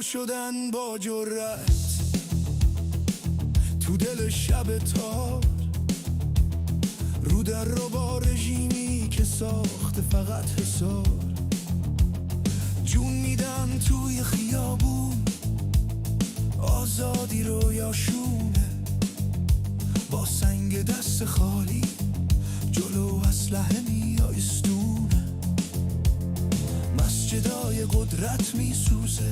شدن با جرأت تو دل شب تار، رو در رو با رژیمی که ساخته فقط حصار. جون میدن توی خیابون، آزادی رویاشونه، با سنگ دست خالی جلو اسلحه میایستونه. مسجدای قدرت میسوزه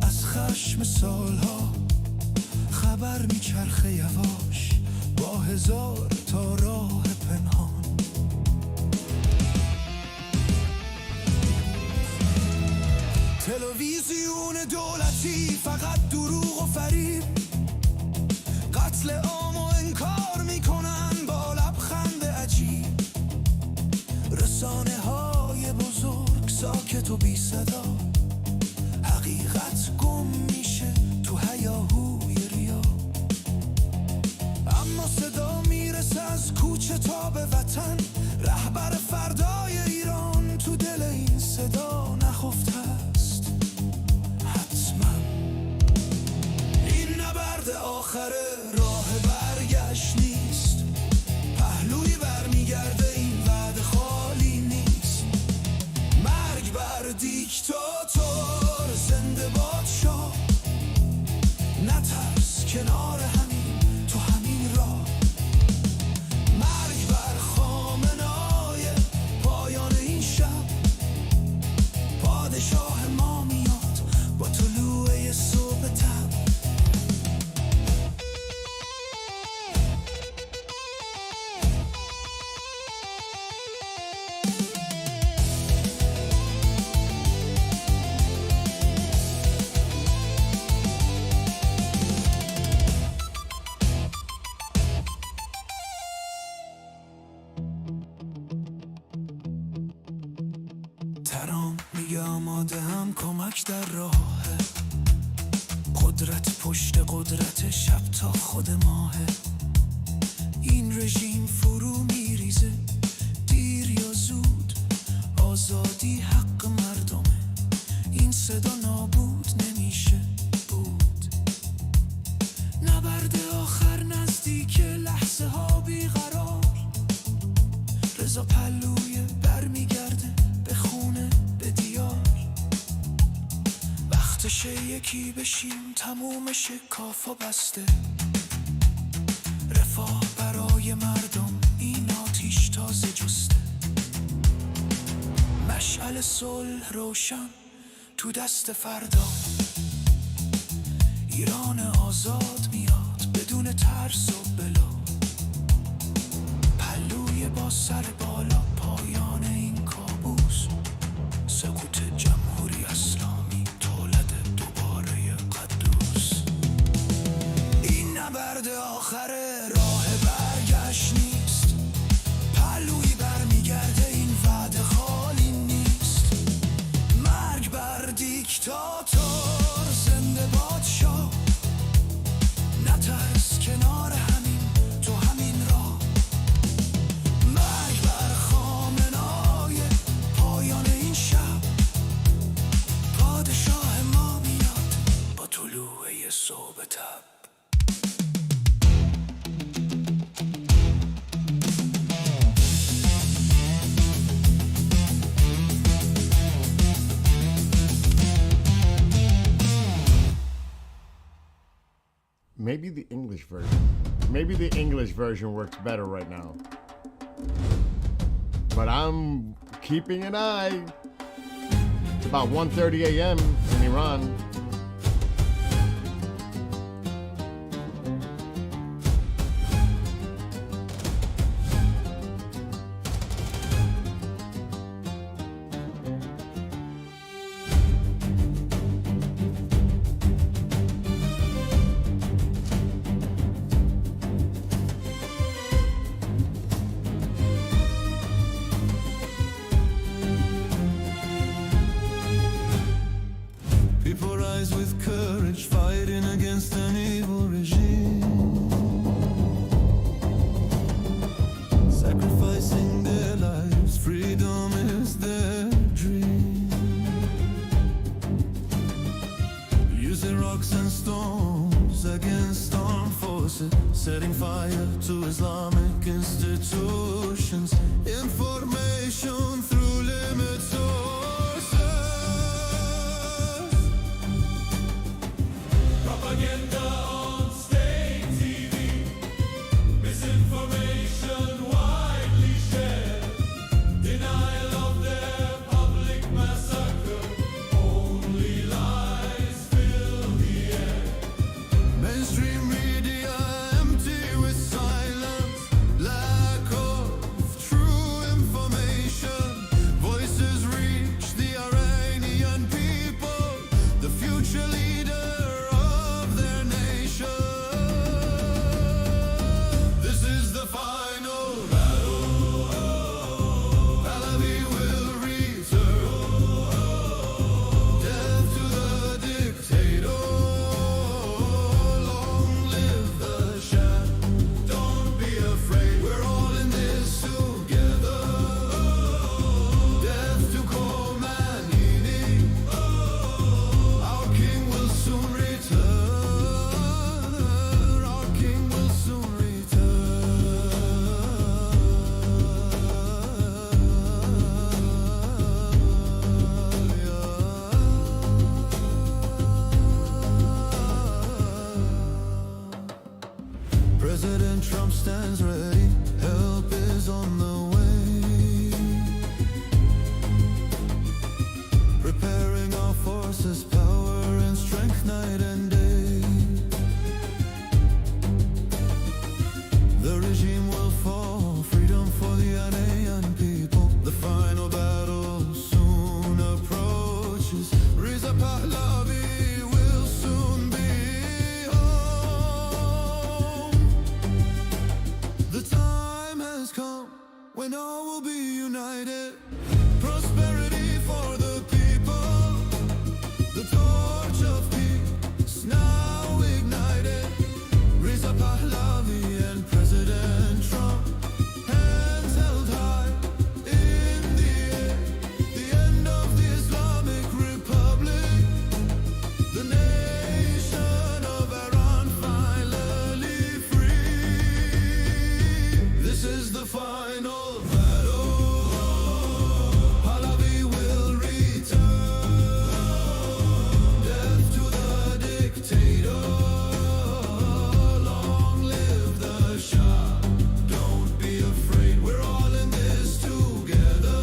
از خشم سالها، خبر میچرخه یواش با هزار تا راه پنهان. تلویزیون دولتی فقط دروغ و فریب، قتل عام و انکار میکنن با لبخند عجیب. رسانه های بزرگ ساکت و بی صدا، حقیقت گم میشه تو هیاهوی ریا. اما صدا میرسه از کوچه تا به وطن، رهبر فردای ایران تو دل این صدا نخفته است حتما. این نبرد آخره، راه برگشت نیست، پهلوی برمیگرده، این وعده خالی نیست. مرگ بر دیکتاتور، زنده باد شاه، نترس کنار همین تو همین راه. مرگ بر خامنه‌ای، پایان این شب، پادشاه ما میاد با طلوع صبح تب. ترام میگه آماده هم کمک در راهه، قدرت پشت قدرت، شب تا خود ماهه. این رژیم فرو میریزه دیر یا زود، آزادی حق مردمه، این صدا نابود نمیشه بود. نبرد آخر نزدیک، لحظه ها بیقرار، رضا پهلوی برمیگرده به خونه به دیار. وقتشه یکی بشیم، تموم شکافا بسته، رفاه برای مردم این آتیش تازه جسته. مشعل صلح روشن تو دست فردا، ایران آزاد میاد بدون ترس و بلا. پهلوی با سر بالا، پایان این کابوس، سقوط جمهوری اسلامی، تولد دوباره قدوس. این نبرد آخره، راه برگشت نیست، پهلوی برمیگرده، این وعده خالی نیست. مرگ بر دیکتاتور، زنده باد شاه، نترس کنار همین تو همین راه. مرگ بر خامنه‌ای، پایان این شب، پادشاه ما میاد با طلوع صبح تب. Maybe the English version. Maybe the English version works better right now. But I'm keeping an eye. It's about 1:30 a.m. in Iran. setting fire to Islamic institutions, information through limited sources, propaganda on state TV, misinformation widely shared, denial of their public massacre, only lies fill the air. Mainstream media empty with silence, lack of true information. Voices reach the Iranian people, the future leader of their nation. This is the final battle. Pahlavi will return. Death to the dictator. Long live the Shah. Don't be afraid, we're all in this together. Death to Khomeini. Our king will soon return. Our king will soon return. President Trump stands ready, help is on the way. Preparing our forces, power and strength night and day. The regime will fall, freedom for the Iranian people. The final battle soon approaches. Reza Pahlavi will soon be home. The time has come when all will be united. Prosperity for the people. The torch of peace now ignited. Reza Pahlavi and President Trump, hands held high in the air. The end of the Islamic Republic. The nation of Iran finally free. This is the final battle. Pahlavi will return. Death to the dictator. Long live the Shah. Don't be afraid, we're all in this together.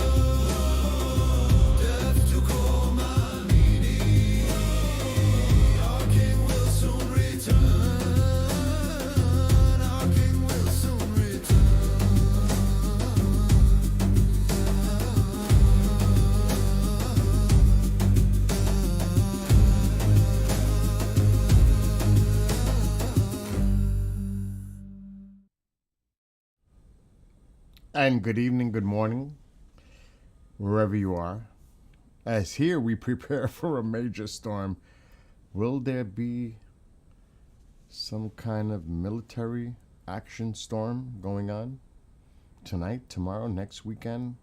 Death to Khomeini. Our king will soon return. Our king will soon And good evening, good morning, wherever you are. As here we prepare for a major storm, will there be some kind of military action storm going on tonight, tomorrow, next weekend?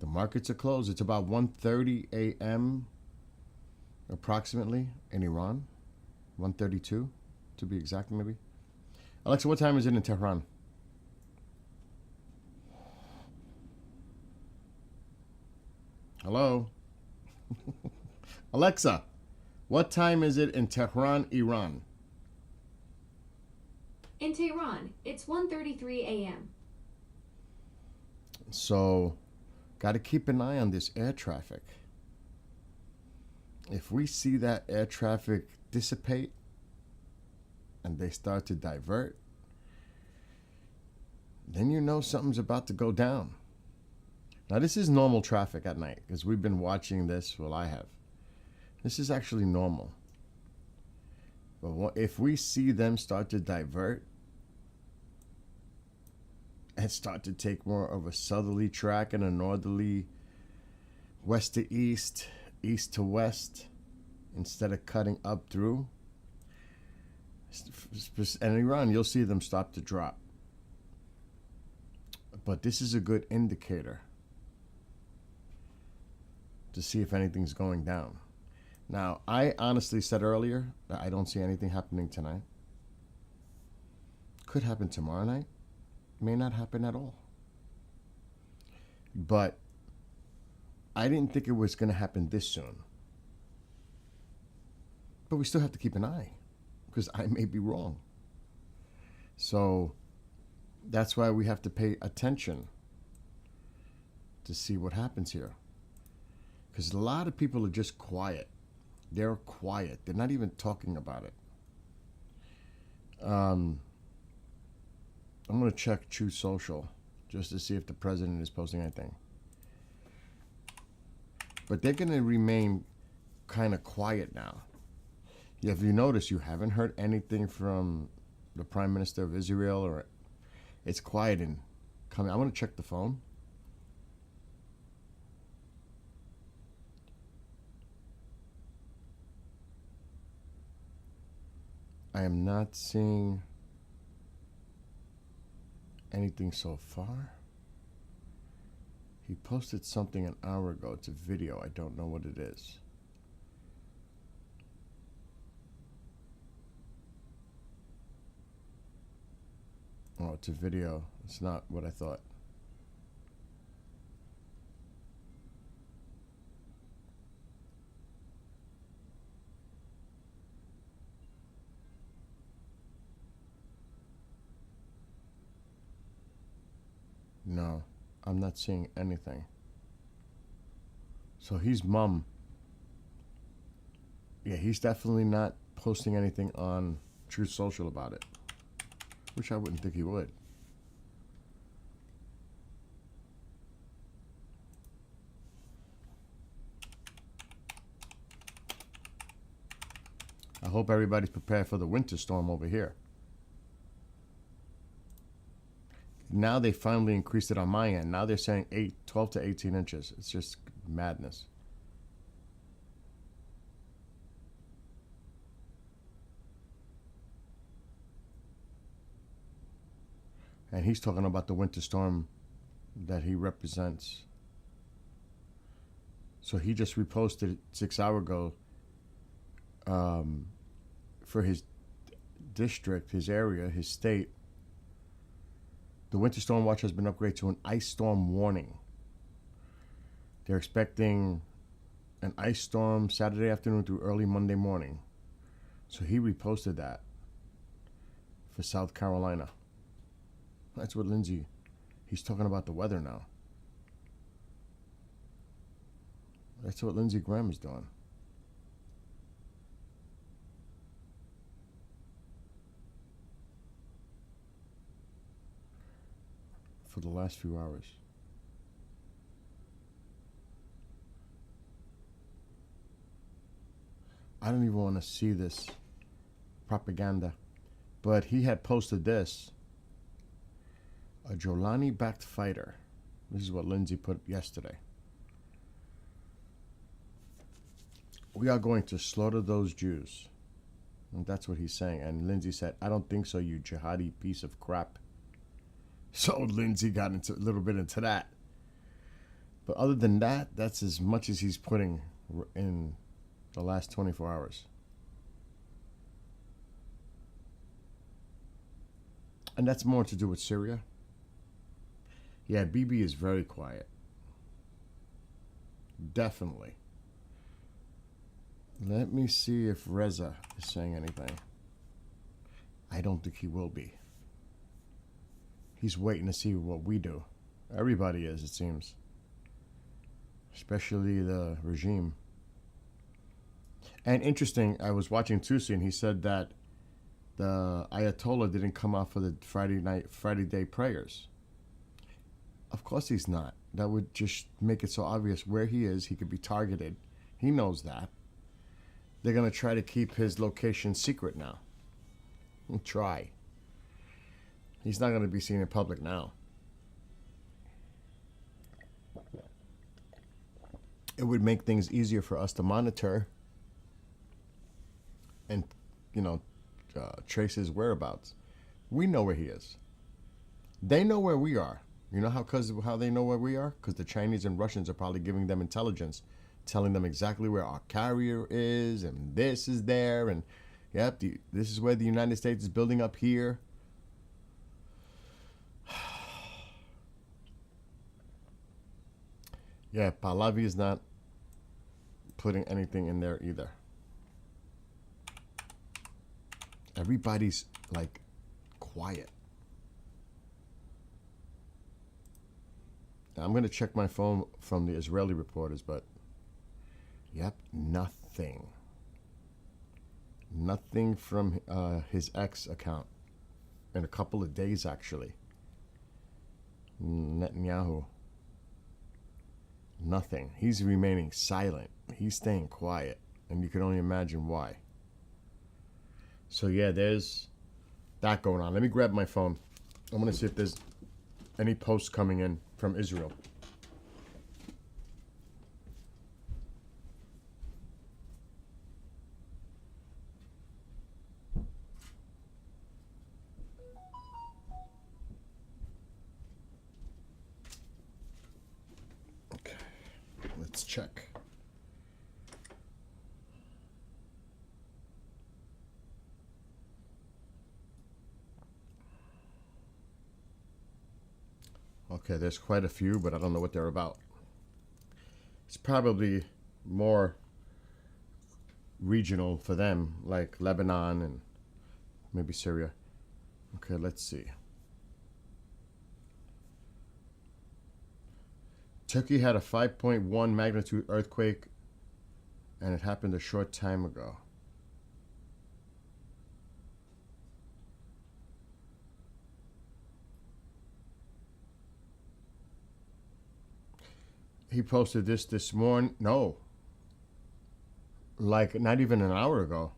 The markets are closed. It's about 1:30 a.m. approximately in Iran. 1:32 to be exact, maybe. Alexa, what time is it in Tehran? Hello? Alexa, what time is it in Tehran, Iran? In Tehran, it's 1:33 a.m. So, got to keep an eye on this air traffic. If we see that air traffic dissipate and they start to divert, then you know something's about to go down. Now, this is normal traffic at night because we've been watching this. Well, I have. This is actually normal. But if we see them start to divert and start to take more of a southerly track and a northerly west to east, east to west, instead of cutting up through, and Iran, you'll see them stop to drop. But this is a good indicator to see if anything's going down. Now, I honestly said earlier that I don't see anything happening tonight. Could happen tomorrow night. May not happen at all. But I didn't think it was going to happen this soon. But we still have to keep an eye because I may be wrong. So that's why we have to pay attention to see what happens here. Because a lot of people are just quiet. They're quiet. They're not even talking about it. I'm going to check Truth Social just to see if the president is posting anything. But they're going to remain kind of quiet now. If you notice, you haven't heard anything from the Prime Minister of Israel, or it's quiet and coming. I want to check the phone. I am not seeing anything so far. He posted something an hour ago. It's a video. I don't know what it is. Oh, it's a video. It's not what I thought. No, I'm not seeing anything. So he's mum. Yeah, he's definitely not posting anything on Truth Social about it. Which I wouldn't think he would. I hope everybody's prepared for the winter storm over here. Now they finally increased it on my end. Now they're saying 12 to 18 inches. It's just madness. And he's talking about the winter storm that he represents. So he just reposted 6 hours ago for his district, his area, his state. The winter storm watch has been upgraded to an ice storm warning. They're expecting an ice storm Saturday afternoon through early Monday morning. So he reposted that for South Carolina. That's what Lindsey, he's talking about the weather now. That's what Lindsey Graham is doing. For the last few hours. I don't even want to see this propaganda. But he had posted this. A Jolani-backed fighter. This is what Lindsey put yesterday. We are going to slaughter those Jews. And that's what he's saying. And Lindsey said, I don't think so, you jihadi piece of crap. So Lindsey got into a little bit into that. But other than that, that's as much as he's putting in the last 24 hours. And that's more to do with Syria. Yeah, Bibi is very quiet. Definitely. Let me see if Reza is saying anything. I don't think he will be. He's waiting to see what we do. Everybody is, it seems. Especially the regime. And interesting, I was watching Tusi and he said that the Ayatollah didn't come out for the Friday day prayers. Of course he's not. That would just make it so obvious where he is. He could be targeted. He knows that. They're going to try to keep his location secret now. Try. He's not going to be seen in public now. It would make things easier for us to monitor and, trace his whereabouts. We know where he is. They know where we are. You know how they know where we are? Because the Chinese and Russians are probably giving them intelligence, telling them exactly where our carrier is, and this is there, and yep, this is where the United States is building up here. Yeah, Pahlavi is not putting anything in there either. Everybody's like quiet. Now, I'm going to check my phone from the Israeli reporters, but yep, nothing. Nothing from his ex account in a couple of days, actually. Netanyahu. Nothing. He's remaining silent. He's staying quiet, and you can only imagine why. So yeah, there's that going on. Let me grab my phone. I'm going to see if there's any posts coming in from Israel. Okay, let's check. Okay, there's quite a few, but I don't know what they're about. It's probably more regional for them, like Lebanon and maybe Syria. Okay, let's see. Turkey had a 5.1 magnitude earthquake, and it happened a short time ago. He posted this morning. No. Like not even an hour ago.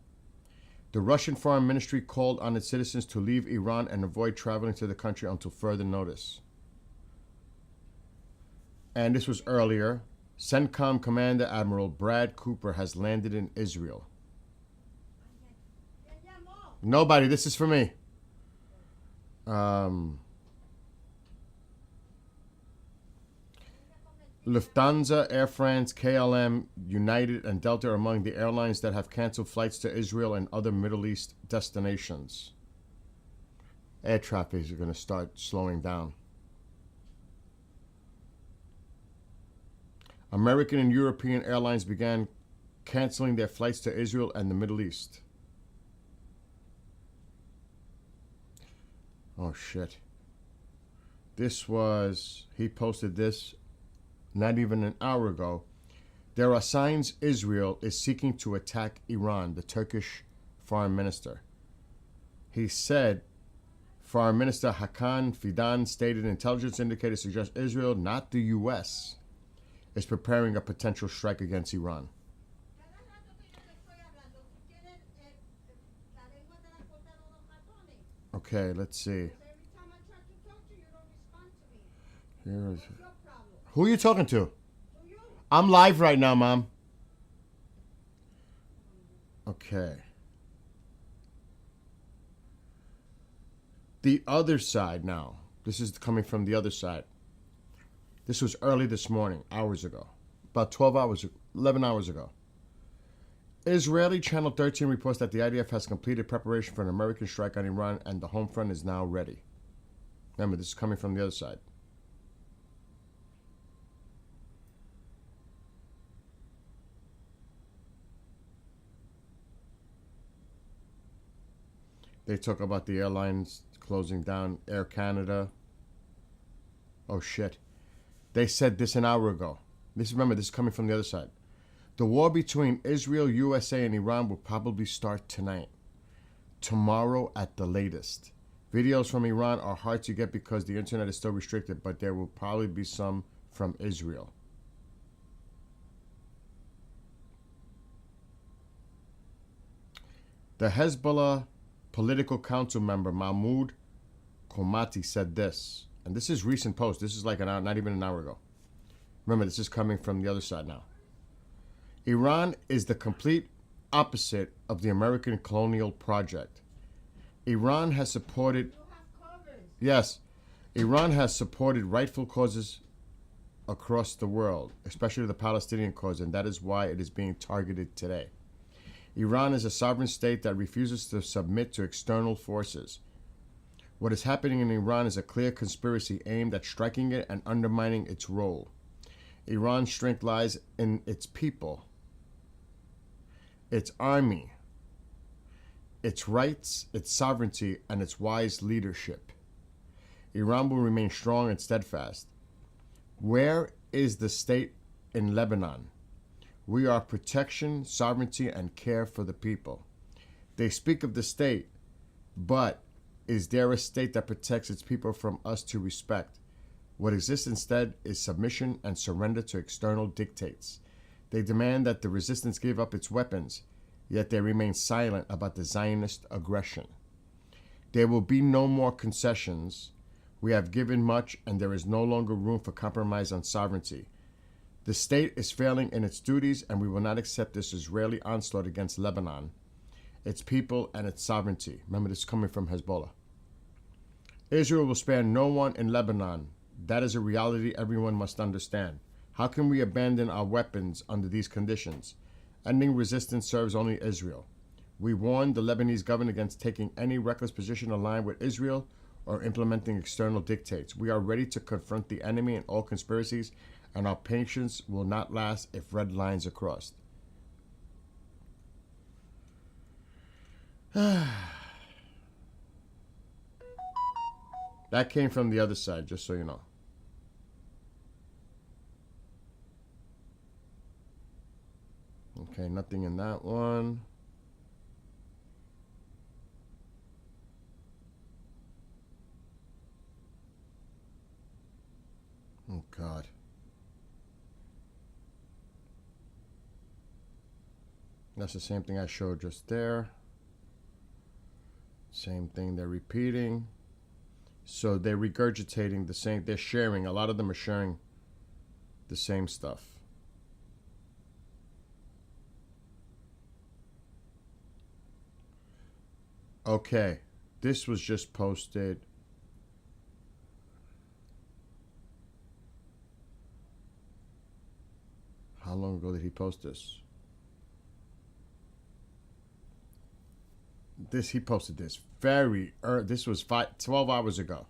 The Russian Foreign Ministry called on its citizens to leave Iran and avoid traveling to the country until further notice. And this was earlier. CENTCOM Commander Admiral Brad Cooper has landed in Israel. Nobody, this is for me. Lufthansa, Air France, KLM, United, and Delta are among the airlines that have canceled flights to Israel and other Middle East destinations. Air traffic is going to start slowing down. American and European airlines began canceling their flights to Israel and the Middle East. Oh, shit. This was... He posted this not even an hour ago. There are signs Israel is seeking to attack Iran, the Turkish foreign minister. He said, Foreign Minister Hakan Fidan stated intelligence indicators suggest Israel, not the U.S., is preparing a potential strike against Iran. Okay, let's see. Here's... Who are you talking to? I'm live right now, Mom. Okay. The other side now. This is coming from the other side. This was early this morning, hours ago. About 11 hours ago. Israeli Channel 13 reports that the IDF has completed preparation for an American strike on Iran and the home front is now ready. Remember, this is coming from the other side. They talk about the airlines closing down, Air Canada. Oh, shit. They said this an hour ago. Remember, this is coming from the other side. The war between Israel, USA, and Iran will probably start tonight. Tomorrow at the latest. Videos from Iran are hard to get because the internet is still restricted, but there will probably be some from Israel. The Hezbollah political council member Mahmoud Komati said this, and this is recent post. This is like not even an hour ago. Remember, this is coming from the other side now. Iran is the complete opposite of the American colonial project. Iran has supported... Yes, Iran has supported rightful causes across the world, especially the Palestinian cause, and that is why it is being targeted today. Iran is a sovereign state that refuses to submit to external forces. What is happening in Iran is a clear conspiracy aimed at striking it and undermining its role. Iran's strength lies in its people, its army, its rights, its sovereignty, and its wise leadership. Iran will remain strong and steadfast. Where is the state in Lebanon? We are protection, sovereignty, and care for the people. They speak of the state, but is there a state that protects its people from us to respect? What exists instead is submission and surrender to external dictates. They demand that the resistance give up its weapons, yet they remain silent about the Zionist aggression. There will be no more concessions. We have given much, and there is no longer room for compromise on sovereignty. The state is failing in its duties, and we will not accept this Israeli onslaught against Lebanon, its people, and its sovereignty. Remember, this is coming from Hezbollah. Israel will spare no one in Lebanon. That is a reality everyone must understand. How can we abandon our weapons under these conditions? Ending resistance serves only Israel. We warn the Lebanese government against taking any reckless position aligned with Israel or implementing external dictates. We are ready to confront the enemy and all conspiracies, and our patience will not last if red lines are crossed. That came from the other side, just so you know. Okay, nothing in that one. Oh, God. That's the same thing I showed just there. Same thing they're repeating. So they're regurgitating the same, they're sharing, a lot of them are sharing the same stuff. Okay, this was just posted. How long ago did he post this? He posted this very early. This was 12 hours ago.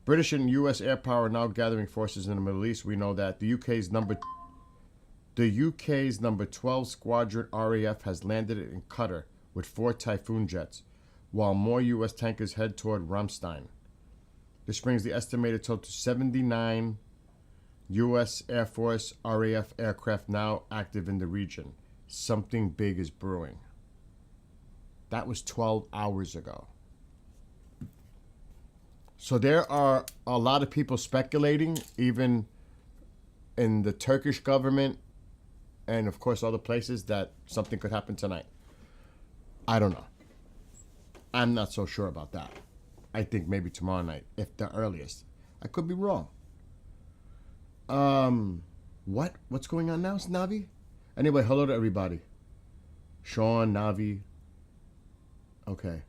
British and U.S. air power are now gathering forces in the Middle East. We know that the UK's number 12 Squadron RAF has landed in Qatar with 4 Typhoon jets, while more U.S. tankers head toward Ramstein. This brings the estimated total to 79 U.S. Air Force RAF aircraft now active in the region. Something big is brewing. That was 12 hours ago. So there are a lot of people speculating, even in the Turkish government and, of course, other places, that something could happen tonight. I don't know. I'm not so sure about that. I think maybe tomorrow night, if the earliest. I could be wrong. What's going on now, Navi? Anyway, hello to everybody. Sean, Navi. Okay.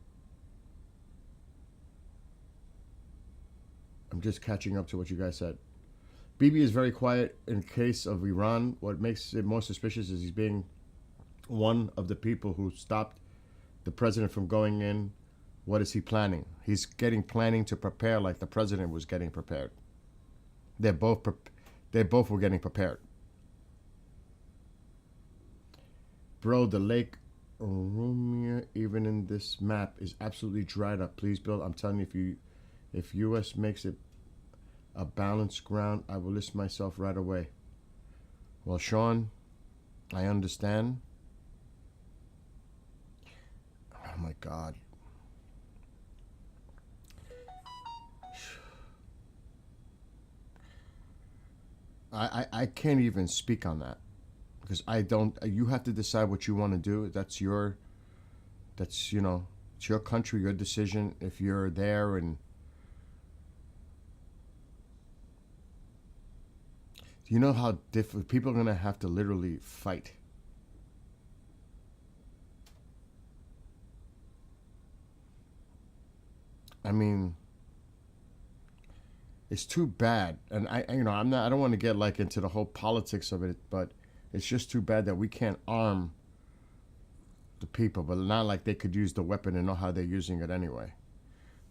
I'm just catching up to what you guys said. Bibi is very quiet in case of Iran. What makes it more suspicious is he's being one of the people who stopped the president from going in. What is he planning? He's planning to prepare like the president was getting prepared. They both were getting prepared. Bro, the Lake Urmia, even in this map, is absolutely dried up. Please, Bill, I'm telling you, if U.S. makes it a balanced ground, I will list myself right away. Well, Sean, I understand. Oh my God. I can't even speak on that, because I don't. You have to decide what you want to do. That's it's your country, your decision. If you're there, and do you know how difficult people are gonna have to literally fight? I mean, it's too bad, and I don't want to get like into the whole politics of it, but it's just too bad that we can't arm the people, but not like they could use the weapon and know how they're using it anyway.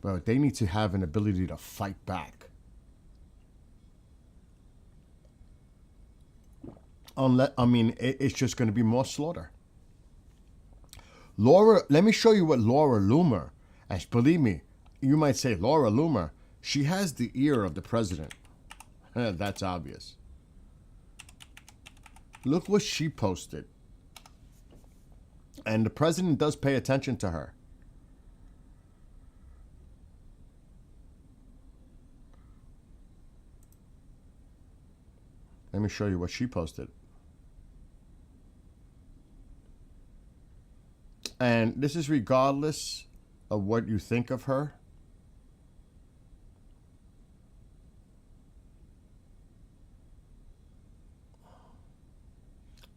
But they need to have an ability to fight back. Unless, I mean, it's just going to be more slaughter. Laura, let me show you what Laura Loomer, and believe me, you might say Laura Loomer, she has the ear of the president. That's obvious. Look what she posted. And the president does pay attention to her. Let me show you what she posted. And this is regardless of what you think of her.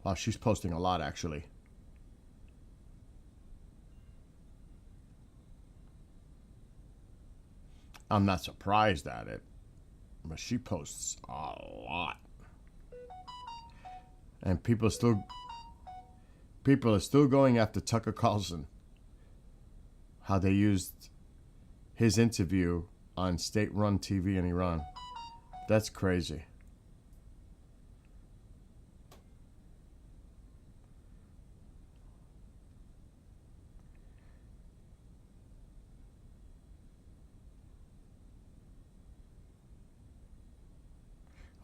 Oh, she's posting a lot, actually. I'm not surprised at it, but she posts a lot. And people are still going after Tucker Carlson. How they used his interview on state-run TV in Iran. That's crazy.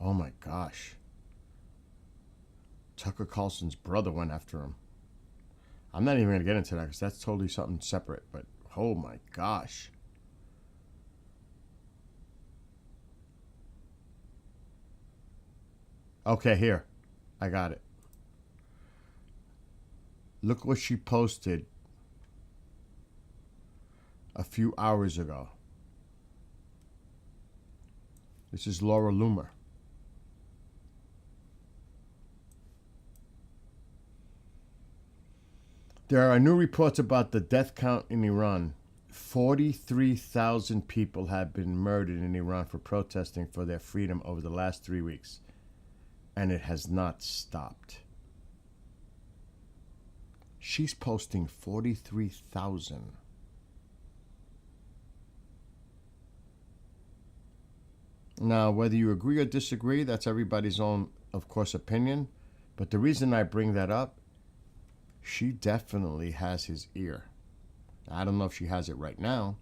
Oh my gosh. Tucker Carlson's brother went after him. I'm not even going to get into that because that's totally something separate. But oh my gosh. Okay, here. I got it. Look what she posted a few hours ago. This is Laura Loomer. There are new reports about the death count in Iran. 43,000 people have been murdered in Iran for protesting for their freedom over the last 3 weeks. And it has not stopped. She's posting 43,000. Now, whether you agree or disagree, that's everybody's own, of course, opinion. But the reason I bring that up, she definitely has his ear. I don't know if she has it right now,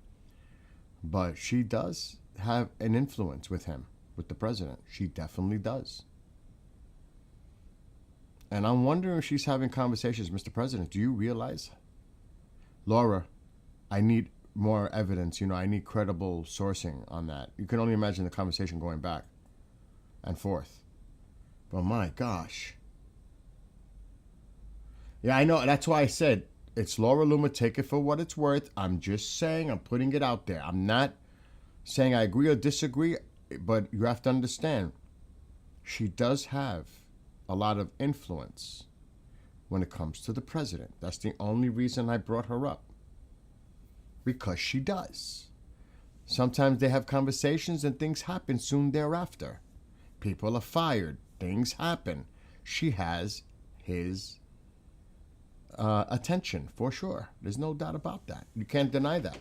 but she does have an influence with him, with the president. She definitely does. And I'm wondering if she's having conversations, Mr. President, do you realize? Laura, I need more evidence. I need credible sourcing on that. You can only imagine the conversation going back and forth. But my gosh. Yeah, I know. That's why I said it's Laura Loomer. Take it for what it's worth. I'm just saying, I'm putting it out there. I'm not saying I agree or disagree, but you have to understand, she does have a lot of influence when it comes to the president. That's the only reason I brought her up. Because she does. Sometimes they have conversations and things happen soon thereafter. People are fired. Things happen. She has his attention, for sure. There's no doubt about that. You can't deny that.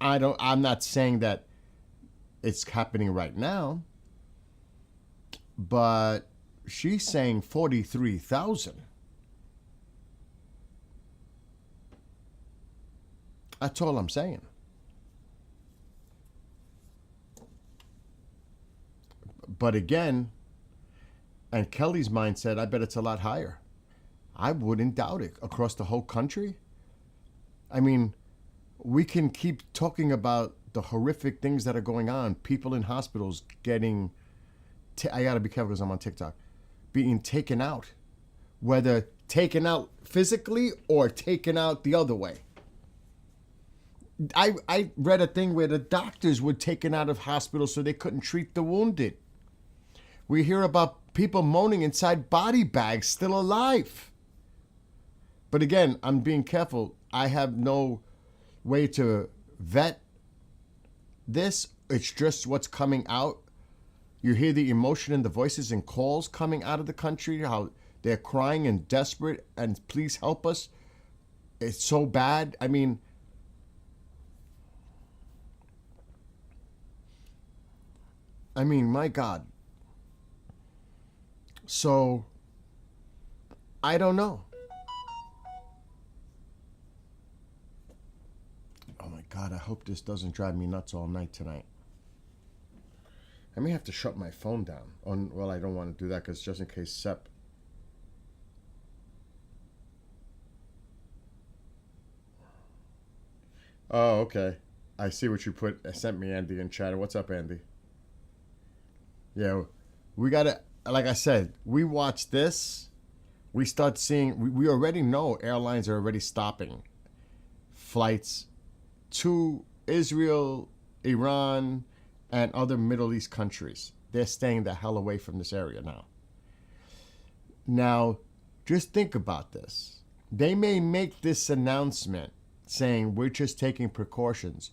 I'm not saying that it's happening right now, but she's saying 43,000. That's all I'm saying. But again, and Kelly's mindset, I bet it's a lot higher. I wouldn't doubt it. Across the whole country? I mean, we can keep talking about the horrific things that are going on. People in hospitals getting, I gotta be careful because I'm on TikTok, being taken out. Whether taken out physically or taken out the other way. I read a thing where the doctors were taken out of hospitals so they couldn't treat the wounded. We hear about people moaning inside body bags still alive. But again, I'm being careful. I have no way to vet this. It's just what's coming out. You hear the emotion in the voices and calls coming out of the country, how they're crying and desperate and please help us. It's so bad. I mean, my God. So, I don't know. Oh my God, I hope this doesn't drive me nuts all night tonight. I may have to shut my phone down. Well, I don't want to do that because just in case Sep. Oh, okay. I see what you sent me, Andy, in chat. What's up, Andy? Yeah, we gotta, like I said, we watch this. We start seeing, we already know airlines are already stopping flights to Israel, Iran, and other Middle East countries. They're staying the hell away from this area now. Now, just think about this. They may make this announcement saying we're just taking precautions,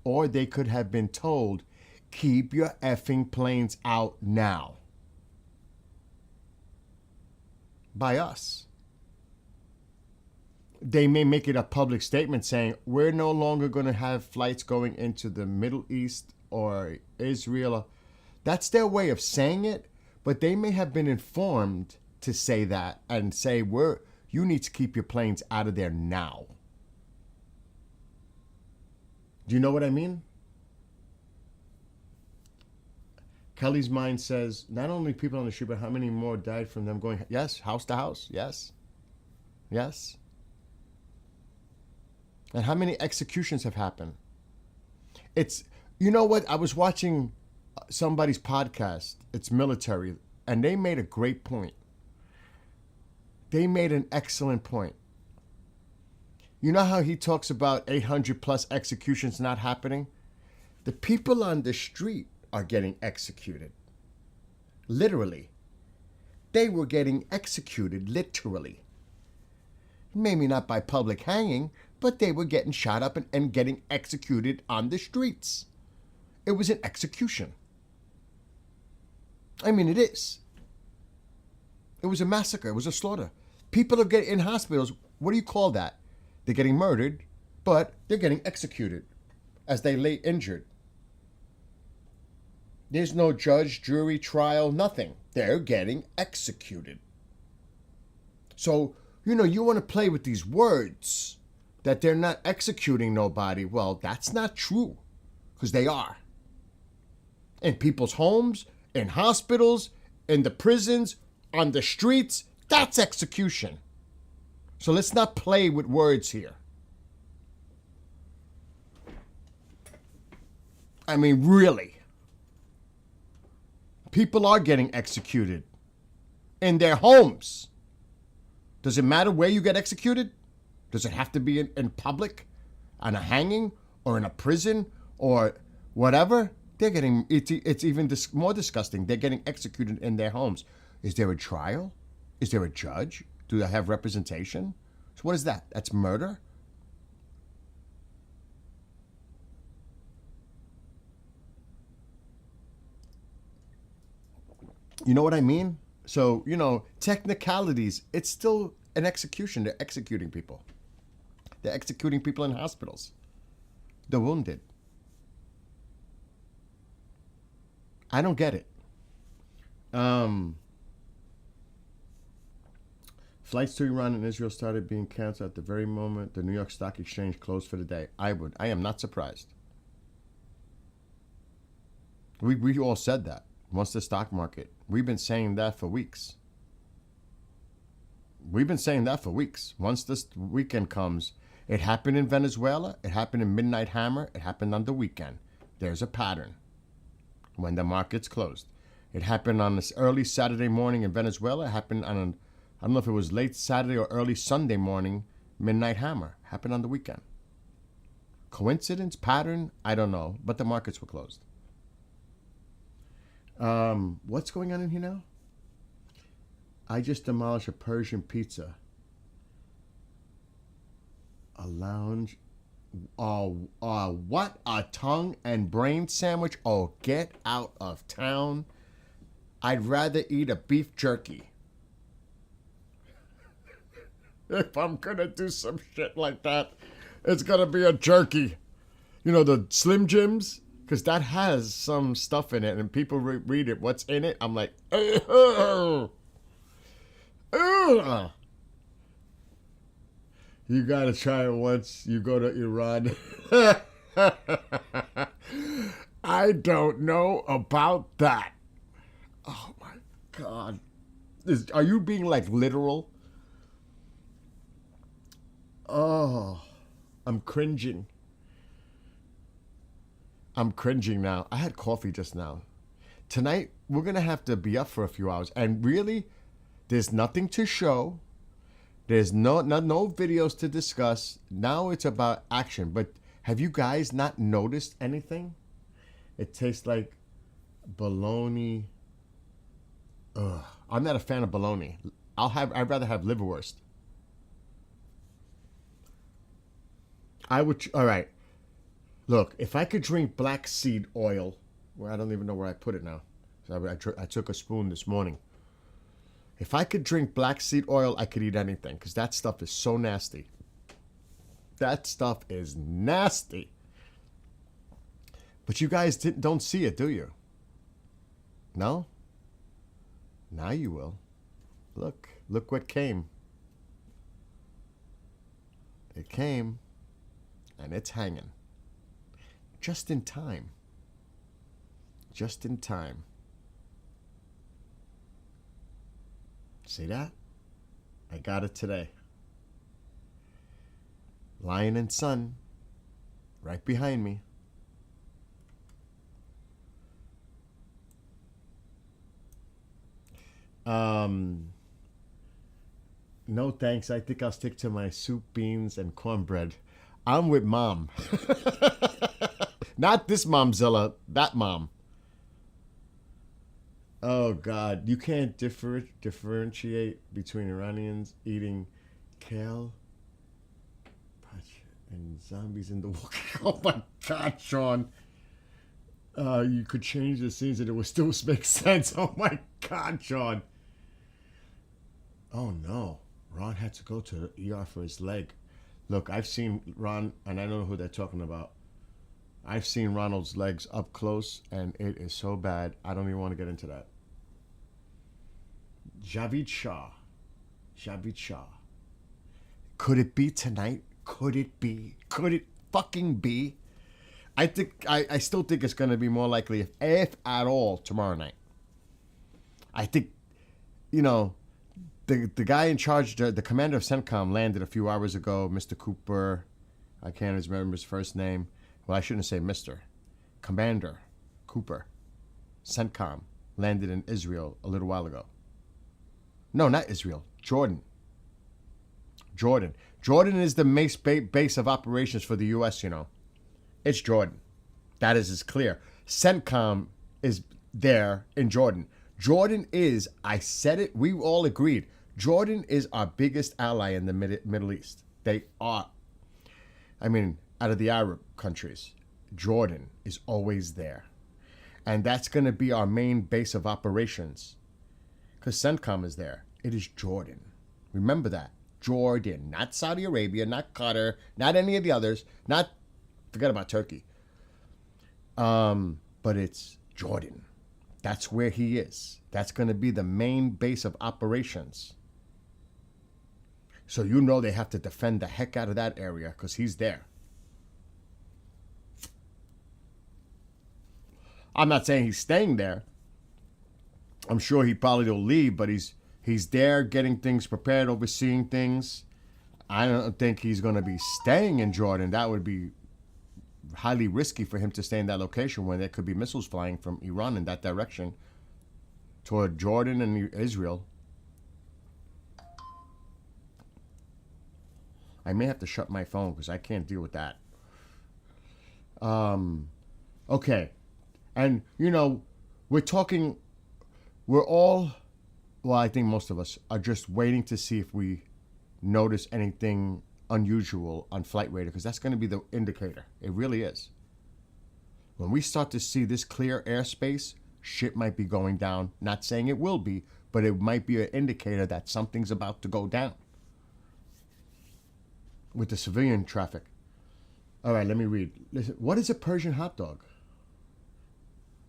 or they could have been told, keep your effing planes out now. By us. They may make it a public statement saying we're no longer going to have flights going into the Middle East or Israel. That's their way of saying it, but they may have been informed to say that and say you need to keep your planes out of there now. Do you know what I mean? Kelly's mind says not only people on the street, but how many more died from them going, yes, house to house, yes, yes. And how many executions have happened? It's, you know what, I was watching somebody's podcast, it's military, and they made a great point. They made an excellent point. You know how he talks about 800 plus executions not happening? The people on the street are getting executed. Literally. They were getting executed, literally. Maybe not by public hanging, but they were getting shot up and getting executed on the streets. It was an execution. I mean, it is. It was a massacre. It was a slaughter. People are getting in hospitals. What do you call that? They're getting murdered, but they're getting executed as they lay injured. There's no judge, jury, trial, nothing. They're getting executed. So, you know, you want to play with these words that they're not executing nobody. Well, that's not true, because they are. In people's homes, in hospitals, in the prisons, on the streets, that's execution. So let's not play with words here. I mean, really. People are getting executed in their homes. Does it matter where you get executed? Does it have to be in public, on a hanging, or in a prison, or whatever? They're getting, it's even more disgusting. They're getting executed in their homes. Is there a trial? Is there a judge? Do they have representation? So what is that? That's murder? You know what I mean? So, you know, technicalities, it's still an execution. They're executing people. They're executing people in hospitals. The wounded. I don't get it. Flights to Iran and Israel started being canceled at the very moment the New York Stock Exchange closed for the day. I am not surprised. We all said that. Once the stock market. We've been saying that for weeks. Once this weekend comes, it happened in Venezuela, it happened in Midnight Hammer, it happened on the weekend. There's a pattern when the market's closed. It happened on this early Saturday morning in Venezuela. It happened on, I don't know if it was late Saturday or early Sunday morning, Midnight Hammer. Happened on the weekend. Coincidence, pattern, I don't know, but the markets were closed. What's going on in here now? I just demolished a Persian pizza. A lounge. What? A tongue and brain sandwich? Oh, get out of town. I'd rather eat a beef jerky. If I'm gonna do some shit like that, it's gonna be a jerky. You know, the Slim Jims? Because that has some stuff in it, and people read it. What's in it? I'm like, Ugh. You gotta try it once you go to Iran. I don't know about that. Oh my God. Are you being like literal? Oh, I'm cringing. I'm cringing now. I had coffee just now. Tonight, we're going to have to be up for a few hours. And really, there's nothing to show. There's no videos to discuss. Now it's about action. But have you guys not noticed anything? It tastes like bologna. Ugh. I'm not a fan of bologna. I'd rather have liverwurst. All right. Look, if I could drink black seed oil, well, I don't even know where I put it now. So I took a spoon this morning. If I could drink black seed oil, I could eat anything because that stuff is so nasty. That stuff is nasty. But you guys don't see it, do you? No? Now you will. Look what came. It came, and it's hanging. Just in time. Just in time. See that? I got it today. Lion and Sun, right behind me. No thanks. I think I'll stick to my soup, beans, and cornbread. I'm with Mom. Not this Momzilla, that Mom. Oh God, you can't differentiate between Iranians eating kale and zombies in the walk. Oh my God, Sean. You could change the scenes and it would still make sense. Oh my God, Sean. Oh no, Ron had to go to the ER for his leg. Look, I've seen Ron, and I know who they're talking about. I've seen Ronald's legs up close, and it is so bad. I don't even want to get into that. Javid Shah. Could it be tonight? Could it be? Could it fucking be? I still think it's going to be more likely, if at all, tomorrow night. I think, the guy in charge, the commander of CENTCOM landed a few hours ago, Mr. Cooper. I can't remember his first name. Well, I shouldn't say Mr. Commander Cooper, CENTCOM, landed in Israel a little while ago. No, not Israel. Jordan. Jordan is the base of operations for the U.S., It's Jordan. That is clear. CENTCOM is there in Jordan. Jordan is, I said it, we all agreed, Jordan is our biggest ally in the Middle East. They are. Out of the Arab countries, Jordan is always there. And that's going to be our main base of operations. Because CENTCOM is there. It is Jordan. Remember that. Jordan. Not Saudi Arabia, not Qatar, not any of the others. Forget about Turkey. But it's Jordan. That's where he is. That's going to be the main base of operations. So they have to defend the heck out of that area because he's there. I'm not saying he's staying there. I'm sure he probably will leave, but he's there getting things prepared, overseeing things. I don't think he's going to be staying in Jordan. That would be highly risky for him to stay in that location when there could be missiles flying from Iran in that direction toward Jordan and Israel. I may have to shut my phone because I can't deal with that. Okay. And, we're all, well, I think most of us are just waiting to see if we notice anything unusual on Flight Radar, because that's going to be the indicator. It really is. When we start to see this clear airspace, shit might be going down. Not saying it will be, but it might be an indicator that something's about to go down with the civilian traffic. All right, let me read. Listen, what is a Persian hot dog?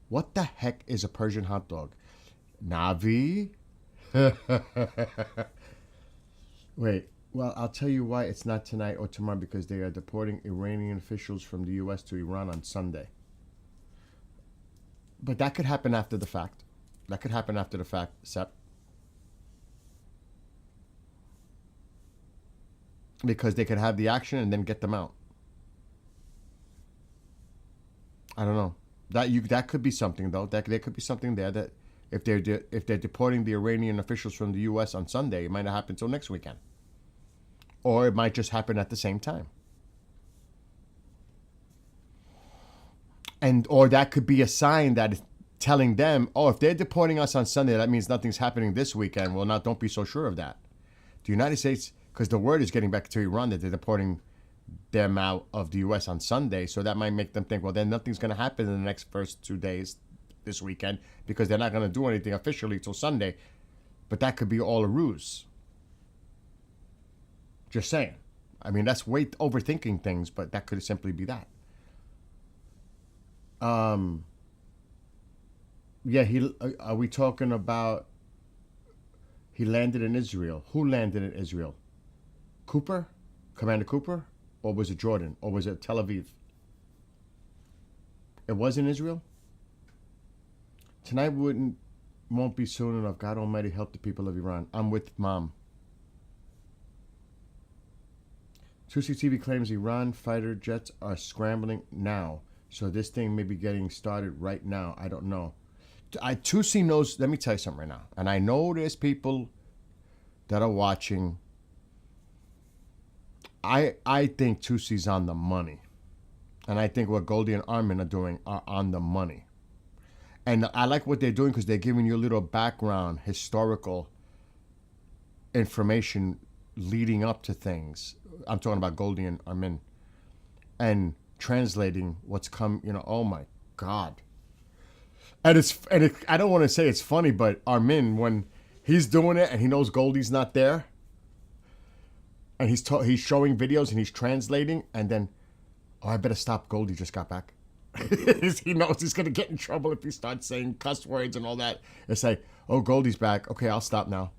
What the heck is a Persian hot dog? Navi, Wait, well, I'll tell you why it's not tonight or tomorrow, because they are deporting Iranian officials from the U.S. to Iran on Sunday. But that could happen after the fact. That could happen after the fact, Sep. Because they could have the action and then get them out. I don't know. That could be something though. That there could be something there that if they're deporting the Iranian officials from the U.S. on Sunday, it might not happen until next weekend, or it might just happen at the same time. And or that could be a sign that is telling them, oh, if they're deporting us on Sunday, that means nothing's happening this weekend. Well, now don't be so sure of that. The United States, because the word is getting back to Iran that they're deporting them out of the U.S. on Sunday, so that might make them think, well, then nothing's going to happen in the next first 2 days this weekend because they're not going to do anything officially till Sunday. But that could be all a ruse. Just saying. I mean, that's way overthinking things, but that could simply be that. Yeah, are we talking about he landed in Israel? Who landed in Israel? Cooper? Commander Cooper? Or was it Jordan? Or was it Tel Aviv? It was in Israel? Tonight won't be soon enough. God Almighty help the people of Iran. I'm with Mom. CCTV claims Iran fighter jets are scrambling now. So this thing may be getting started right now. I don't know. Tusi knows. Let me tell you something right now. And I know there's people that are watching. I think Tusi's on the money. And I think what Goldie and Armin are doing are on the money. And I like what they're doing because they're giving you a little background, historical information leading up to things. I'm talking about Goldie and Armin. And translating what's come, oh my God. And I don't want to say it's funny, but Armin, when he's doing it and he knows Goldie's not there, and he's showing videos and he's translating, and then, oh, I better stop. Goldie just got back. He knows he's going to get in trouble if he starts saying cuss words and all that. It's like, oh, Goldie's back. Okay, I'll stop now.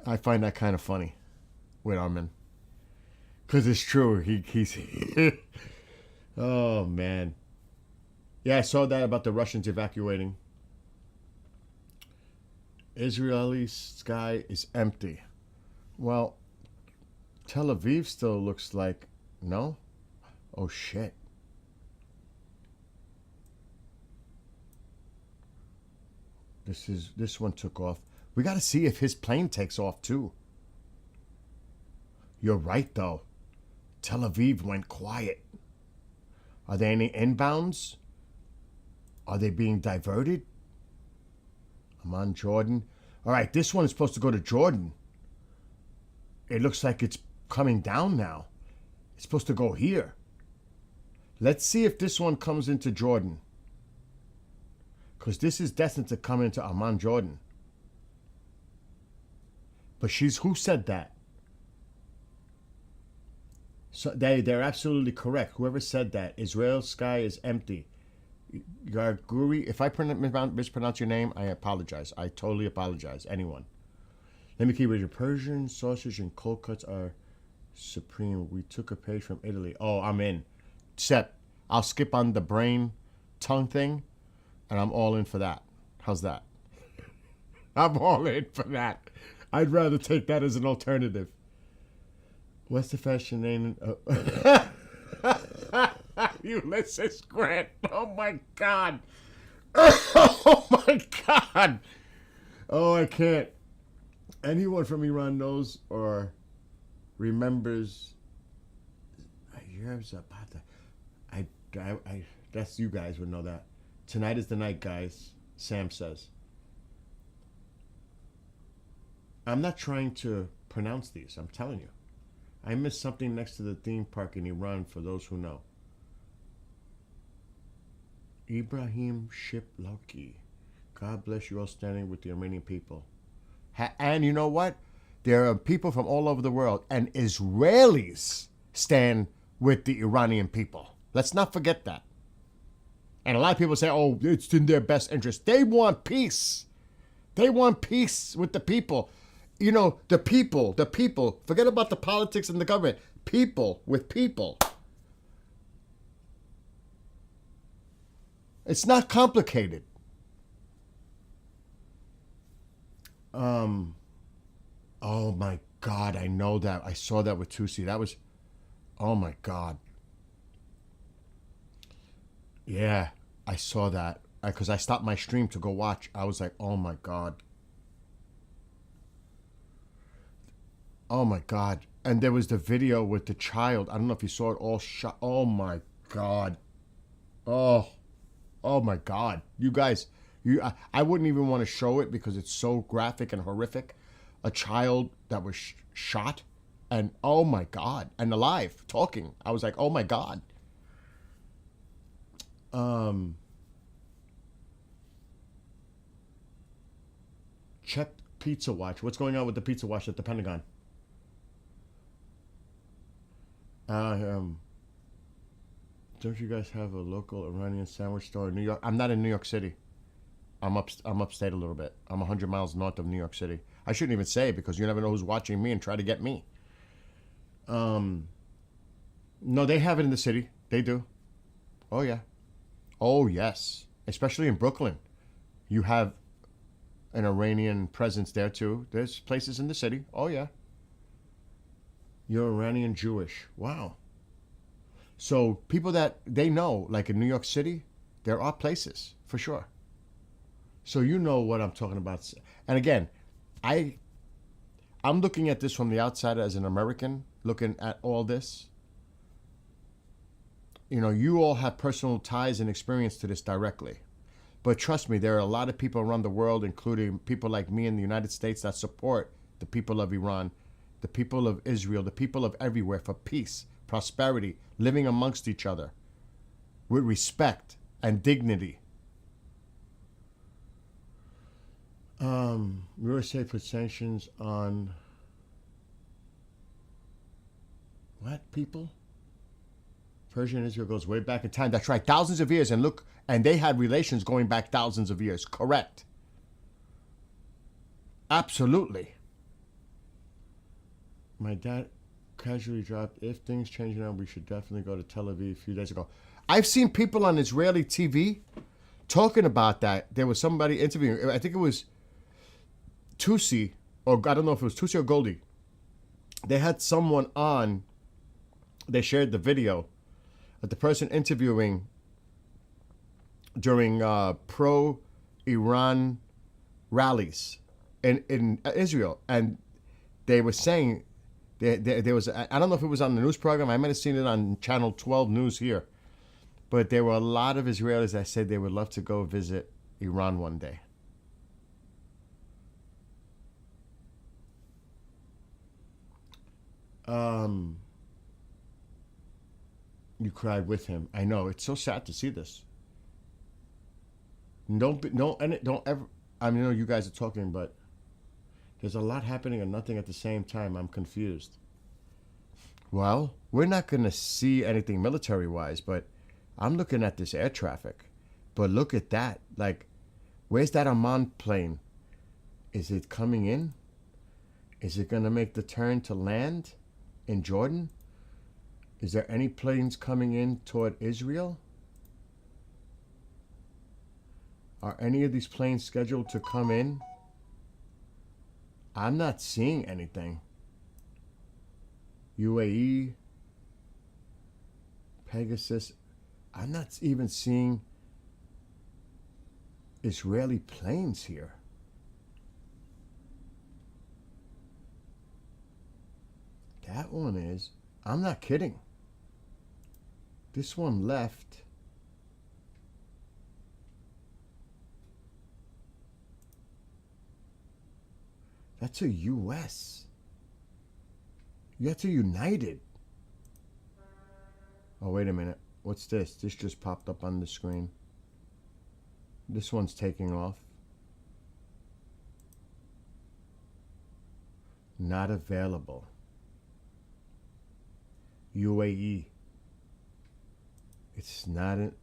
I find that kind of funny with Armin. Because it's true. He's... Oh, man. Yeah, I saw that about the Russians evacuating. Israeli sky is empty. Well, Tel Aviv still looks like... No? Oh, shit. This one took off. We got to see if his plane takes off, too. You're right, though. Tel Aviv went quiet. Are there any inbounds? Are they being diverted? Amman, Jordan. All right, this one is supposed to go to Jordan. It looks like it's coming down now. It's supposed to go here. Let's see if this one comes into Jordan. Because this is destined to come into Amman, Jordan. But who said that? So they're absolutely correct. Whoever said that, Israel's sky is empty. Garguri, if I mispronounce your name, I apologize. I totally apologize. Anyone. Let me keep it. Persian sausage and cold cuts are supreme. We took a page from Italy. Oh, I'm in. Sep, I'll skip on the brain tongue thing, and I'm all in for that. How's that? I'm all in for that. I'd rather take that as an alternative. What's the fashion name? Ulysses Grant. Oh, my God. Oh, my God. Oh, I can't. Anyone from Iran knows or remembers. That's you guys would know that. Tonight is the night, guys. Sam says. I'm not trying to pronounce these. I'm telling you. I missed something next to the theme park in Iran for those who know. Ibrahim Shiplaki. God bless you all standing with the Armenian people. And you know what? There are people from all over the world, and Israelis stand with the Iranian people. Let's not forget that. And a lot of people say, oh, it's in their best interest. They want peace. They want peace with the people. You know, the people. Forget about the politics and the government. People with people. It's not complicated. Oh my God, I know that. I saw that with Tusi. That was, oh my God. Yeah, I saw that. Because I stopped my stream to go watch. I was like, oh my God. Oh my God. And there was the video with the child. I don't know if you saw it all shot. Oh my God. Oh my God. You guys, I wouldn't even want to show it because it's so graphic and horrific. A child that was shot and oh my God. And alive, talking. I was like, oh my God. Check Pizza Watch. What's going on with the Pizza Watch at the Pentagon? Don't you guys have a local Iranian sandwich store in New York? I'm not in New York City. I'm upstate a little bit. I'm 100 miles north of New York City. I shouldn't even say it because you never know who's watching me and try to get me. No, they have it in the city. They do. Oh yeah. Oh yes. Especially in Brooklyn. You have an Iranian presence there too. There's places in the city. Oh yeah. You're Iranian Jewish. Wow. So people that they know, like in New York City, there are places for sure. So you know what I'm talking about. And again, I'm looking at this from the outside as an American, looking at all this. You know, you all have personal ties and experience to this directly. But trust me, there are a lot of people around the world, including people like me in the United States, that support the people of Iran, the people of Israel, the people of everywhere for peace, prosperity, living amongst each other with respect and dignity. USA put sanctions on what people? Persia and Israel goes way back in time. That's right, thousands of years. And look, and they had relations going back thousands of years. Correct. Absolutely. My dad casually dropped, if things change now, we should definitely go to Tel Aviv a few days ago. I've seen people on Israeli TV talking about that. There was somebody interviewing, I think it was Tusi, or I don't know if it was Tusi or Goldie. They had someone on, they shared the video of the person interviewing during pro-Iran rallies in Israel. And they were saying, there was, I don't know if it was on the news program, I might have seen it on Channel 12 News here, but there were a lot of Israelis that said they would love to go visit Iran one day. You cried with him. I know, it's so sad to see this. Don't ever, I mean, I know you guys are talking, but there's a lot happening and nothing at the same time. I'm confused. Well, we're not going to see anything military-wise, but I'm looking at this air traffic. But look at that. Like, where's that Amman plane? Is it coming in? Is it going to make the turn to land in Jordan? Is there any planes coming in toward Israel? Are any of these planes scheduled to come in? I'm not seeing anything. UAE, Pegasus. I'm not even seeing Israeli planes here. That one is. I'm not kidding. This one left. That's a US. That's a United. Oh, wait a minute. What's this? This just popped up on the screen. This one's taking off. Not available. UAE. It's not an...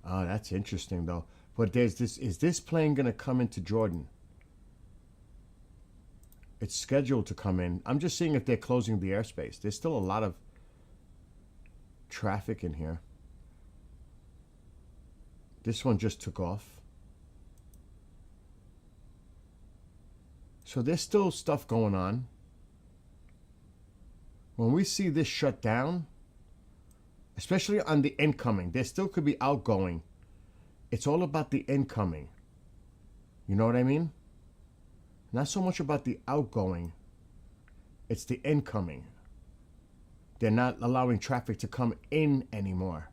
Oh, that's interesting, though. But there's this... Is this plane going to come into Jordan? It's scheduled to come in. I'm just seeing if they're closing the airspace. There's still a lot of traffic in here. This one just took off. So there's still stuff going on. When we see this shut down, especially on the incoming, there still could be outgoing. It's all about the incoming. You know what I mean? Not so much about the outgoing. It's the incoming. They're not allowing traffic to come in anymore.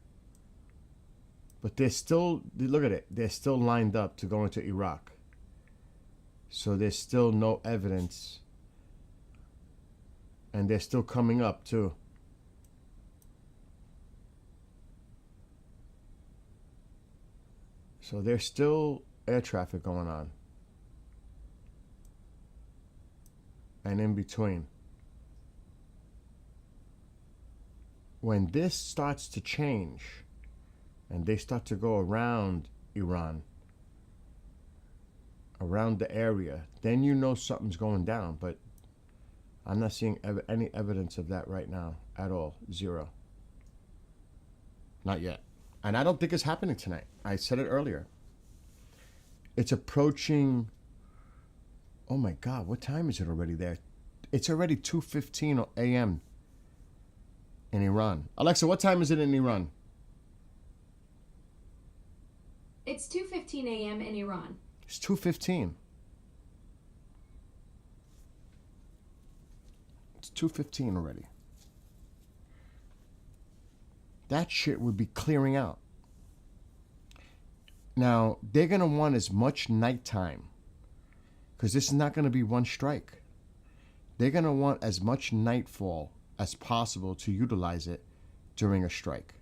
But they're still, look at it, they're still lined up to go into Iraq. So there's still no evidence. And they're still coming up too. So there's still air traffic going on. And in between. When this starts to change and they start to go around Iran, around the area, then you know something's going down. But I'm not seeing any evidence of that right now at all. Zero. Not yet. And I don't think it's happening tonight. I said it earlier. It's approaching. Oh my God, what time is it already there? It's already 2:15 a.m. in Iran. Alexa, what time is it in Iran? It's 2:15 a.m. in Iran. It's 2:15. It's 2:15 already. That shit would be clearing out. Now, they're going to want as much nighttime, because this is not going to be one strike. They're going to want as much nightfall as possible to utilize it during a strike.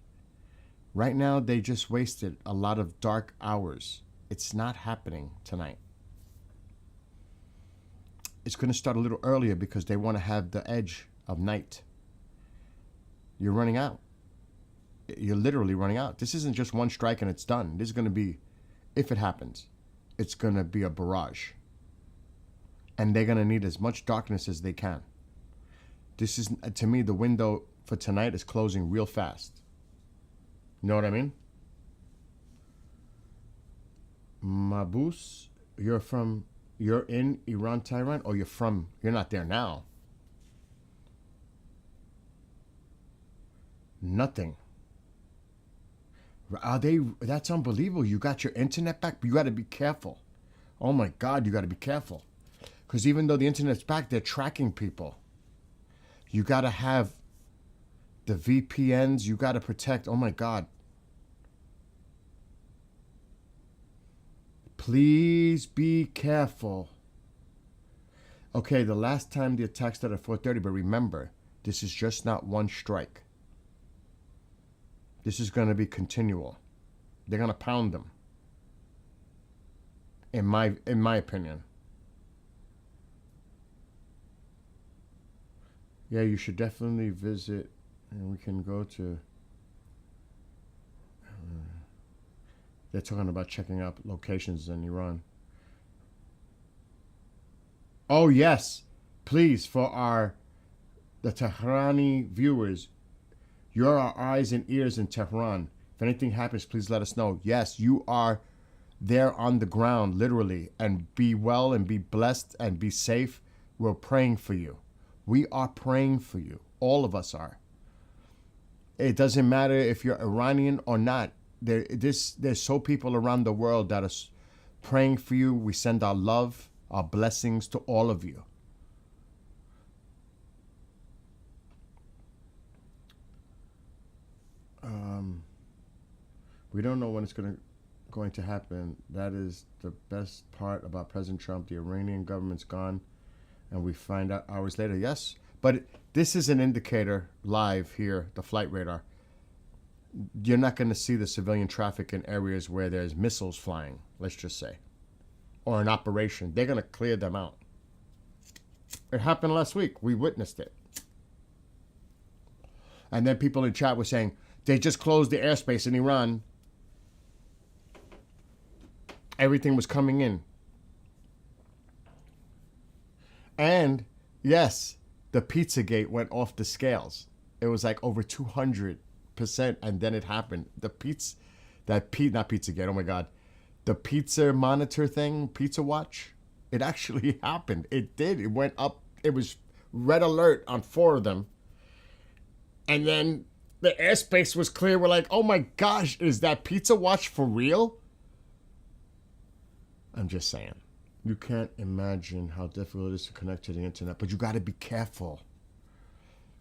Right now, they just wasted a lot of dark hours. It's not happening tonight. It's going to start a little earlier because they want to have the edge of night. You're running out. You're literally running out. This isn't just one strike and it's done. This is going to be, if it happens, it's going to be a barrage. And they're going to need as much darkness as they can. This is, to me, the window for tonight is closing real fast. You know what I mean? Mabus, you're in Iran, Tehran, or you're not there now? Nothing. That's unbelievable. You got your internet back, but you got to be careful. Oh my God, you got to be careful. Because even though the internet's back, they're tracking people. You got to have the VPNs. You got to protect. Oh my God. Please be careful. Okay, the last time the attack started at 4:30, but remember, this is just not one strike. This is going to be continual. They're going to pound them. In my opinion. Yeah, you should definitely visit, and we can go to. They're talking about checking out locations in Iran. Oh yes, please, for the Tehrani viewers, you're our eyes and ears in Tehran. If anything happens, please let us know. Yes, you are there on the ground, literally, and be well and be blessed and be safe. We're praying for you. We are praying for you. All of us are. It doesn't matter if you're Iranian or not. There's so people around the world that are praying for you. We send our love, our blessings to all of you. We don't know when it's going to happen. That is the best part about President Trump. The Iranian government's gone, and we find out hours later. Yes, but this is an indicator live here, the flight radar. You're not going to see the civilian traffic in areas where there's missiles flying, let's just say, or an operation. They're going to clear them out. It happened last week. We witnessed it. And then people in chat were saying, they just closed the airspace in Iran. Everything was coming in. And yes, the Pizzagate went off the scales. It was like over 200%, and then it happened. Not Pizzagate. Oh my God, the pizza monitor thing, Pizza Watch. It actually happened. It did. It went up. It was red alert on 4 of them, and then the airspace was clear. We're like, oh my gosh, is that Pizza Watch for real? I'm just saying. You can't imagine how difficult it is to connect to the internet, but you got to be careful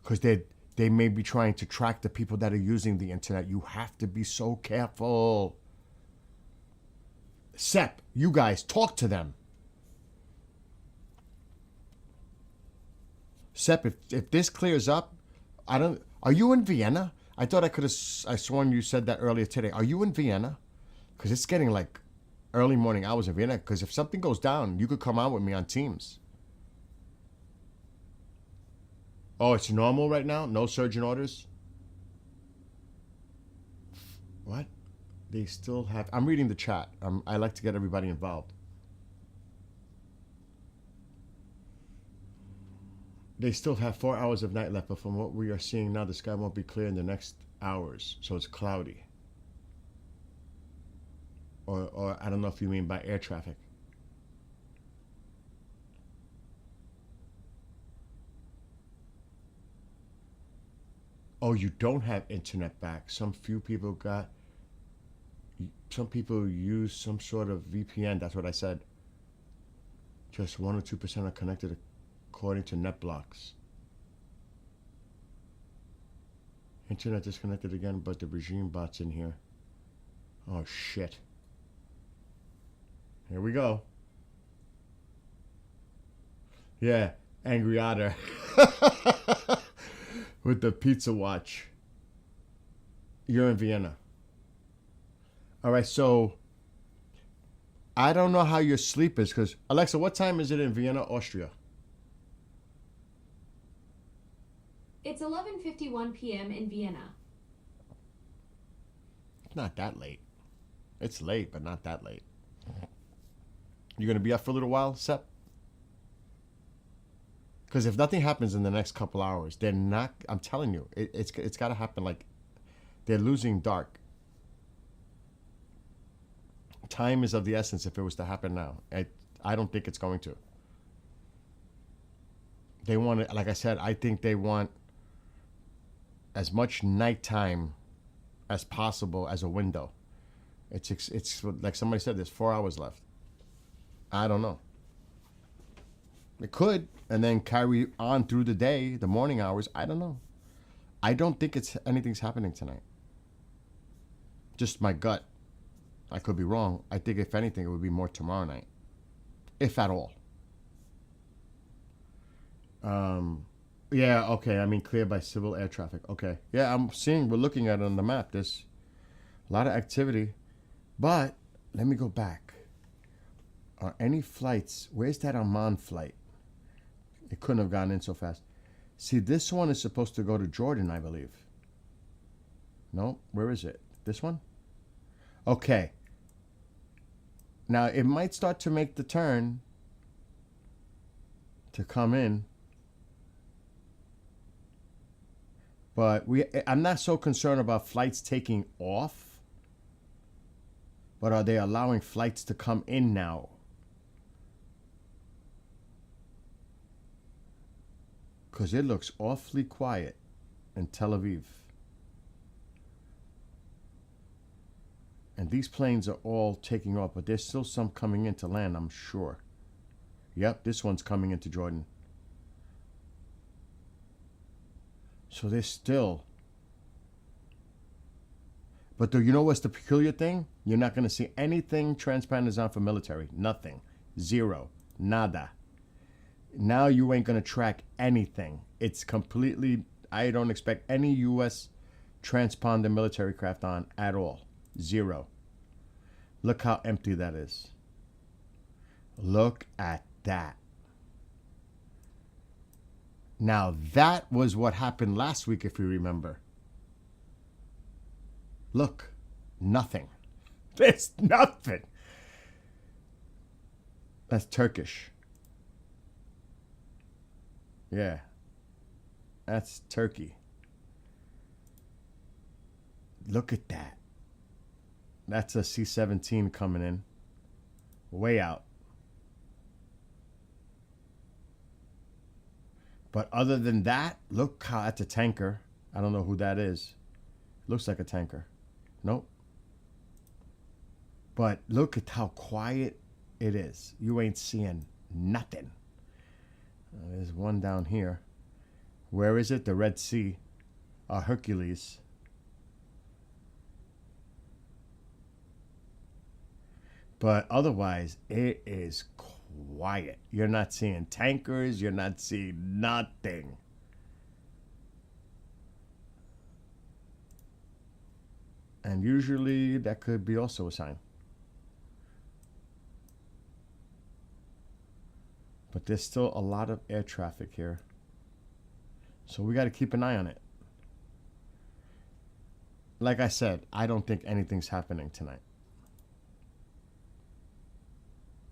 because they may be trying to track the people that are using the internet. You have to be so careful. Sep, you guys, talk to them. Sep, if this clears up, are you in Vienna? I thought I sworn you said that earlier today. Are you in Vienna? Because it's getting like early morning hours in Vienna. Because if something goes down, you could come out with me on Teams. Oh, it's normal right now? No surgeon orders? What? They still have... I'm reading the chat. I like to get everybody involved. They still have 4 hours of night left, but from what we are seeing now, the sky won't be clear in the next hours, so it's cloudy. Or I don't know if you mean by air traffic. Oh, you don't have internet back. Some people use some sort of VPN. That's what I said. Just 1 or 2% are connected according to NetBlocks. Internet disconnected again, but the regime bot's in here. Oh shit. Here we go. Yeah, Angry Otter. With the Pizza Watch. You're in Vienna. All right, so I don't know how your sleep is because, Alexa, what time is it in Vienna, Austria? It's 11:51 p.m. in Vienna. It's not that late. It's late, but not that late. You going to be up for a little while, Sep? Because if nothing happens in the next couple hours, they're not, I'm telling you, it's got to happen like they're losing dark. Time is of the essence if it was to happen now. I don't think it's going to. They want it, like I said, I think they want as much nighttime as possible as a window. It's like somebody said, there's 4 hours left. I don't know. It could, and then carry on through the day, the morning hours. I don't know. I don't think anything's happening tonight. Just my gut. I could be wrong. I think if anything, it would be more tomorrow night, if at all. Yeah, okay. I mean, cleared by civil air traffic. Okay. Yeah, we're looking at it on the map. There's a lot of activity. But let me go back. Are any flights? Where's that Amman flight? It couldn't have gone in so fast. See, this one is supposed to go to Jordan, I believe. No, where is it? This one? Okay. Now, it might start to make the turn to come in. But I'm not so concerned about flights taking off. But are they allowing flights to come in now? Because it looks awfully quiet in Tel Aviv. And these planes are all taking off, but there's still some coming in to land, I'm sure. Yep, this one's coming into Jordan. So there's still. But you know what's the peculiar thing? You're not going to see anything Transpanders on for military. Nothing. Zero. Nada. Now you ain't going to track anything. It's completely, I don't expect any U.S. transponder military craft on at all. Zero. Look how empty that is. Look at that. Now that was what happened last week, if you remember. Look, nothing. There's nothing. That's Turkish. Yeah. That's Turkey. Look at that. That's a C-17 coming in. Way out. But other than that, look how that's a tanker. I don't know who that is. Looks like a tanker. Nope. But look at how quiet it is. You ain't seeing nothing. There's one down here. Where is it? The Red Sea. Hercules. But otherwise, it is quiet. You're not seeing tankers. You're not seeing nothing. And usually that could be also a sign. But there's still a lot of air traffic here. So we got to keep an eye on it. Like I said, I don't think anything's happening tonight.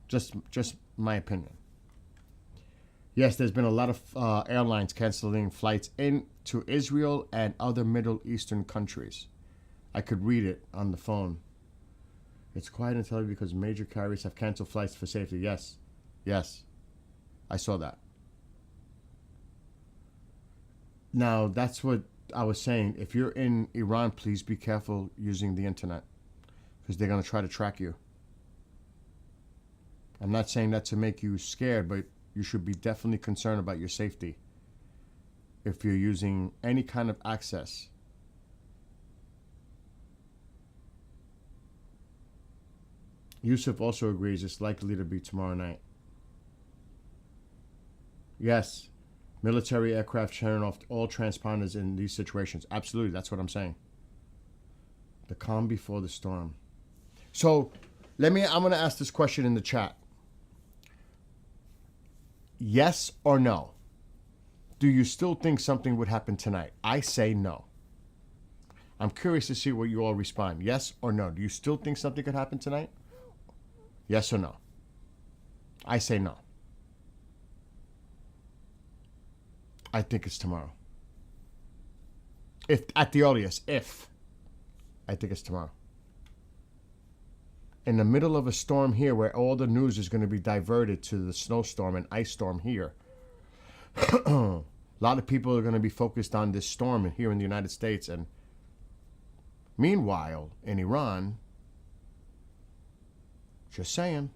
Just my opinion. Yes, there's been a lot of airlines canceling flights into Israel and other Middle Eastern countries. I could read it on the phone. It's quiet in Tel Aviv because major carriers have canceled flights for safety. Yes. Yes. I saw that. Now, that's what I was saying. If you're in Iran, please be careful using the internet because they're going to try to track you. I'm not saying that to make you scared, but you should be definitely concerned about your safety if you're using any kind of access. Yusuf also agrees it's likely to be tomorrow night. Yes, military aircraft turn off all transponders in these situations. Absolutely, that's what I'm saying. The calm before the storm. So, I'm going to ask this question in the chat. Yes or no? Do you still think something would happen tonight? I say no. I'm curious to see what you all respond. Yes or no? Do you still think something could happen tonight? Yes or no? I say no. I think it's tomorrow. If at the earliest, I think it's tomorrow. In the middle of a storm here where all the news is going to be diverted to the snowstorm and ice storm here. A lot of people are going to be focused on this storm here in the United States. And meanwhile, in Iran, just saying.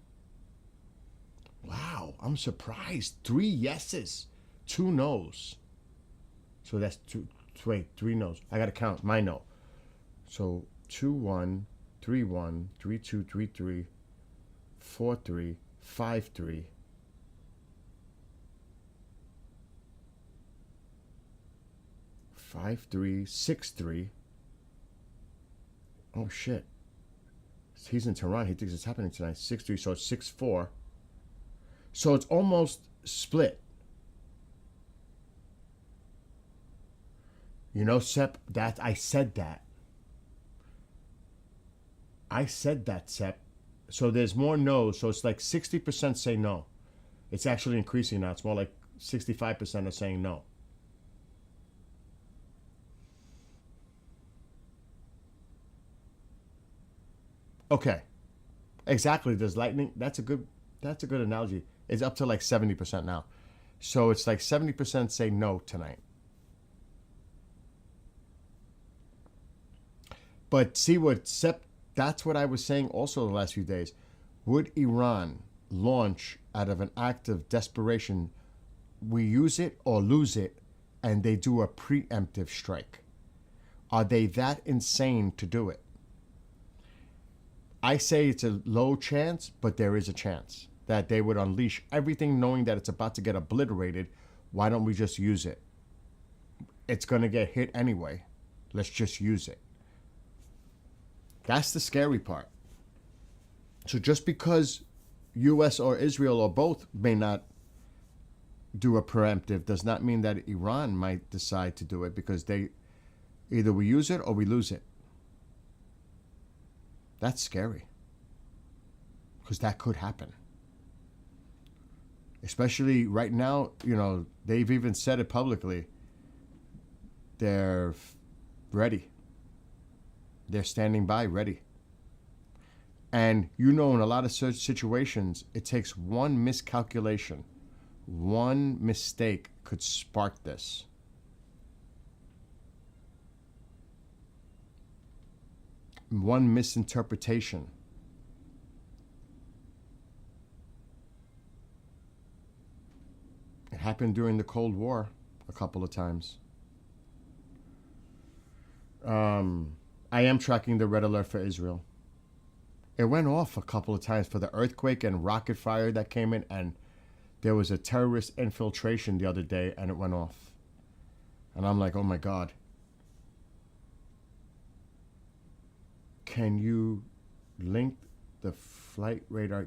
Wow, I'm surprised. 3 yeses, 2 no's. So that's 3 no's. I got to count my no. So 2-1, 3-1, 3-2, 3-3, 4-3, 5-3. 5-3, 6-3. Oh shit. He's in Tehran. He thinks it's happening tonight. 6-3, so it's 6-4. So it's almost split. You know, Sep, that I said that. I said that, Sep. So there's more no's. So it's like 60% say no. It's actually increasing now. It's more like 65% are saying no. Okay. Exactly. There's lightning. That's a good analogy. It's up to like 70% now. So it's like 70% say no tonight. But see what Sep, that's what I was saying also the last few days. Would Iran launch out of an act of desperation, we use it or lose it, and they do a preemptive strike? Are they that insane to do it? I say it's a low chance, but there is a chance that they would unleash everything knowing that it's about to get obliterated. Why don't we just use it? It's going to get hit anyway. Let's just use it. That's the scary part. So just because U.S. or Israel or both may not do a preemptive does not mean that Iran might decide to do it, because they either we use it or we lose it. That's scary, because that could happen. Especially right now, they've even said it publicly. They're ready. They're standing by, ready. And in a lot of such situations, it takes one miscalculation, one mistake could spark this. One misinterpretation. It happened during the Cold War a couple of times. I am tracking the red alert for Israel. It went off a couple of times for the earthquake and rocket fire that came in, and there was a terrorist infiltration the other day, and it went off. And I'm like, oh my God. Can you link the flight radar?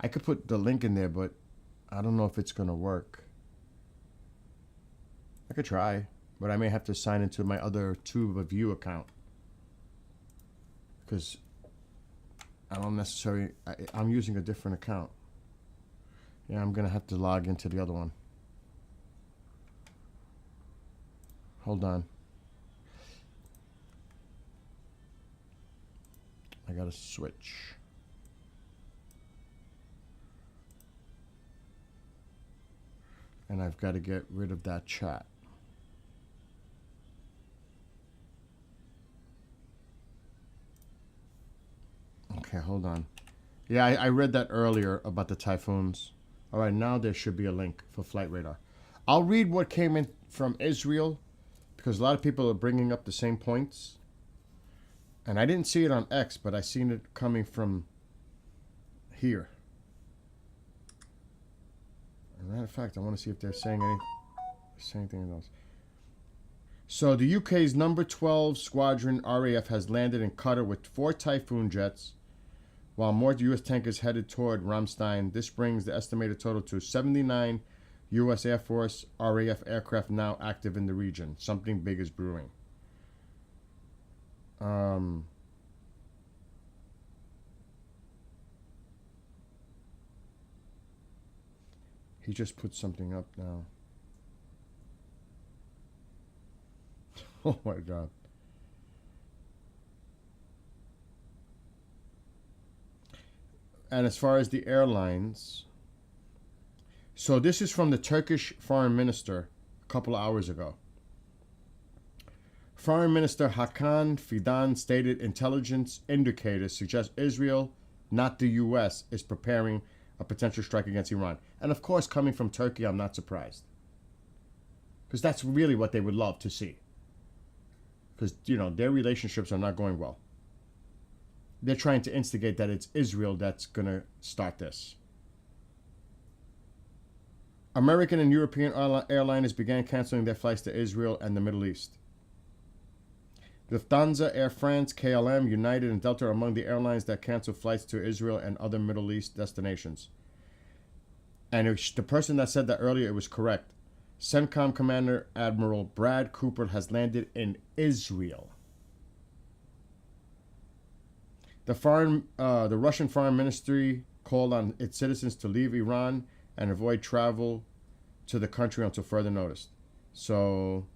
I could put the link in there, but I don't know if it's going to work. I could try, but I may have to sign into my other TubeView account. Because I don't necessarily, I'm using a different account. Yeah, I'm going to have to log into the other one. Hold on. I got to switch. And I've got to get rid of that chat. Okay, hold on. Yeah, I read that earlier about the typhoons. All right, now there should be a link for Flight Radar. I'll read what came in from Israel because a lot of people are bringing up the same points. And I didn't see it on X, but I seen it coming from here. As a matter of fact, I want to see if they're saying anything else. So the UK's number 12 Squadron RAF has landed in Qatar with 4 Typhoon jets, while more U.S. tankers headed toward Ramstein. This brings the estimated total to 79 U.S. Air Force RAF aircraft now active in the region. Something big is brewing. He just put something up now. Oh my God. And as far as the airlines, so this is from the Turkish foreign minister a couple of hours ago. Foreign Minister Hakan Fidan stated intelligence indicators suggest Israel, not the U.S., is preparing a potential strike against Iran. And of course, coming from Turkey, I'm not surprised. Because that's really what they would love to see. Because, their relationships are not going well. They're trying to instigate that it's Israel that's going to start this. American and European airliners began canceling their flights to Israel and the Middle East. Lufthansa, Air France, KLM, United, and Delta are among the airlines that canceled flights to Israel and other Middle East destinations. And the person that said that earlier, it was correct. CENTCOM Commander Admiral Brad Cooper has landed in Israel. The Russian Foreign Ministry called on its citizens to leave Iran and avoid travel to the country until further notice. So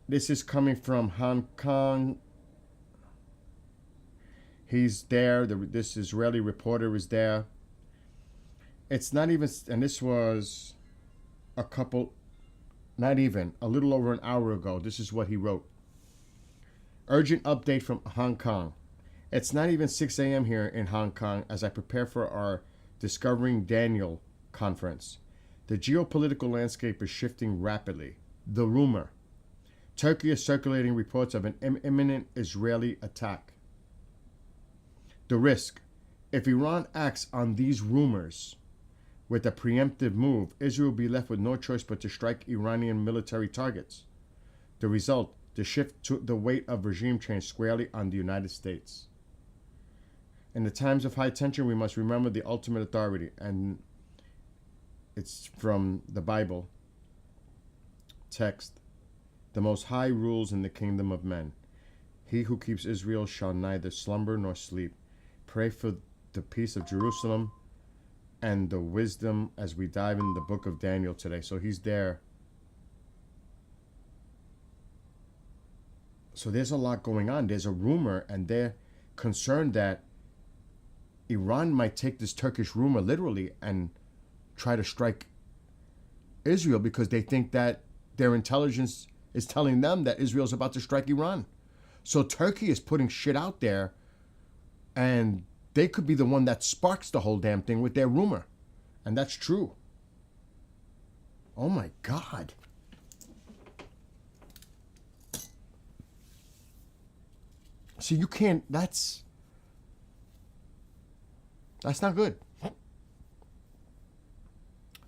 this is coming from Hong Kong. He's there. This Israeli reporter is there. It's not even, and this was a little over an hour ago. This is what he wrote. Urgent update from Hong Kong. It's not even 6 a.m. here in Hong Kong as I prepare for our Discovering Daniel conference. The geopolitical landscape is shifting rapidly. The rumor. Turkey is circulating reports of an imminent Israeli attack. The risk. If Iran acts on these rumors with a preemptive move, Israel will be left with no choice but to strike Iranian military targets. The result, the shift to the weight of regime change squarely on the United States. In the times of high tension, we must remember the ultimate authority, and it's from the Bible text. The Most High rules in the kingdom of men. He who keeps Israel shall neither slumber nor sleep. Pray for the peace of Jerusalem and the wisdom as we dive in the book of Daniel today. So he's there. So there's a lot going on. There's a rumor, and they're concerned that Iran might take this Turkish rumor literally and try to strike Israel because they think that their intelligence is telling them that Israel's about to strike Iran. So Turkey is putting shit out there, and they could be the one that sparks the whole damn thing with their rumor. And that's true. Oh my God. See, you can't, that's not good.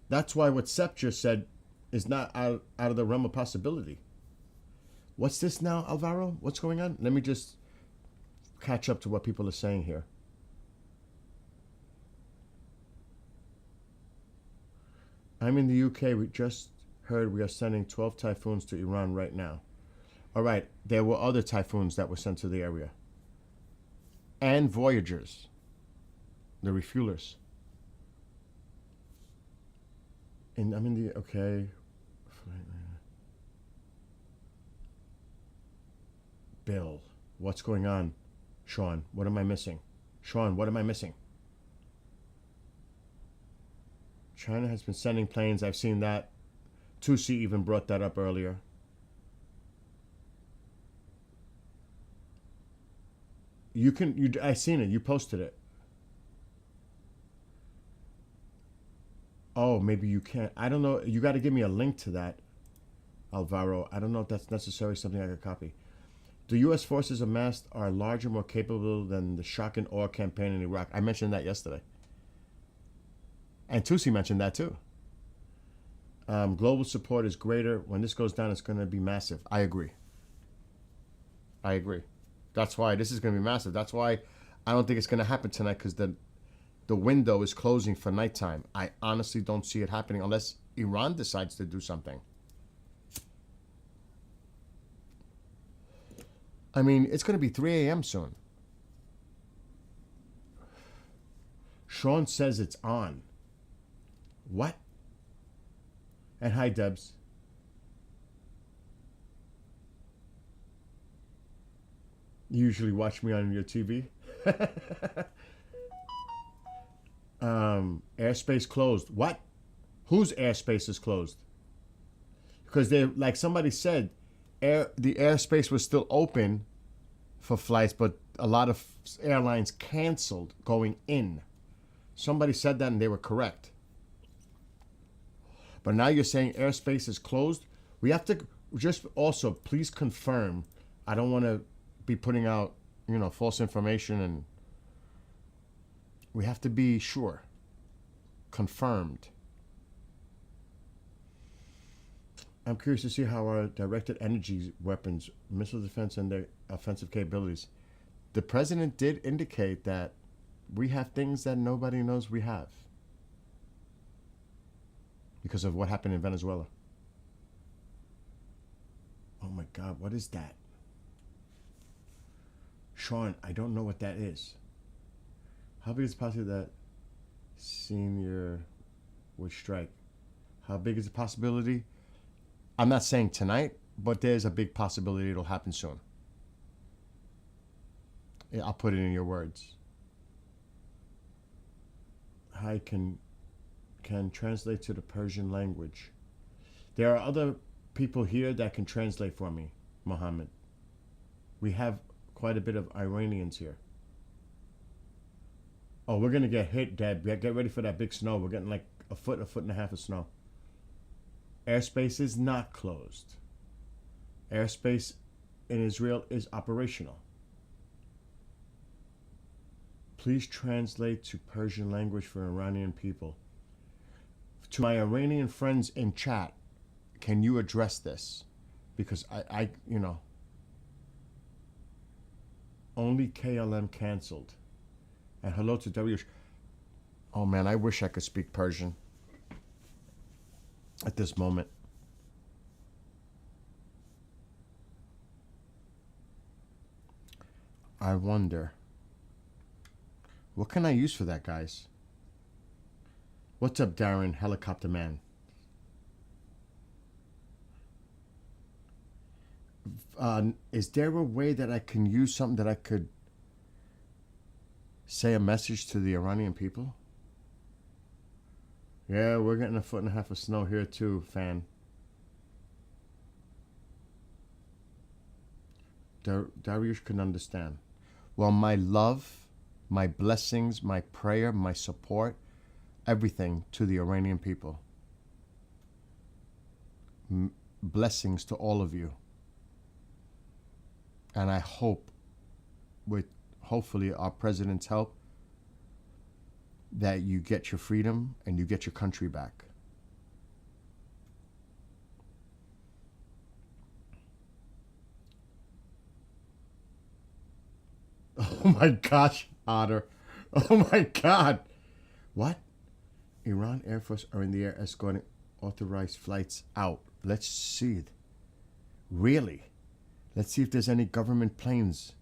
That's why what Sep just said is not out of the realm of possibility. What's this now, Alvaro? What's going on? Let me just catch up to what people are saying here. I'm in the UK. We just heard we are sending 12 typhoons to Iran right now. All right, there were other typhoons that were sent to the area. And Voyagers, the refuelers. And I'm in the, okay. Bill, what's going on? Sean, what am I missing? Sean, what am I missing? China has been sending planes. I've seen that. Tusi even brought that up earlier. I seen it. You posted it. Oh, maybe you can't. I don't know. You got to give me a link to that, Alvaro. I don't know if that's necessarily something I could copy. The U.S. forces amassed are larger, more capable than the shock and awe campaign in Iraq. I mentioned that yesterday. And Tusi mentioned that too. Global support is greater. When this goes down, it's going to be massive. I agree. That's why this is going to be massive. That's why I don't think it's going to happen tonight, because the window is closing for nighttime. I honestly don't see it happening unless Iran decides to do something. I mean, it's going to be 3 a.m. soon. Sean says it's on. What? And hi, Debs. You usually watch me on your TV. Airspace closed. What? Whose airspace is closed? Because they, like somebody said, the airspace was still open for flights, but a lot of airlines canceled going in. Somebody said that and they were correct. But now you're saying airspace is closed. We have to just also please confirm. I don't want to be putting out, false information, and we have to be sure. Confirmed. I'm curious to see how our directed energy weapons, missile defense, and their offensive capabilities. The president did indicate that we have things that nobody knows we have because of what happened in Venezuela. Oh my God, what is that? Sean, I don't know what that is. How big is the possibility that senior would strike? How big is the possibility? I'm not saying tonight, but there's a big possibility it'll happen soon. Yeah, I'll put it in your words. I can translate to the Persian language. There are other people here that can translate for me, Mohammed. We have quite a bit of Iranians here. Oh, we're going to get hit, Deb. Get ready for that big snow. We're getting like a foot and a half of snow. Airspace is not closed. Airspace in Israel is operational. Please translate to Persian language for Iranian people. To my Iranian friends in chat, can you address this? Because I only KLM canceled. And hello to W. Oh man, I wish I could speak Persian at this moment. I wonder. What can I use for that, guys? What's up, Darren, Helicopter Man? Is there a way that I can use something that I could say a message to the Iranian people? Yeah, we're getting 1.5 feet of snow here too, fan. Darius can understand. Well, my love, my blessings, my prayer, my support, everything to the Iranian people. Blessings to all of you. And I hope, with hopefully our president's help, that you get your freedom and you get your country back. Oh my gosh, Otter. Oh my God. What? Iran Air Force are in the air escorting authorized flights out. Let's see it. Really? Let's see if there's any government planes.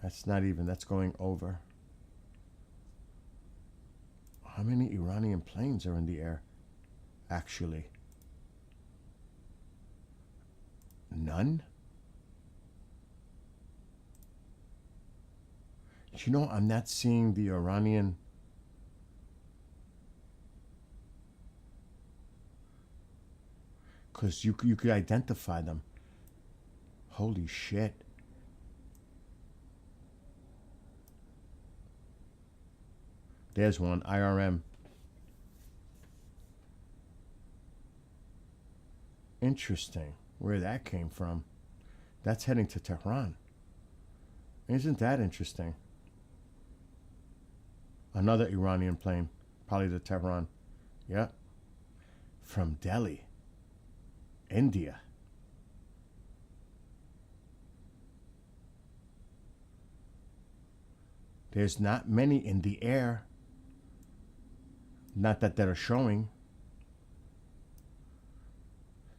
That's not even, that's going over. How many Iranian planes are in the air, actually? None? You know, I'm not seeing the Iranian. Because you could identify them. Holy shit. There's one, IRM. Interesting, where that came from. That's heading to Tehran. Isn't that interesting? Another Iranian plane, probably to Tehran. Yep. From Delhi, India. There's not many in the air. Not that are showing.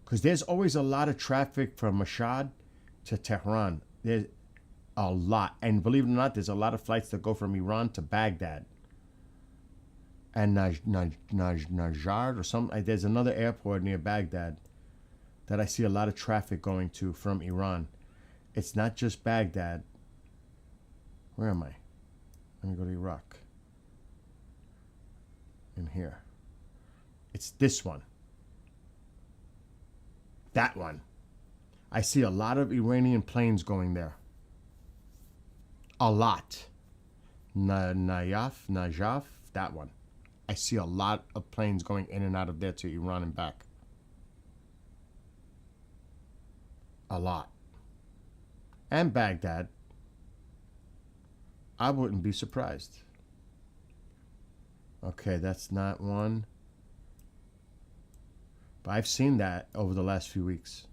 Because there's always a lot of traffic from Mashhad to Tehran. There's a lot. And believe it or not, there's a lot of flights that go from Iran to Baghdad. And Najjar or something. There's another airport near Baghdad that I see a lot of traffic going to from Iran. It's not just Baghdad. Where am I? Let me go to Iraq. In here. It's this one. That one. I see a lot of Iranian planes going there. A lot. Najaf, that one. I see a lot of planes going in and out of there to Iran and back. A lot. And Baghdad. I wouldn't be surprised. Okay, that's not one. But I've seen that over the last few weeks.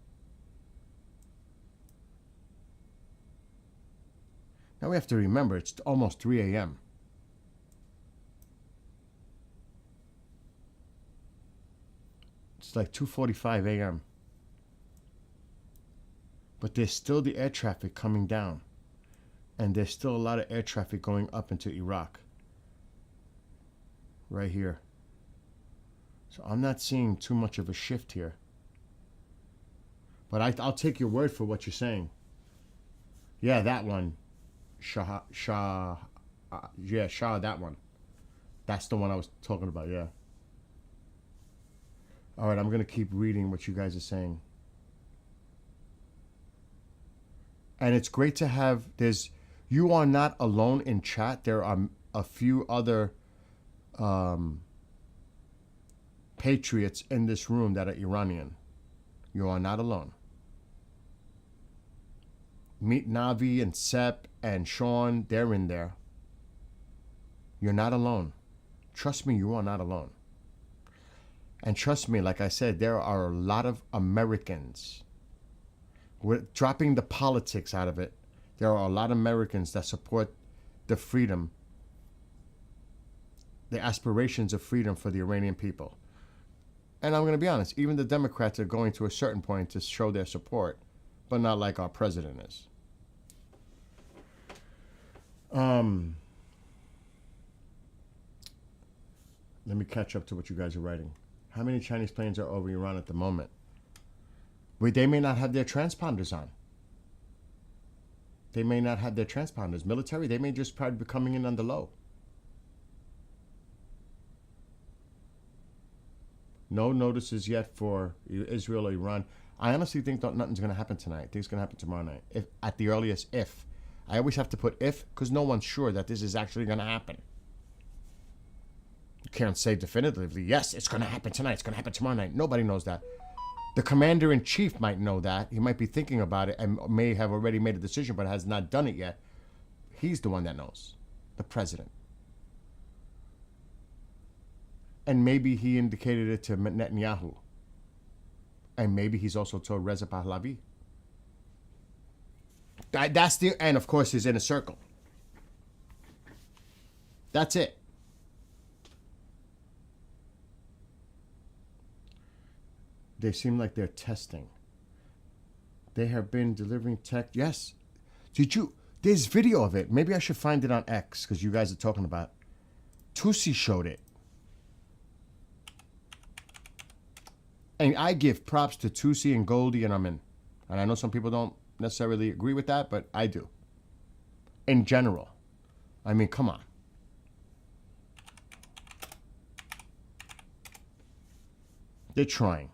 Now we have to remember, it's almost 3 a.m. It's like 2:45 a.m. But there's still the air traffic coming down. And there's still a lot of air traffic going up into Iraq. Right here. So I'm not seeing too much of a shift here. But I'll take your word for what you're saying. Yeah, that one. Shah, that one. That's the one I was talking about, yeah. All right, I'm going to keep reading what you guys are saying. And it's great to have, you are not alone in chat. There are a few other patriots in this room that are Iranian. You are not alone. Meet Navi and Sep and Sean, they're in there. You're not alone. Trust me, you are not alone. And trust me, like I said, there are a lot of Americans. We're dropping the politics out of it. There are a lot of Americans that support the freedom, the aspirations of freedom for the Iranian people. And I'm going to be honest, even the Democrats are going to a certain point to show their support, but not like our president is. Um, let me catch up to what you guys are writing. How many Chinese planes are over Iran at the moment? Wait, they may not have their transponders on. They may not have their transponders. Military, they may just probably be coming in on the low. No notices yet for Israel or Iran. I honestly think that nothing's going to happen tonight. I think it's going to happen tomorrow night. If at the earliest, if. I always have to put if because no one's sure that this is actually going to happen. You can't say definitively, yes, it's going to happen tonight. It's going to happen tomorrow night. Nobody knows that. The commander-in-chief might know that. He might be thinking about it and may have already made a decision but has not done it yet. He's the one that knows. The president. And maybe he indicated it to Netanyahu. And maybe he's also told Reza Pahlavi. That's the, and of course his inner circle. That's it. They seem like they're testing. They have been delivering tech. Yes. Did you? There's video of it. Maybe I should find it on X because you guys are talking about. Tusi showed it. And I give props to Tusi and Goldie and Amin. And I know some people don't necessarily agree with that, but I do. In general. I mean, come on. They're trying.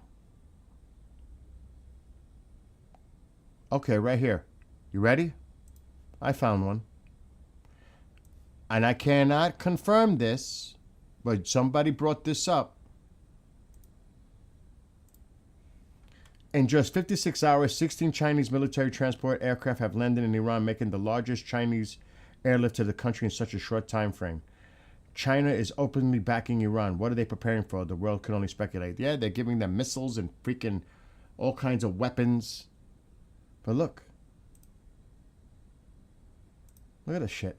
Okay, right here. You ready? I found one. And I cannot confirm this, but somebody brought this up. In just 56 hours, 16 Chinese military transport aircraft have landed in Iran, making the largest Chinese airlift to the country in such a short time frame. China is openly backing Iran. What are they preparing for? The world can only speculate. Yeah, they're giving them missiles and freaking all kinds of weapons. But look. Look at this shit.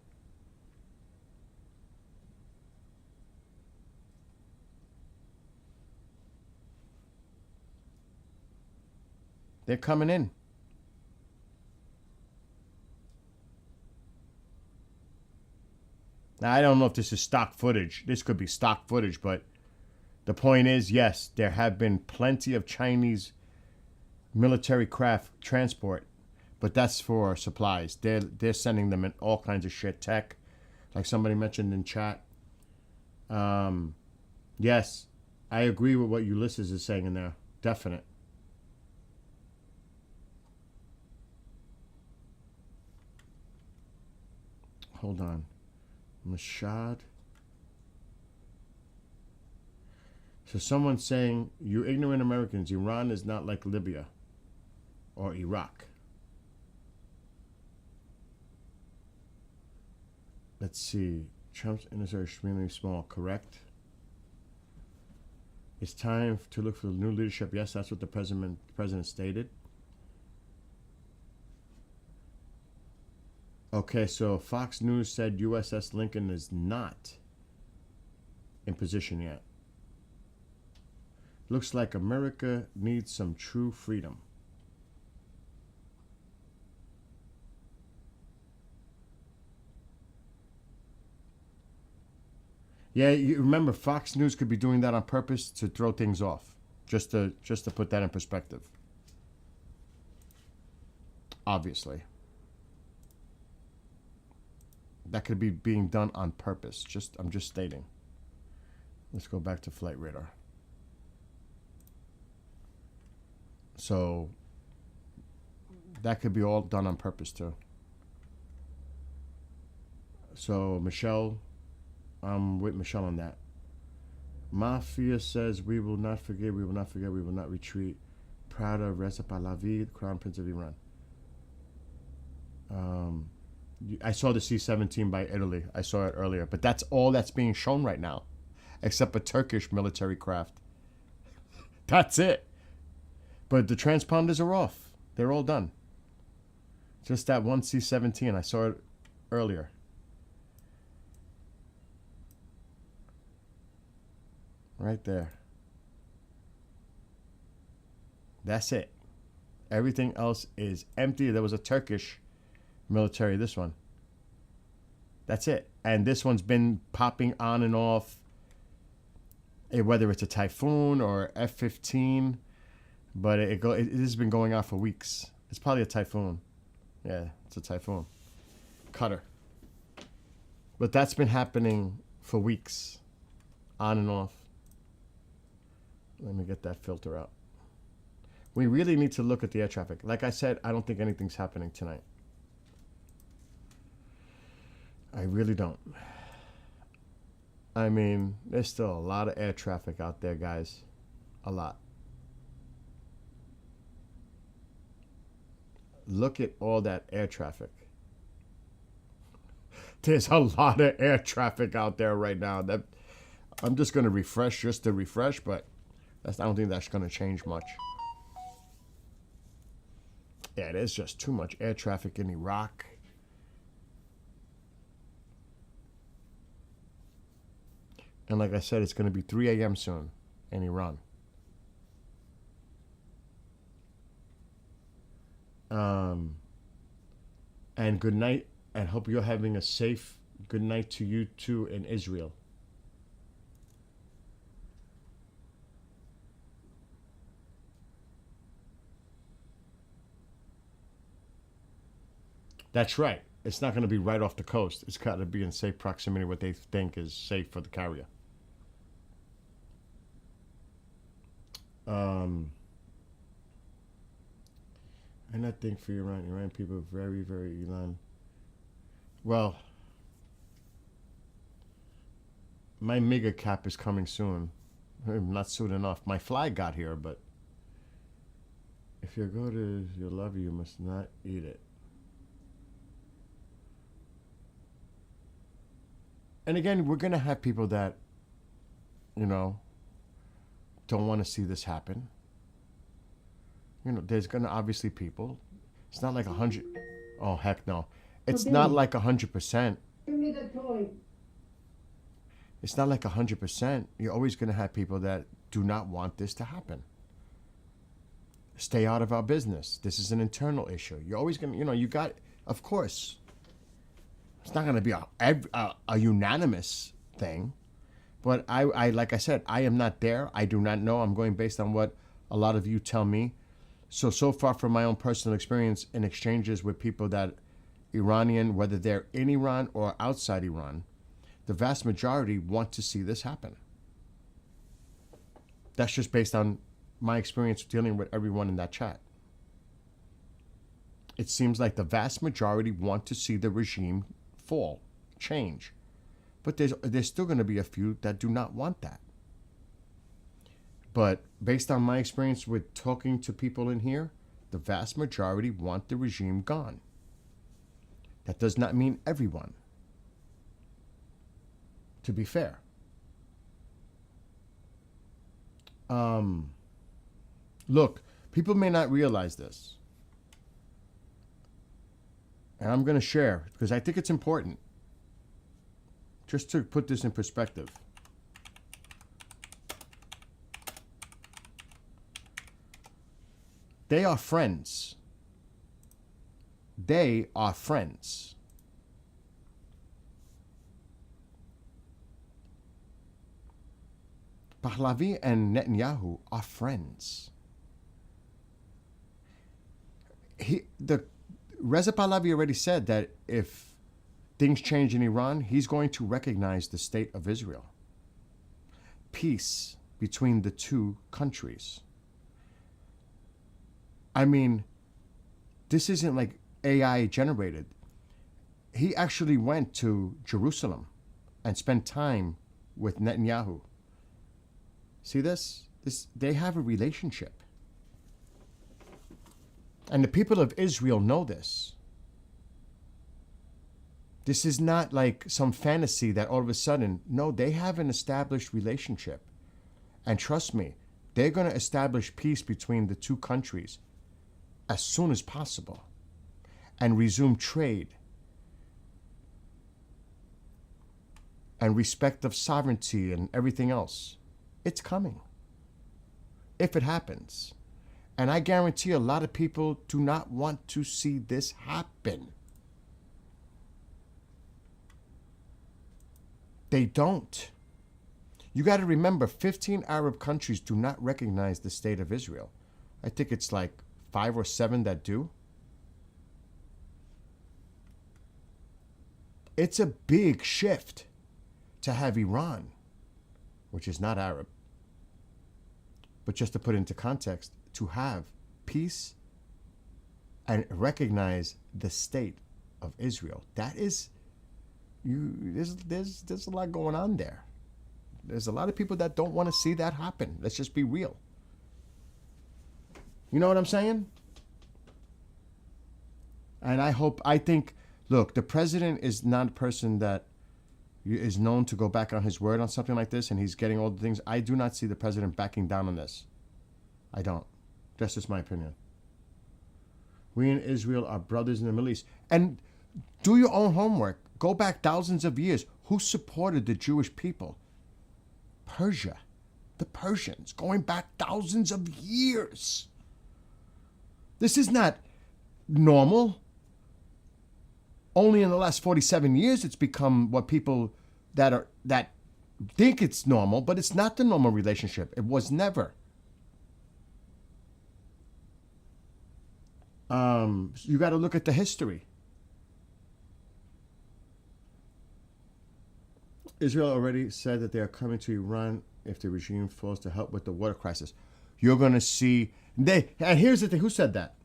They're coming in. Now, I don't know if this is stock footage. This could be stock footage, but the point is, yes, there have been plenty of Chinese military craft transport, but that's for supplies. They're sending them in all kinds of shit, tech, like somebody mentioned in chat. Yes, I agree with what Ulysses is saying in there. Definite. Hold on. Mashad. So someone's saying, you ignorant Americans, Iran is not like Libya or Iraq. Let's see. Trump's innocence are extremely small, correct? It's time to look for the new leadership. Yes, that's what the president stated. Okay, so Fox News said USS Lincoln is not in position yet. Looks like America needs some true freedom. Yeah, you remember Fox News could be doing that on purpose to throw things off, just to put that in perspective. Obviously. That could be being done on purpose. I'm just stating. Let's go back to Flight Radar. So that could be all done on purpose too. So Michelle, I'm with Michelle on that. Mafia says, we will not forget, we will not forget, we will not retreat. Proud of Reza Pahlavi, Crown Prince of Iran. I saw the C-17 by Italy. I saw it earlier. But that's all that's being shown right now. Except a Turkish military craft. That's it. But the transponders are off. They're all done. Just that one C-17. I saw it earlier. Right there. That's it. Everything else is empty. There was a Turkish military, this one. That's it. And this one's been popping on and off, whether it's a typhoon or F-15, but it has been going on for weeks. It's probably a typhoon. Yeah, it's a typhoon. Cutter. But that's been happening for weeks, on and off. Let me get that filter out. We really need to look at the air traffic. Like I said, I don't think anything's happening tonight. I really don't. I mean, there's still a lot of air traffic out there, guys. A lot. Look at all that air traffic. There's a lot of air traffic out there right now. That I'm just going to refresh just to refresh, but I don't think that's going to change much. Yeah, there's just too much air traffic in Iraq. And like I said, it's going to be 3 a.m. soon in Iran. And good night, and hope you're having a safe good night to you too in Israel. That's right. It's not going to be right off the coast. It's got to be in safe proximity, what they think is safe for the carrier. And I think for Iran people are very, very Iran. Well, my mega cap is coming soon. Not soon enough. My flag got here, but if you go to your lover, you must not eat it. And again, we're going to have people that, you know, don't want to see this happen. You know, there's going to obviously people. It's not like 100. Oh, heck no. It's not like 100%. Give me the toy. It's not like 100%. You're always going to have people that do not want this to happen. Stay out of our business. This is an internal issue. You're always going to, you know, you got, of course, it's not going to be a unanimous thing. But I, like I said, I am not there. I do not know. I'm going based on what a lot of you tell me. So far from my own personal experience in exchanges with people that Iranian, whether they're in Iran or outside Iran, the vast majority want to see this happen. That's just based on my experience dealing with everyone in that chat. It seems like the vast majority want to see the regime fall, change. But there's still going to be a few that do not want that. But based on my experience with talking to people in here, the vast majority want the regime gone. That does not mean everyone, to be fair. Look, people may not realize this. And I'm going to share, because I think it's important, just to put this in perspective. They are friends. They are friends. Pahlavi and Netanyahu are friends. Reza Pahlavi already said that if things change in Iran, he's going to recognize the state of Israel. Peace between the two countries. I mean, this isn't like AI generated. He actually went to Jerusalem and spent time with Netanyahu. See this? They have a relationship. And the people of Israel know this. This is not like some fantasy that all of a sudden, no, they have an established relationship. And trust me, they're going to establish peace between the two countries as soon as possible and resume trade and respect of sovereignty and everything else. It's coming. If it happens. And I guarantee a lot of people do not want to see this happen. They don't. You got to remember, 15 Arab countries do not recognize the state of Israel. I think it's like 5 or 7 that do. It's a big shift to have Iran, which is not Arab, but just to put into context, to have peace and recognize the state of Israel. That is, there's a lot going on there. There's a lot of people that don't want to see that happen. Let's just be real. You know what I'm saying? And I think, look, the president is not a person that is known to go back on his word on something like this, and he's getting all the things. I do not see the president backing down on this. I don't. That's just my opinion. We in Israel are brothers in the Middle East. And do your own homework. Go back thousands of years. Who supported the Jewish people? Persia. The Persians. Going back thousands of years. This is not normal. Only in the last 47 years it's become what people that think it's normal, but it's not the normal relationship. It was never. You got to look at the history. Israel already said that they are coming to Iran if the regime falls to help with the water crisis. You're going to see... And here's the thing. Who said that?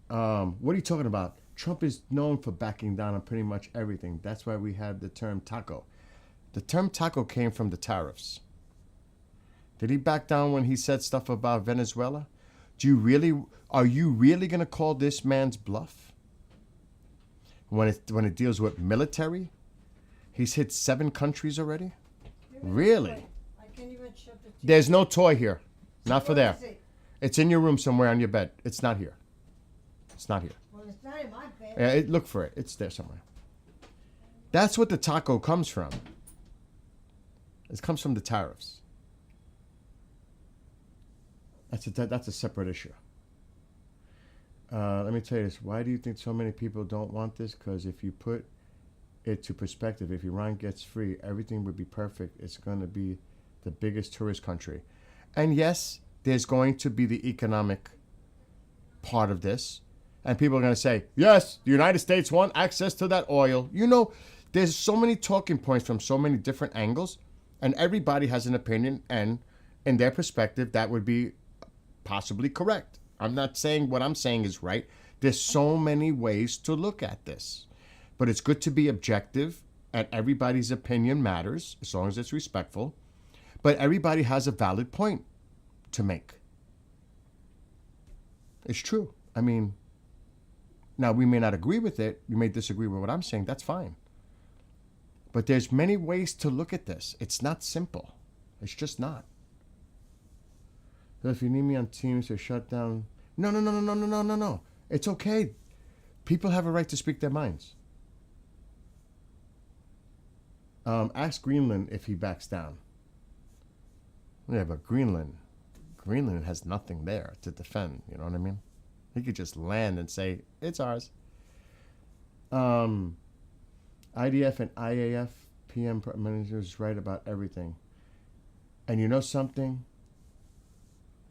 What are you talking about? Trump is known for backing down on pretty much everything. That's why we have the term taco. The term taco came from the tariffs. Did he back down when he said stuff about Venezuela? Are you really going to call this man's bluff? When it deals with military? He's hit 7 countries already? Really? I can't even shut the TV. There's no toy here. Not for there. Where is it? It's in your room somewhere on your bed. It's not here. It's not here. Well, it's not in my bed. Look for it. It's there somewhere. That's what the taco comes from. It comes from the tariffs. That's a separate issue. Let me tell you this. Why do you think so many people don't want this? Because if you put it to perspective, if Iran gets free, everything would be perfect. It's going to be the biggest tourist country. And yes, there's going to be the economic part of this. And people are going to say, yes, the United States want access to that oil. You know, there's so many talking points from so many different angles. And everybody has an opinion. And in their perspective, that would be possibly correct. I'm not saying what I'm saying is right. There's so many ways to look at this. But it's good to be objective, and everybody's opinion matters, as long as it's respectful. But everybody has a valid point to make. It's true. I mean, now we may not agree with it. You may disagree with what I'm saying. That's fine. But there's many ways to look at this. It's not simple. It's just not. So if you need me on Teams to shut down... No. It's okay. People have a right to speak their minds. Ask Greenland if he backs down. Yeah, but Greenland has nothing there to defend. You know what I mean? He could just land and say, it's ours. IDF and IAF PM managers write about everything. And you know something?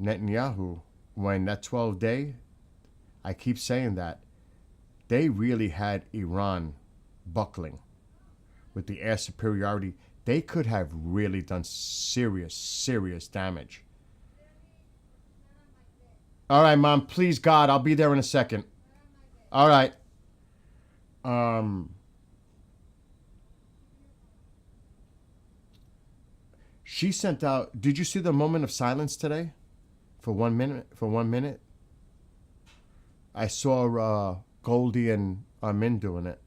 Netanyahu, when that 12-day, I keep saying that, they really had Iran buckling with the air superiority. They could have really done serious damage. All right, Mom, please, God, I'll be there in a second. All right. She sent out, did you see the moment of silence today? For 1 minute? I saw Goldie and Armin doing it.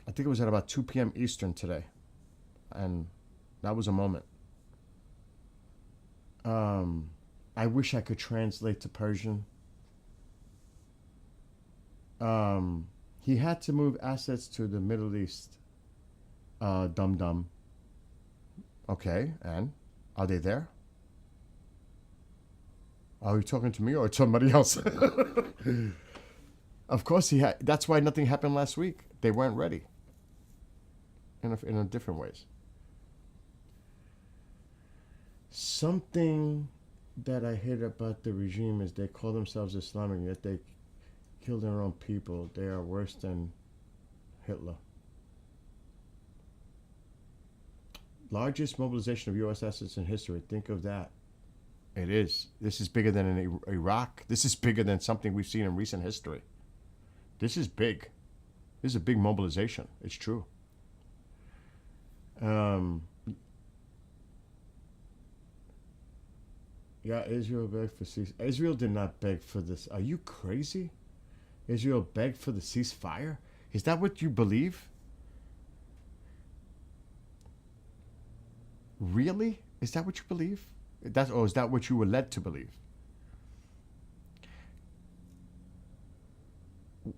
I think it was at about 2 p.m. Eastern today. And that was a moment. I wish I could translate to Persian. He had to move assets to the Middle East. Dum-dum. Okay, and are they there? Are you talking to me or somebody else? Of course he had. That's why nothing happened last week. They weren't ready. In a different ways. Something that I hate about the regime is they call themselves Islamic, yet they kill their own people. They are worse than Hitler. Largest mobilization of U.S. assets in history. Think of that. It is. This is bigger than in Iraq. This is bigger than something we've seen in recent history. This is big. This is a big mobilization. It's true. Yeah, Israel begged for cease. Israel did not beg for this. Are you crazy? Israel begged for the ceasefire? Is that what you believe? Really? Is that what you believe? Or is that what you were led to believe?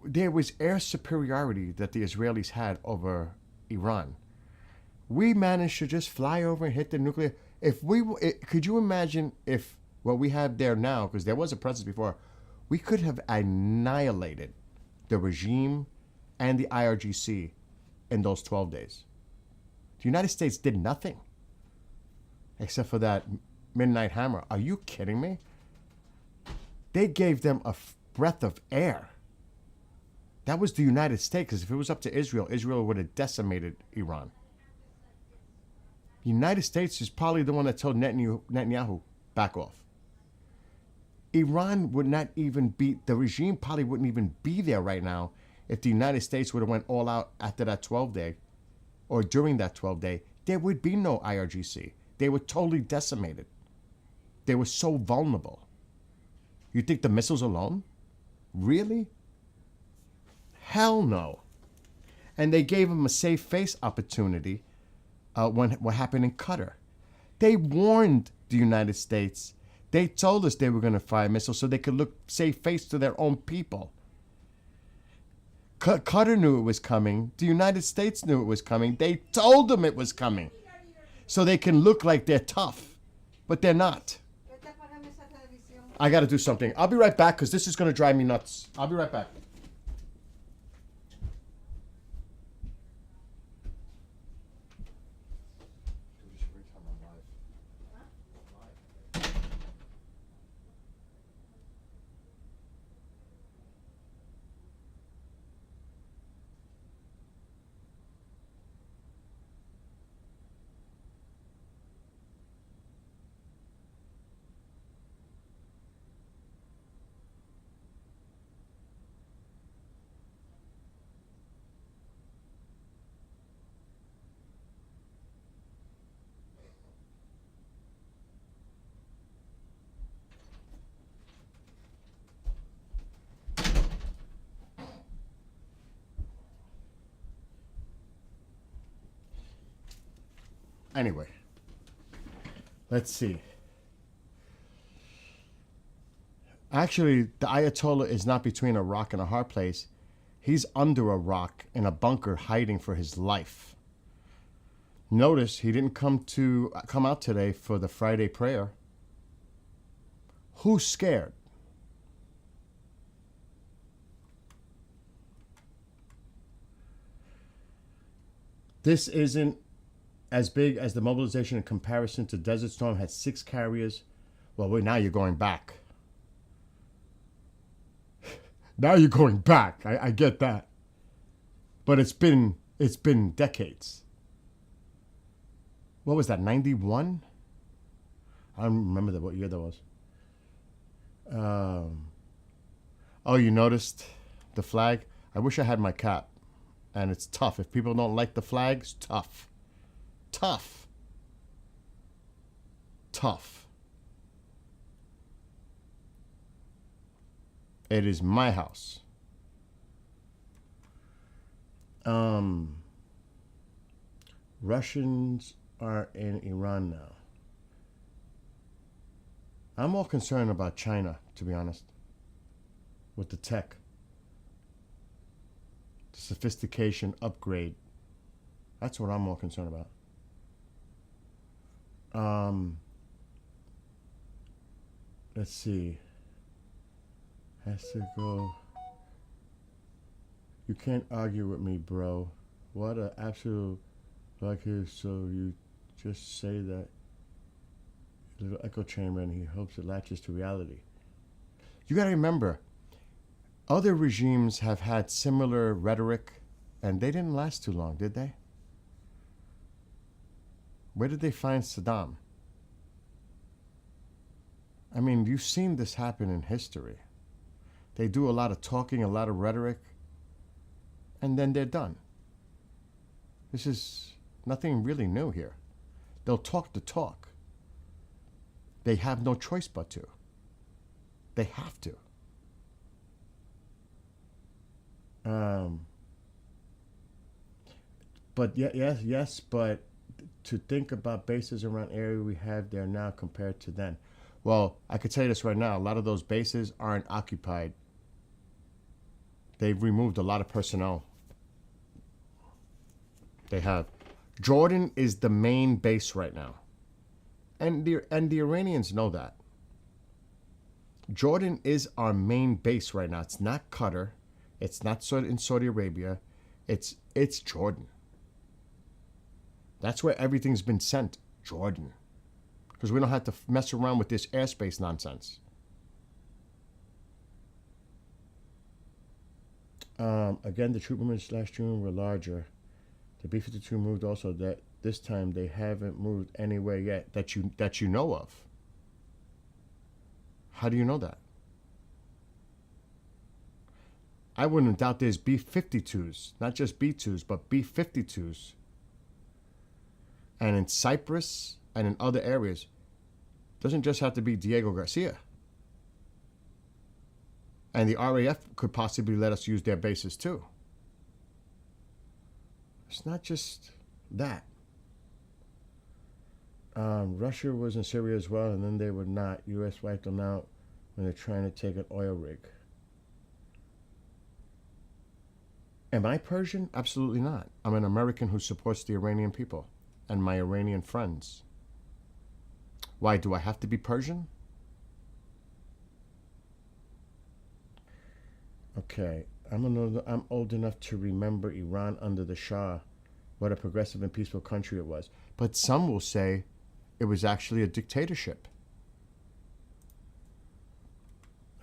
There was air superiority that the Israelis had over Iran. We managed to just fly over and hit the nuclear. Could you imagine if what we have there now, because there was a presence before, we could have annihilated the regime and the IRGC in those 12 days. The United States did nothing except for that midnight hammer. Are you kidding me? They gave them a breath of air. That was the United States, because if it was up to Israel, Israel would have decimated Iran. The United States is probably the one that told Netanyahu, back off. Iran would not even be, the regime probably wouldn't even be there right now if the United States would have went all out after that 12-day, or during that 12-day. There would be no IRGC. They were totally decimated. They were so vulnerable. You think the missiles alone? Really? Hell no. And they gave them a safe face opportunity when what happened in Qatar. They warned the United States. They told us they were going to fire missiles so they could look safe face to their own people. Qatar knew it was coming. The United States knew it was coming. They told them it was coming so they can look like they're tough, but they're not. I got to do something. I'll be right back because this is going to drive me nuts. I'll be right back. Anyway, let's see. Actually, the Ayatollah is not between a rock and a hard place. He's under a rock in a bunker hiding for his life. Notice he didn't come out today for the Friday prayer. Who's scared? This isn't as big as the mobilization in comparison to Desert Storm had 6 carriers. Well, wait, now you're going back. Now you're going back. I get that. But it's been decades. What was that, 91? I don't remember what year that was. Oh, you noticed the flag? I wish I had my cap. And it's tough. If people don't like the flag, it's tough. Tough. Tough. It is my house. Russians are in Iran now. I'm more concerned about China, to be honest, with the tech. The sophistication upgrade. That's what I'm more concerned about. Let's see. Has to go. You can't argue with me, bro. What a absolute like here. So you just say that little echo chamber, and he hopes it latches to reality. You got to remember, other regimes have had similar rhetoric, and they didn't last too long, did they? Where did they find Saddam? I mean, you've seen this happen in history. They do a lot of talking, a lot of rhetoric, and then they're done. This is nothing really new here. They'll talk the talk. They have no choice but to. They have to. But yes, but to think about bases around area we have there now compared to then. Well, I could tell you this right now. A lot of those bases aren't occupied. They've removed a lot of personnel. They have. Jordan is the main base right now. And the Iranians know that. Jordan is our main base right now. It's not Qatar. It's not in Saudi Arabia. It's Jordan. That's where everything's been sent. Jordan. Because we don't have to mess around with this airspace nonsense. Again, the troop movements last June were larger. The B-52 moved also. That this time they haven't moved anywhere yet that you know of. How do you know that? I wouldn't doubt there's B-52s, not just B-2s, but B-52s. And in Cyprus and in other areas, doesn't just have to be Diego Garcia. And the RAF could possibly let us use their bases too. It's not just that. Russia was in Syria as well, and then they would not. U.S. wiped them out when they're trying to take an oil rig. Am I Persian? Absolutely not. I'm an American who supports the Iranian people and my Iranian friends. Why, do I have to be Persian? Okay, I'm old enough to remember Iran under the Shah, what a progressive and peaceful country it was. But some will say it was actually a dictatorship.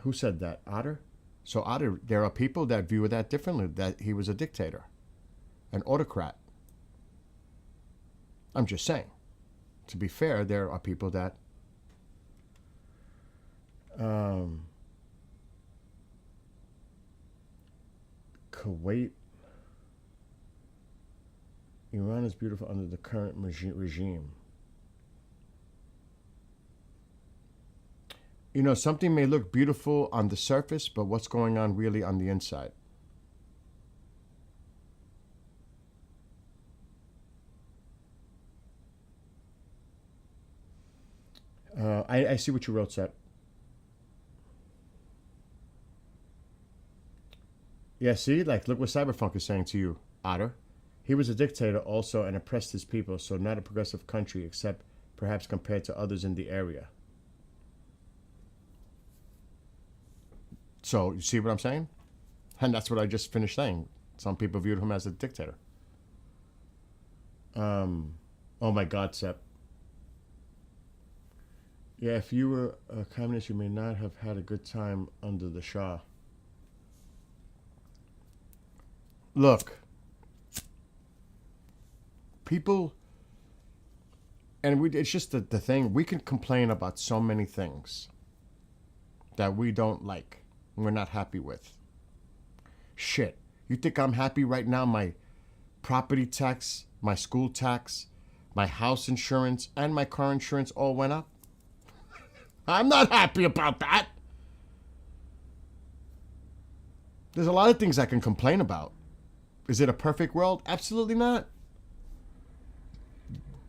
Who said that? Otter? So Otter, there are people that view that differently, that he was a dictator, an autocrat. I'm just saying. To be fair, there are people that Kuwait, Iran is beautiful under the current regime. You know, something may look beautiful on the surface, but what's going on really on the inside? I see what you wrote, Seth. Yeah, see? Like, look what Cyberpunk is saying to you, Otter. He was a dictator also and oppressed his people, so not a progressive country, except perhaps compared to others in the area. So, you see what I'm saying? And that's what I just finished saying. Some people viewed him as a dictator. Oh my God, Sep. Yeah, if you were a communist, you may not have had a good time under the Shah. Look, people, and it's just the thing, we can complain about so many things that we don't like, we're not happy with. Shit, you think I'm happy right now? My property tax, my school tax, my house insurance, and my car insurance all went up? I'm not happy about that. There's a lot of things I can complain about. Is it a perfect world? Absolutely not.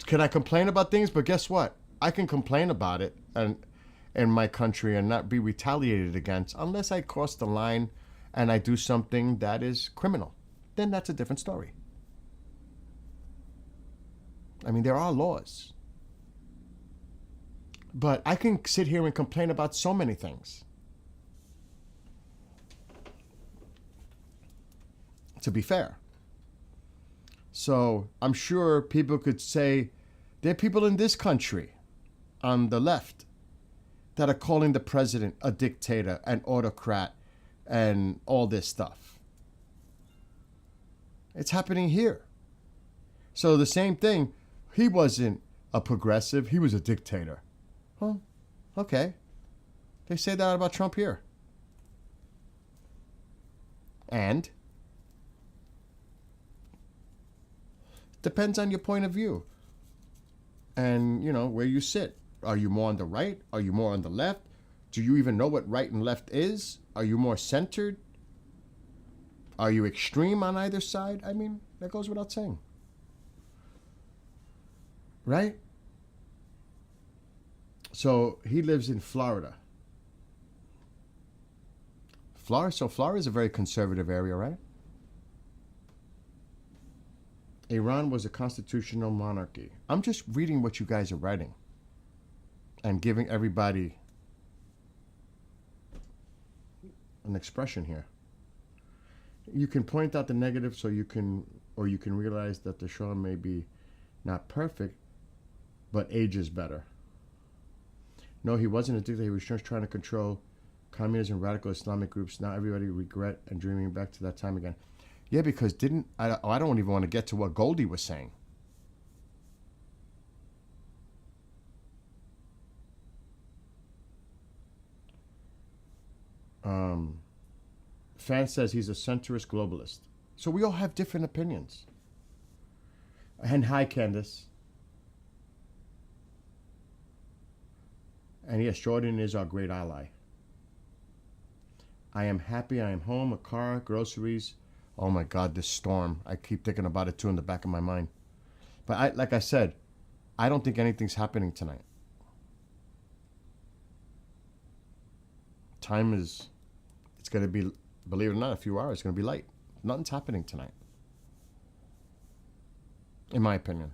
Can I complain about things? But guess what? I can complain about it and in my country and not be retaliated against unless I cross the line and I do something that is criminal. Then that's a different story. I mean, there are laws. But I can sit here and complain about so many things. to be fair. So I'm sure people could say there are people in this country on the left that are calling the president a dictator, an autocrat, and all this stuff. It's happening here. So the same thing, he wasn't a progressive, he was a dictator. Huh? Okay. They say that about Trump here. And depends on your point of view. And, you know, where you sit. Are you more on the right? Are you more on the left? Do you even know what right and left is? Are you more centered? Are you extreme on either side? I mean, that goes without saying. Right? So he lives in Florida. Florida is a very conservative area, right? Iran was a constitutional monarchy. I'm just reading what you guys are writing and giving everybody an expression here. You can point out the negative so you can realize that the Shah may be not perfect, but age is better. No, he wasn't a dictator. He was just trying to control communism and radical Islamic groups. Now everybody regret and dreaming back to that time again. Yeah, because I don't even want to get to what Goldie was saying. Fan says he's a centrist globalist. So we all have different opinions. And hi, Candace. And yes, Jordan is our great ally. I am happy I am home, a car, groceries. Oh my God, this storm. I keep thinking about it too in the back of my mind. But like I said, I don't think anything's happening tonight. It's going to be, believe it or not, a few hours. It's going to be light. Nothing's happening tonight. In my opinion.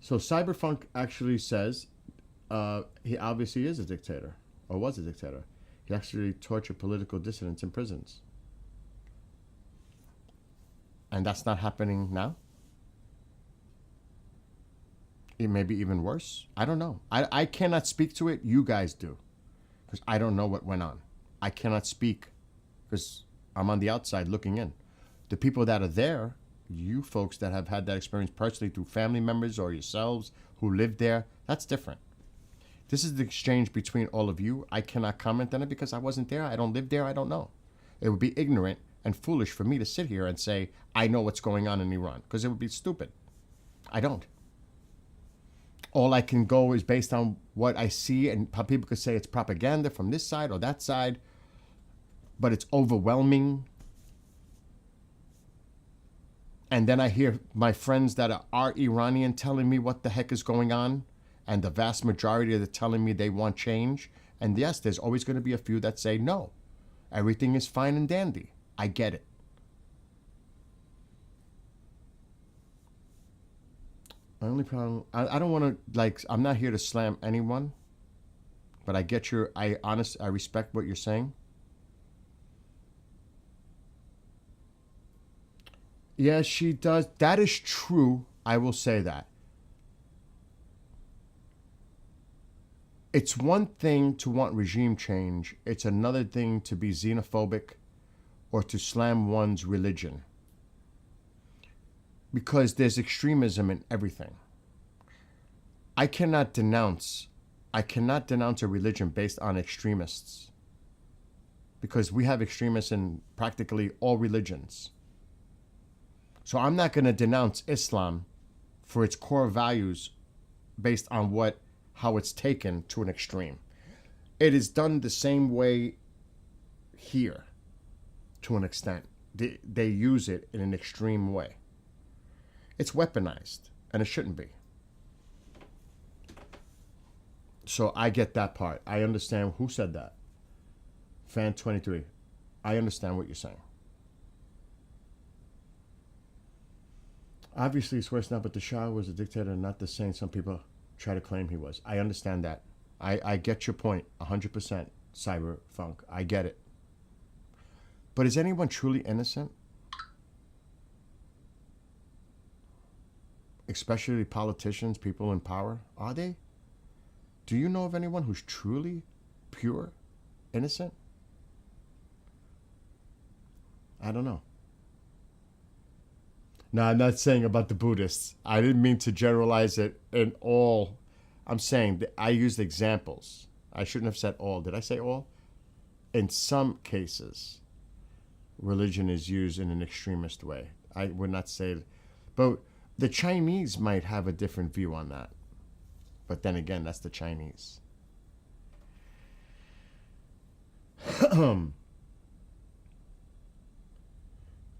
So Cyberfunk actually says he obviously is a dictator, or was a dictator. He actually tortured political dissidents in prisons. And that's not happening now? It may be even worse. I don't know. I cannot speak to it. You guys do. Because I don't know what went on. I cannot speak because I'm on the outside looking in. The people that are there, you folks that have had that experience personally through family members or yourselves who lived there, that's different. This is the exchange between all of you. I cannot comment on it because I wasn't there. I don't live there. I don't know. It would be ignorant and foolish for me to sit here and say, I know what's going on in Iran, because it would be stupid. I don't. All I can go is based on what I see, and people could say it's propaganda from this side or that side, but it's overwhelming. And then I hear my friends that are Iranian telling me what the heck is going on, and the vast majority are telling me they want change. And yes, there's always going to be a few that say, no, everything is fine and dandy. I get it. My only problem, I don't want to, I'm not here to slam anyone, but I get I respect what you're saying. Yes, she does. That is true. I will say that. It's one thing to want regime change. It's another thing to be xenophobic or to slam one's religion. Because there's extremism in everything. I cannot denounce a religion based on extremists. Because we have extremists in practically all religions. So I'm not going to denounce Islam for its core values based on how it's taken to an extreme. It is done the same way here to an extent. They use it in an extreme way. It's weaponized, and it shouldn't be. So I get that part. I understand who said that. Fan 23. I understand what you're saying. Obviously, it's worse now, but the Shah was a dictator, not the same some people try to claim he was. I understand that. I get your point 100%, Cyberfunk. I get it. But is anyone truly innocent? Especially politicians, people in power. Are they? Do you know of anyone who's truly pure, innocent? I don't know. No, I'm not saying about the Buddhists. I didn't mean to generalize it in all. I'm saying that I used examples. I shouldn't have said all. Did I say all? In some cases, religion is used in an extremist way. I would not say it. But the Chinese might have a different view on that. But then again, that's the Chinese.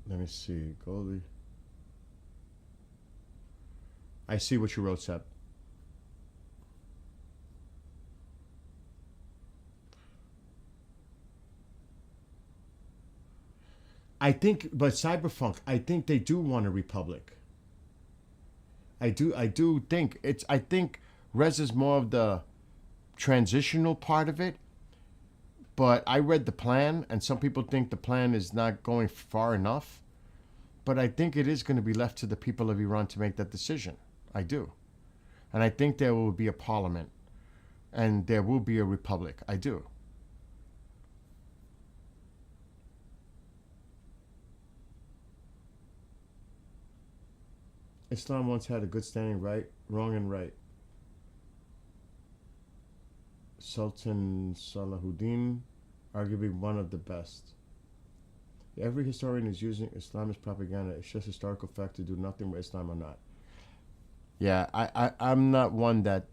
Let me see. Goldie. I see what you wrote, Seb. I think, but Cyberpunk, I think they do want a republic. I do think it's. I think Rez is more of the transitional part of it. But I read the plan, and some people think the plan is not going far enough. But I think it is going to be left to the people of Iran to make that decision. I do. And I think there will be a parliament, and there will be a republic. I do. Islam once had a good standing, right, wrong, and right. Sultan Salahuddin, arguably one of the best. Every historian is using Islamist propaganda. It's just historical fact to do nothing with Islam or not. Yeah, I'm not one that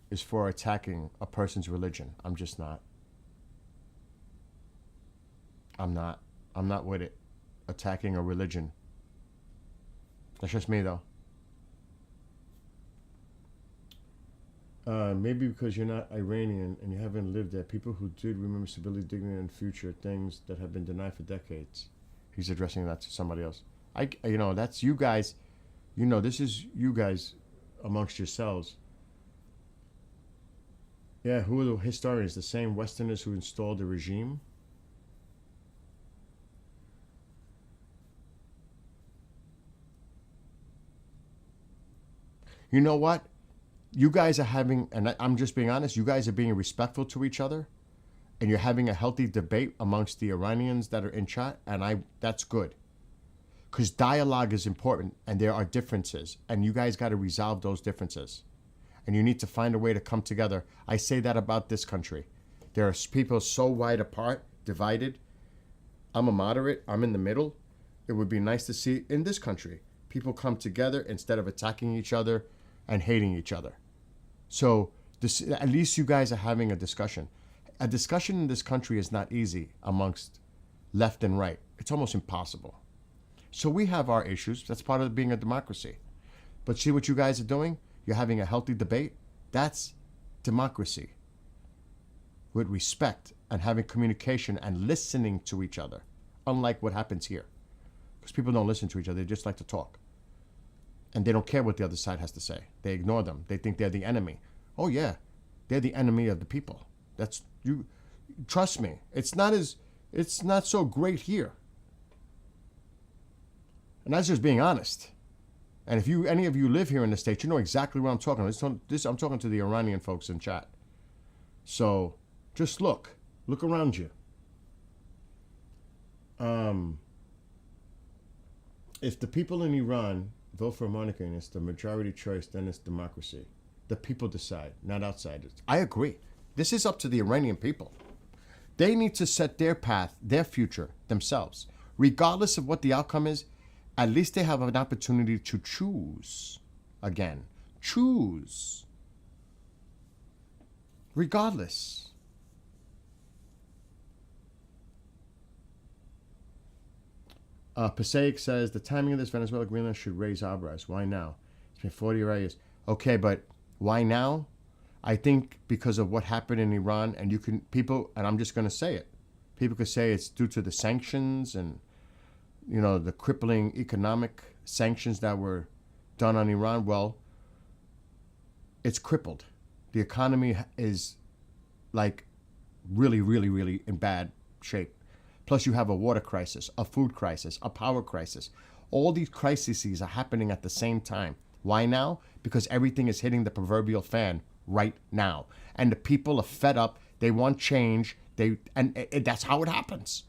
is for attacking a person's religion. I'm just not. I'm not with it. Attacking a religion. That's just me, though. Maybe because you're not Iranian and you haven't lived there. People who did remember stability, dignity, and future, things that have been denied for decades. He's addressing that to somebody else. That's you guys. This is you guys amongst yourselves. Yeah, who are the historians? The same Westerners who installed the regime? You know what? You guys are having, and I'm just being honest, you guys are being respectful to each other, and you're having a healthy debate amongst the Iranians that are in chat, and that's good. Because dialogue is important, and there are differences, and you guys got to resolve those differences. And you need to find a way to come together. I say that about this country. There are people so wide apart, divided. I'm a moderate, I'm in the middle. It would be nice to see in this country, people come together instead of attacking each other and hating each other. So at least you guys are having a discussion. A discussion in this country is not easy amongst left and right. It's almost impossible. So we have our issues. That's part of being a democracy. But see what you guys are doing? You're having a healthy debate. That's democracy. With respect and having communication and listening to each other. Unlike what happens here. Because people don't listen to each other. They just like to talk. And they don't care what the other side has to say. They ignore them. They think they're the enemy. Oh yeah, they're the enemy of the people. That's you. Trust me, it's not so great here. And that's just being honest. And if any of you live here in the States, you know exactly what I'm talking about. I'm talking to the Iranian folks in chat. So just look around you. If the people in Iran vote for Monica and it's the majority choice, then it's democracy. The people decide, not outsiders. I agree. This is up to the Iranian people. They need to set their path, their future, themselves. Regardless of what the outcome is, at least they have an opportunity to choose again. Choose. Regardless. Passaic says, the timing of this Venezuela Greenland should raise eyebrows. Why now? It's been 40 years. Okay, but why now? I think because of what happened in Iran, and and I'm just going to say it. People could say it's due to the sanctions and, the crippling economic sanctions that were done on Iran. Well, it's crippled. The economy is like really, really, really in bad shape. Plus you have a water crisis, a food crisis, a power crisis. All these crises are happening at the same time. Why now? Because everything is hitting the proverbial fan right now. And the people are fed up. They want change. That's how it happens.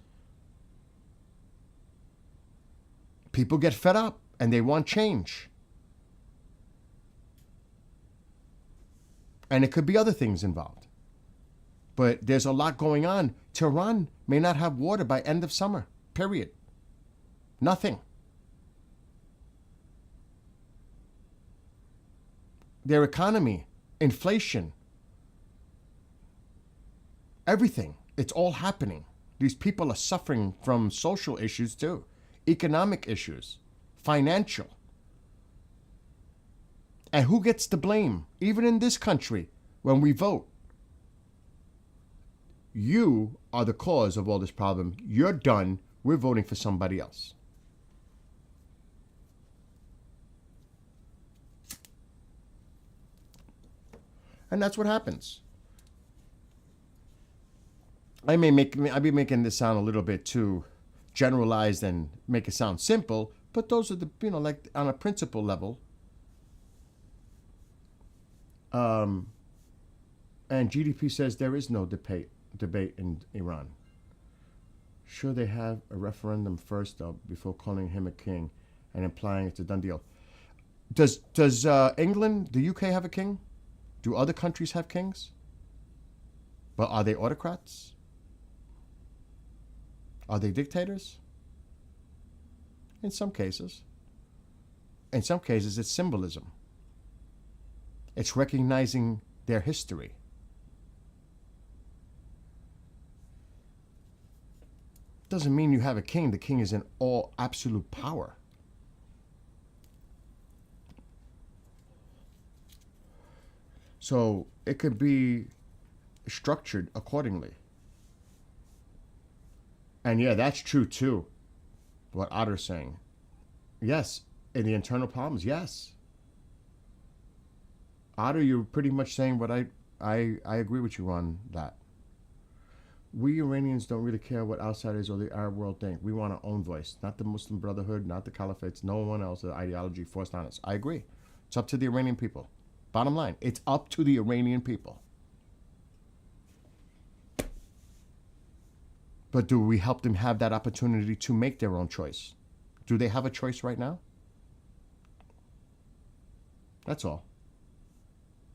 People get fed up and they want change. And it could be other things involved. But there's a lot going on. Tehran may not have water by end of summer, period. Nothing. Their economy, inflation, everything. It's all happening. These people are suffering from social issues too, economic issues, financial. And who gets the blame? Even in this country, when we vote. You are the cause of all this problem. You're done. We're voting for somebody else. And that's what happens. I be making this sound a little bit too generalized and make it sound simple, but those are the, like on a principle level. And GDP says there is no debate in Iran. Sure, they have a referendum first, though, before calling him a king and implying it's a done deal. Does England, the UK have a king? Do other countries have kings? But are they autocrats? Are they dictators? In some cases. In some cases, it's symbolism. It's recognizing their history. Doesn't mean you have a king. The king is in all absolute power. So it could be structured accordingly. And yeah, that's true too, what Otter's saying. Yes, in the internal problems, yes. Otter, you're pretty much saying what I agree with you on that. We Iranians don't really care what outsiders or the Arab world think. We want our own voice, not the Muslim Brotherhood, not the Caliphates, no one else, the ideology forced on us. I agree. It's up to the Iranian people. Bottom line, it's up to the Iranian people. But do we help them have that opportunity to make their own choice? Do they have a choice right now? That's all.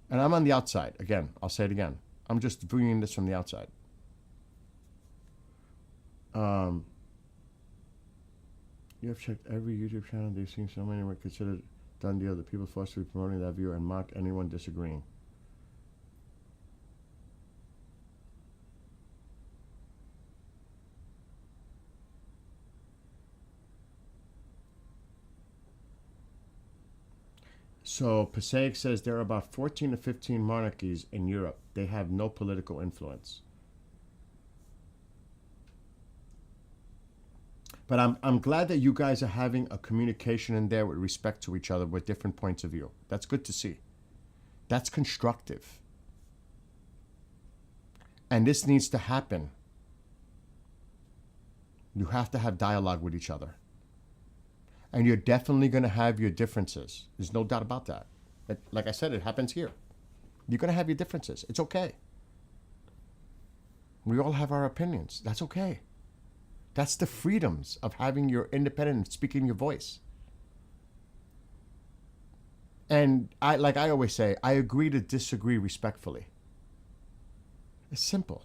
And I'm on the outside. Again, I'll say it again. I'm just viewing this from the outside. You have checked every YouTube channel. They've seen so many were considered done deal. The people forced to be promoting that view and mock anyone disagreeing. So Passaic says there are about 14 to 15 monarchies in Europe. They have no political influence. But I'm glad that you guys are having a communication in there with respect to each other with different points of view. That's good to see. That's constructive. And this needs to happen. You have to have dialogue with each other. And you're definitely going to have your differences. There's no doubt about that. Like I said, it happens here. You're going to have your differences. It's okay. We all have our opinions. That's okay. That's the freedoms of having your independent, speaking your voice. And like I always say, I agree to disagree respectfully. It's simple.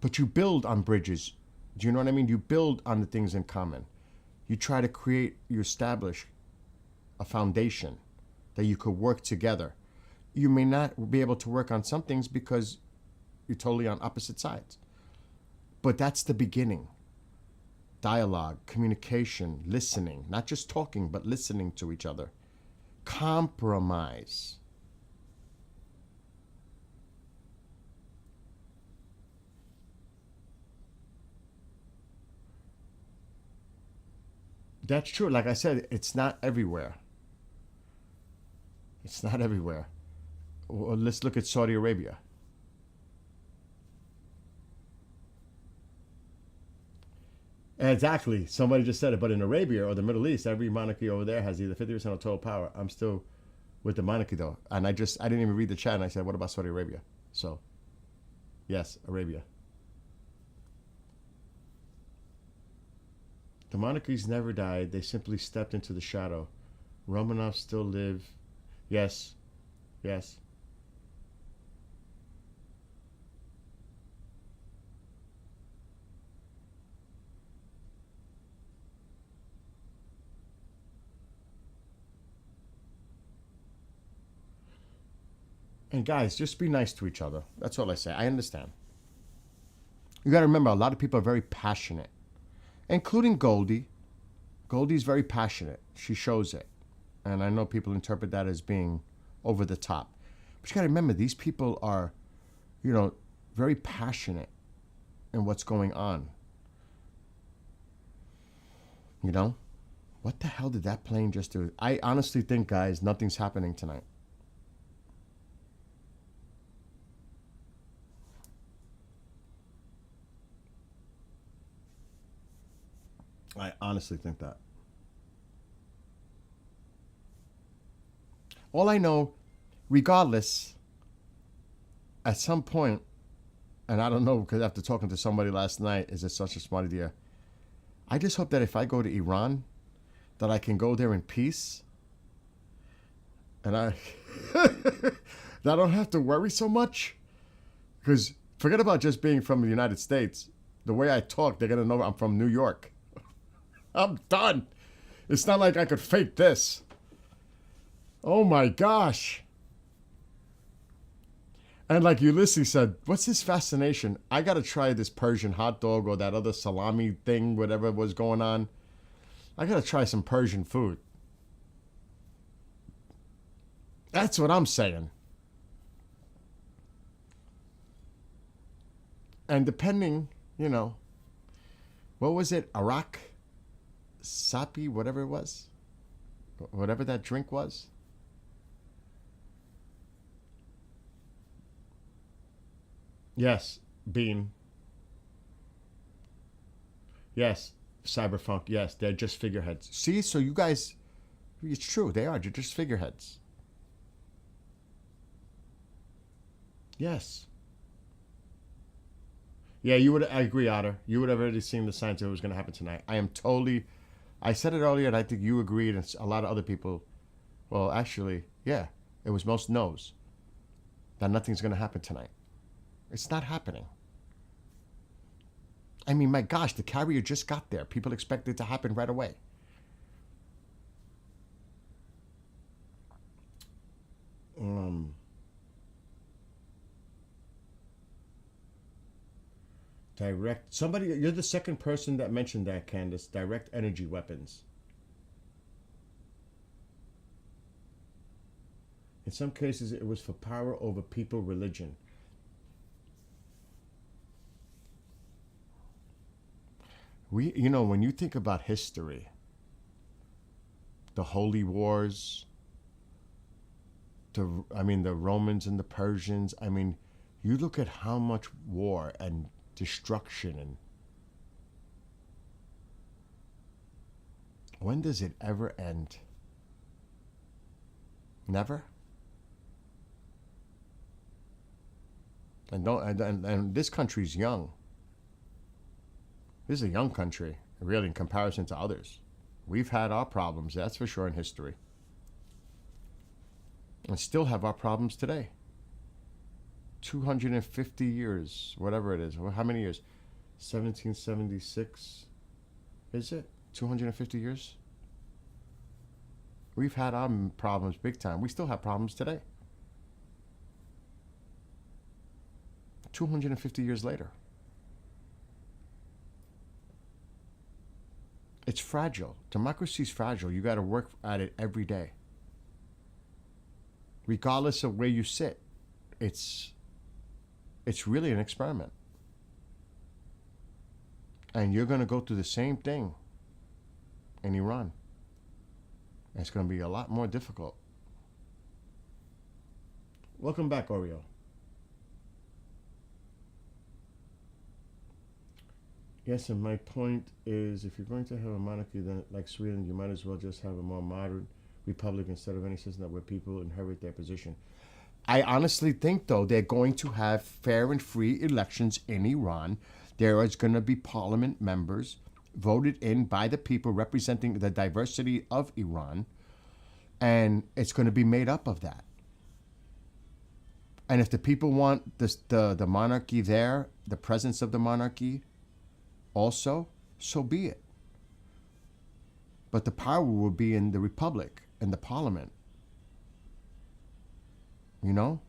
But you build on bridges. Do you know what I mean? You build on the things in common. You try to you establish a foundation that you could work together. You may not be able to work on some things because you're totally on opposite sides. But that's the beginning. Dialogue, communication, listening, not just talking, but listening to each other. Compromise. That's true. Like I said, it's not everywhere. It's not everywhere. Well, let's look at Saudi Arabia. Exactly. Somebody just said it. But in Arabia or the Middle East, every monarchy over there has either 50% or total power. I'm still with the monarchy though. And I didn't even read the chat and I said, what about Saudi Arabia? So, yes, Arabia. The monarchies never died. They simply stepped into the shadow. Romanovs still live. Yes. Yes. And guys, just be nice to each other. That's all I say. I understand. You got to remember, a lot of people are very passionate, including Goldie. Goldie's very passionate. She shows it. And I know people interpret that as being over the top. But you got to remember, these people are, very passionate in what's going on. What the hell did that plane just do? I honestly think, guys, nothing's happening tonight. I honestly think that. All I know, regardless, at some point, and I don't know because after talking to somebody last night, is it such a smart idea? I just hope that if I go to Iran, that I can go there in peace. And that I don't have to worry so much. Because forget about just being from the United States. The way I talk, they're going to know I'm from New York. I'm done. It's not like I could fake this. Oh my gosh. And like Ulysses said, what's his fascination? I got to try this Persian hot dog or that other salami thing, whatever was going on. I got to try some Persian food. That's what I'm saying. And depending, what was it? Iraq? Sapi, whatever it was, whatever that drink was. Yes, Bean. Yes, Cyberfunk. Yes, they're just figureheads. See, so you guys, it's true. They are. They're just figureheads. Yes. Yeah, I agree, Otter. You would have already seen the signs that it was going to happen tonight. I said it earlier, and I think you agreed, and a lot of other people. Well, actually, yeah, it was most no's that nothing's going to happen tonight. It's not happening. I mean, my gosh, the carrier just got there. People expect it to happen right away. You're the second person that mentioned that, Candace. Direct energy weapons. In some cases, it was for power over people, religion. When you think about history, the Holy Wars, the Romans and the Persians, you look at how much war and destruction, and when does it ever end? Never. And this country's young. This is a young country, really, in comparison to others. We've had our problems, that's for sure, in history, and still have our problems today. 250 years, whatever it is. How many years? 1776. Is it 250 years? We've had our problems big time. We still have problems today. 250 years later. It's fragile. Democracy's fragile. You got to work at it every day. Regardless of where you sit, it's really an experiment. And you're going to go through the same thing in Iran. And it's going to be a lot more difficult. Welcome back, Oreo. Yes, and my point is, if you're going to have a monarchy, then like Sweden, you might as well just have a more modern republic instead of any system that where people inherit their position. I honestly think, though, they're going to have fair and free elections in Iran. There is going to be parliament members voted in by the people representing the diversity of Iran, and it's going to be made up of that. And if the people want the monarchy there, the presence of the monarchy also, so be it. But the power will be in the republic, in the parliament. You know?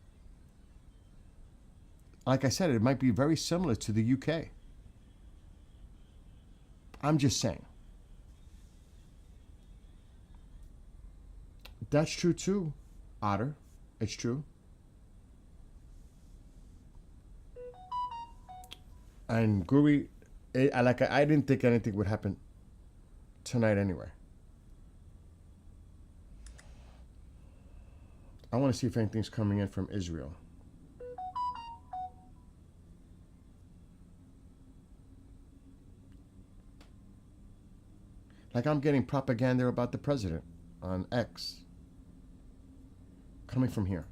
Like I said, it might be very similar to the UK. I'm just saying. That's true too, Otter. It's true. And Guri, I didn't think anything would happen tonight anyway. I want to see if anything's coming in from Israel. Like I'm getting propaganda about the president on X coming from here.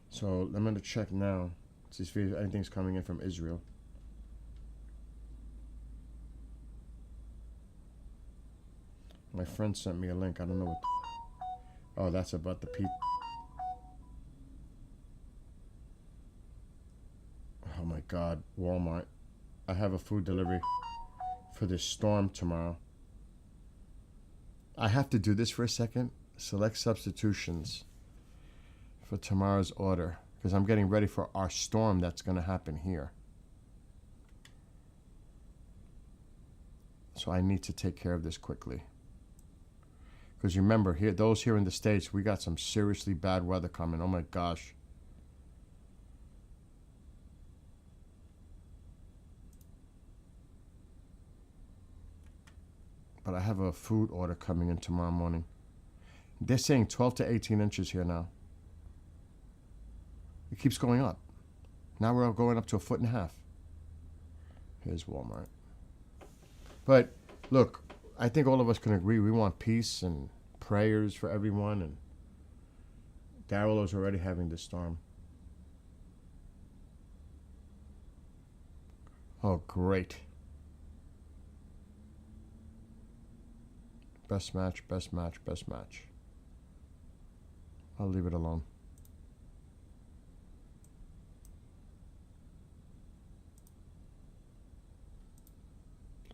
So I'm going to check now, see if anything's coming in from Israel. My friend sent me a link. I don't know what. Oh, that's about the people. Oh my God, Walmart. I have a food delivery for this storm tomorrow. I have to do this for a second. Select substitutions for tomorrow's order, because I'm getting ready for our storm that's going to happen here. So I need to take care of this quickly. Because remember, here, those here in the States, we got some seriously bad weather coming. Oh my gosh. But I have a food order coming in tomorrow morning. They're saying 12 to 18 inches here now. It keeps going up. Now we're going up to 1.5 feet. Here's Walmart. But look, I think all of us can agree we want peace and prayers for everyone. And Daryl is already having this storm. Oh, great. Best match, best match, best match. I'll leave it alone.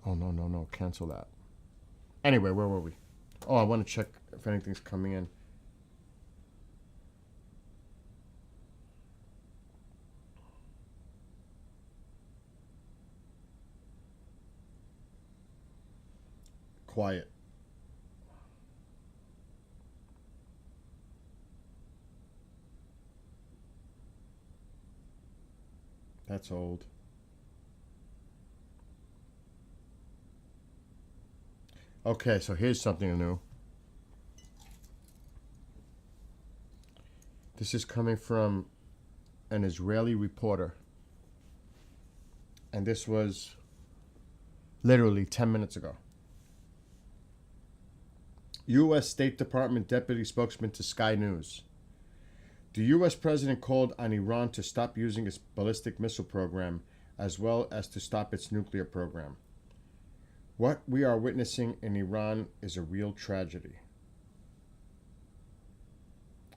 Oh, no. Cancel that. Anyway, where were we? Oh, I want to check if anything's coming in. Quiet. That's old. Okay, so here's something new. This is coming from an Israeli reporter. And this was literally 10 minutes ago. U.S. State Department deputy spokesman to Sky News. The U.S. president called on Iran to stop using its ballistic missile program as well as to stop its nuclear program. What we are witnessing in Iran is a real tragedy.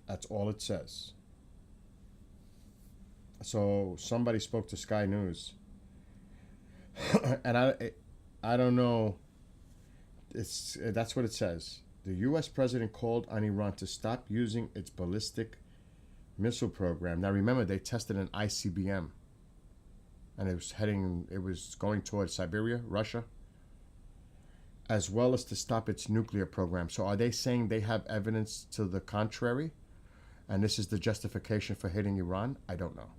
That's all it says. So somebody spoke to Sky News. And I don't know. That's what it says. The U.S. president called on Iran to stop using its ballistic missile program. Now remember, they tested an ICBM. And it was going towards Siberia, Russia, as well as to stop its nuclear program. So are they saying they have evidence to the contrary? and this is the justification for hitting Iran, I don't know.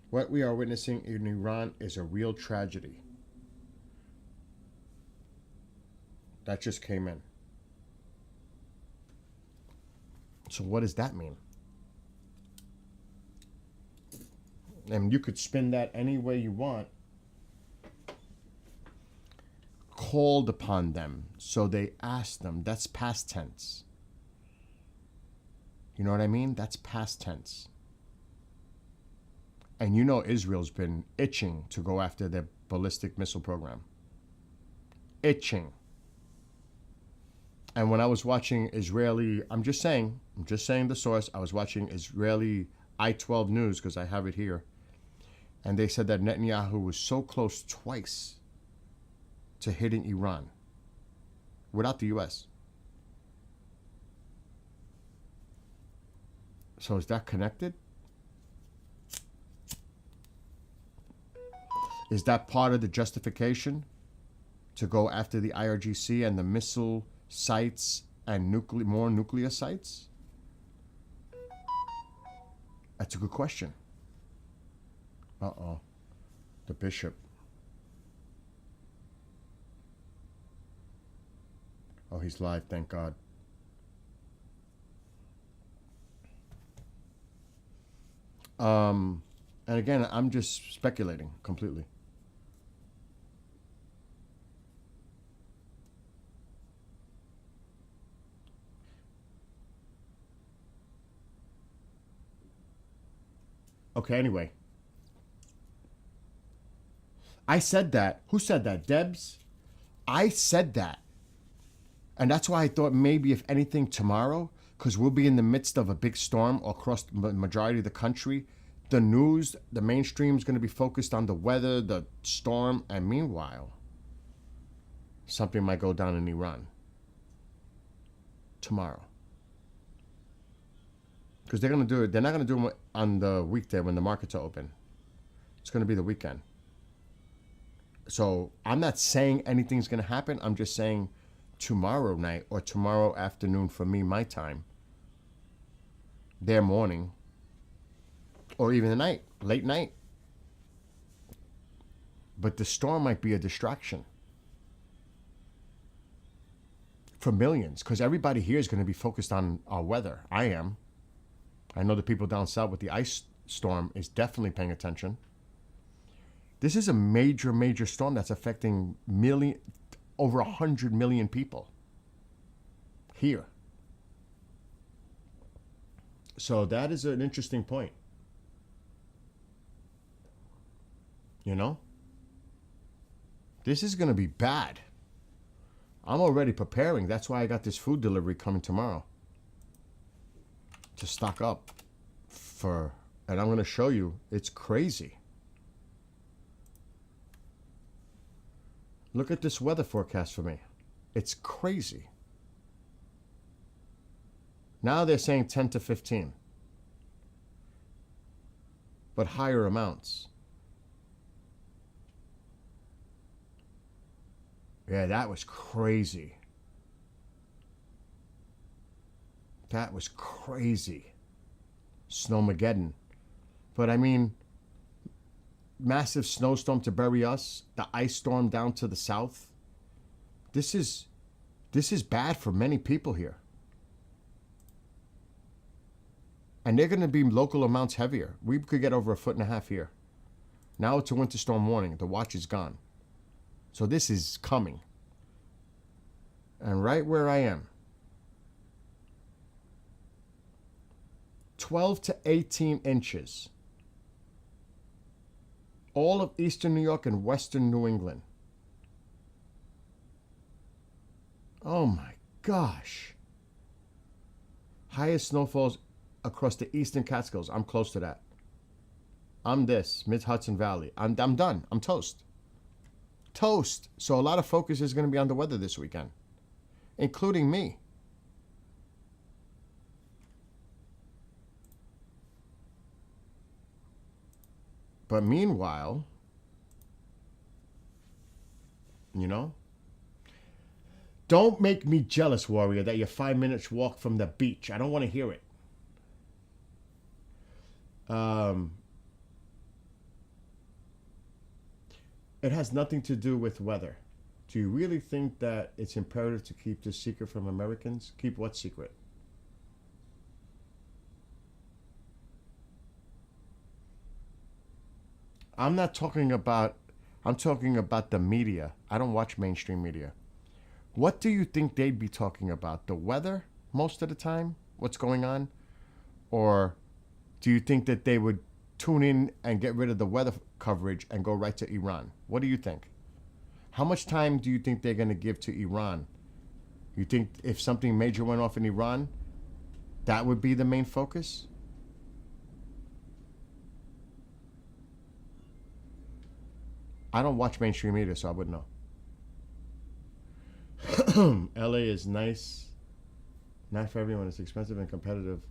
What we are witnessing in Iran is a real tragedy. That just came in. So what does that mean? And you could spin that any way you want. Called upon them, so they asked them. That's past tense. You know what I mean? That's past tense. And you know Israel's been itching to go after their ballistic missile program. Itching. And when I was watching Israeli, I'm just saying the source, I was watching Israeli I-12 news, because I have it here, and they said that Netanyahu was so close twice to hitting Iran without the U.S. So is that connected? Is that part of the justification to go after the IRGC and the missile sites and more nuclear sites? That's a good question. Uh-oh. The bishop. Oh, he's live, thank God. And again, I'm just speculating completely. Okay, anyway. I said that. Who said that? Debs? I said that. And that's why I thought maybe, if anything, tomorrow, because we'll be in the midst of a big storm across the majority of the country, the news, the mainstream is going to be focused on the weather, the storm, and meanwhile, something might go down in Iran tomorrow. Because they're going to do it. They're not going to do it on the weekday when the markets are open. It's going to be the weekend. So I'm not saying anything's going to happen. I'm just saying tomorrow night or tomorrow afternoon for me, my time, their morning, or even the night, late night. But the storm might be a distraction for millions, because everybody here is going to be focused on our weather. I am. I know the people down south with the ice storm is definitely paying attention. This is a major, major storm that's affecting over 100 million people here. So that is an interesting point. You know? This is going to be bad. I'm already preparing. That's why I got this food delivery coming tomorrow, to stock up for, and I'm going to show you, it's crazy. Look at this weather forecast for me. It's crazy. Now they're saying 10 to 15, but higher amounts. Yeah, that was crazy. That was crazy. Snowmageddon. But I mean, massive snowstorm to bury us, the ice storm down to the south. This is bad for many people here. And they're going to be local amounts heavier. We could get over 1.5 feet here. Now it's a winter storm warning. The watch is gone. So this is coming. And right where I am, 12 to 18 inches. All of eastern New York and western New England. Oh my gosh. Highest snowfalls across the eastern Catskills. I'm close to that. I'm mid-Hudson Valley. I'm done. I'm toast. Toast. So a lot of focus is going to be on the weather this weekend, including me. But meanwhile, you know, Don't make me jealous, warrior, that you're 5 minutes walk from the beach. I don't want to hear it. It has nothing to do with weather. Do you really think that it's imperative to keep this secret from Americans? Keep what secret? I'm talking about the media. I don't watch mainstream media. What do you think they'd be talking about? The weather most of the time? What's going on? Or do you think that they would tune in and get rid of the weather coverage and go right to Iran? What do you think? How much time do you think they're going to give to Iran? You think if something major went off in Iran, that would be the main focus? I don't watch mainstream media, so I wouldn't know. LA is nice. Not for everyone. It's expensive and competitive.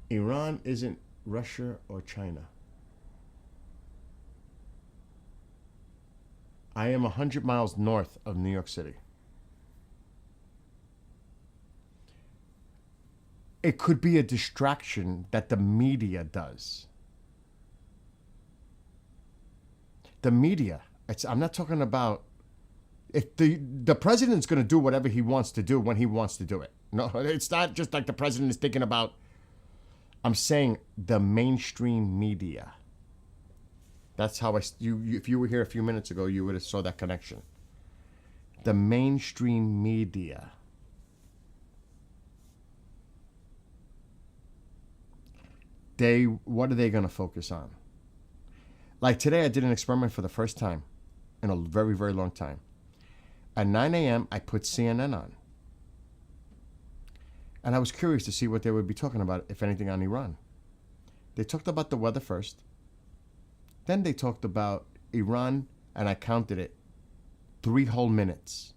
Iran isn't Russia or China. I am 100 miles north of New York City. It could be a distraction that the media does. The media. I'm not talking about if the president's going to do whatever he wants to do when he wants to do it. No, it's not just like the president is thinking about. I'm saying the mainstream media. That's how if you were here a few minutes ago, you would have saw that connection. The mainstream media. What are they going to focus on? Like today, I did an experiment for the first time in a very, very long time. At 9 a.m., I put CNN on. And I was curious to see what they would be talking about, if anything, on Iran. They talked about the weather first. Then they talked about Iran, and I counted it. 3 whole minutes.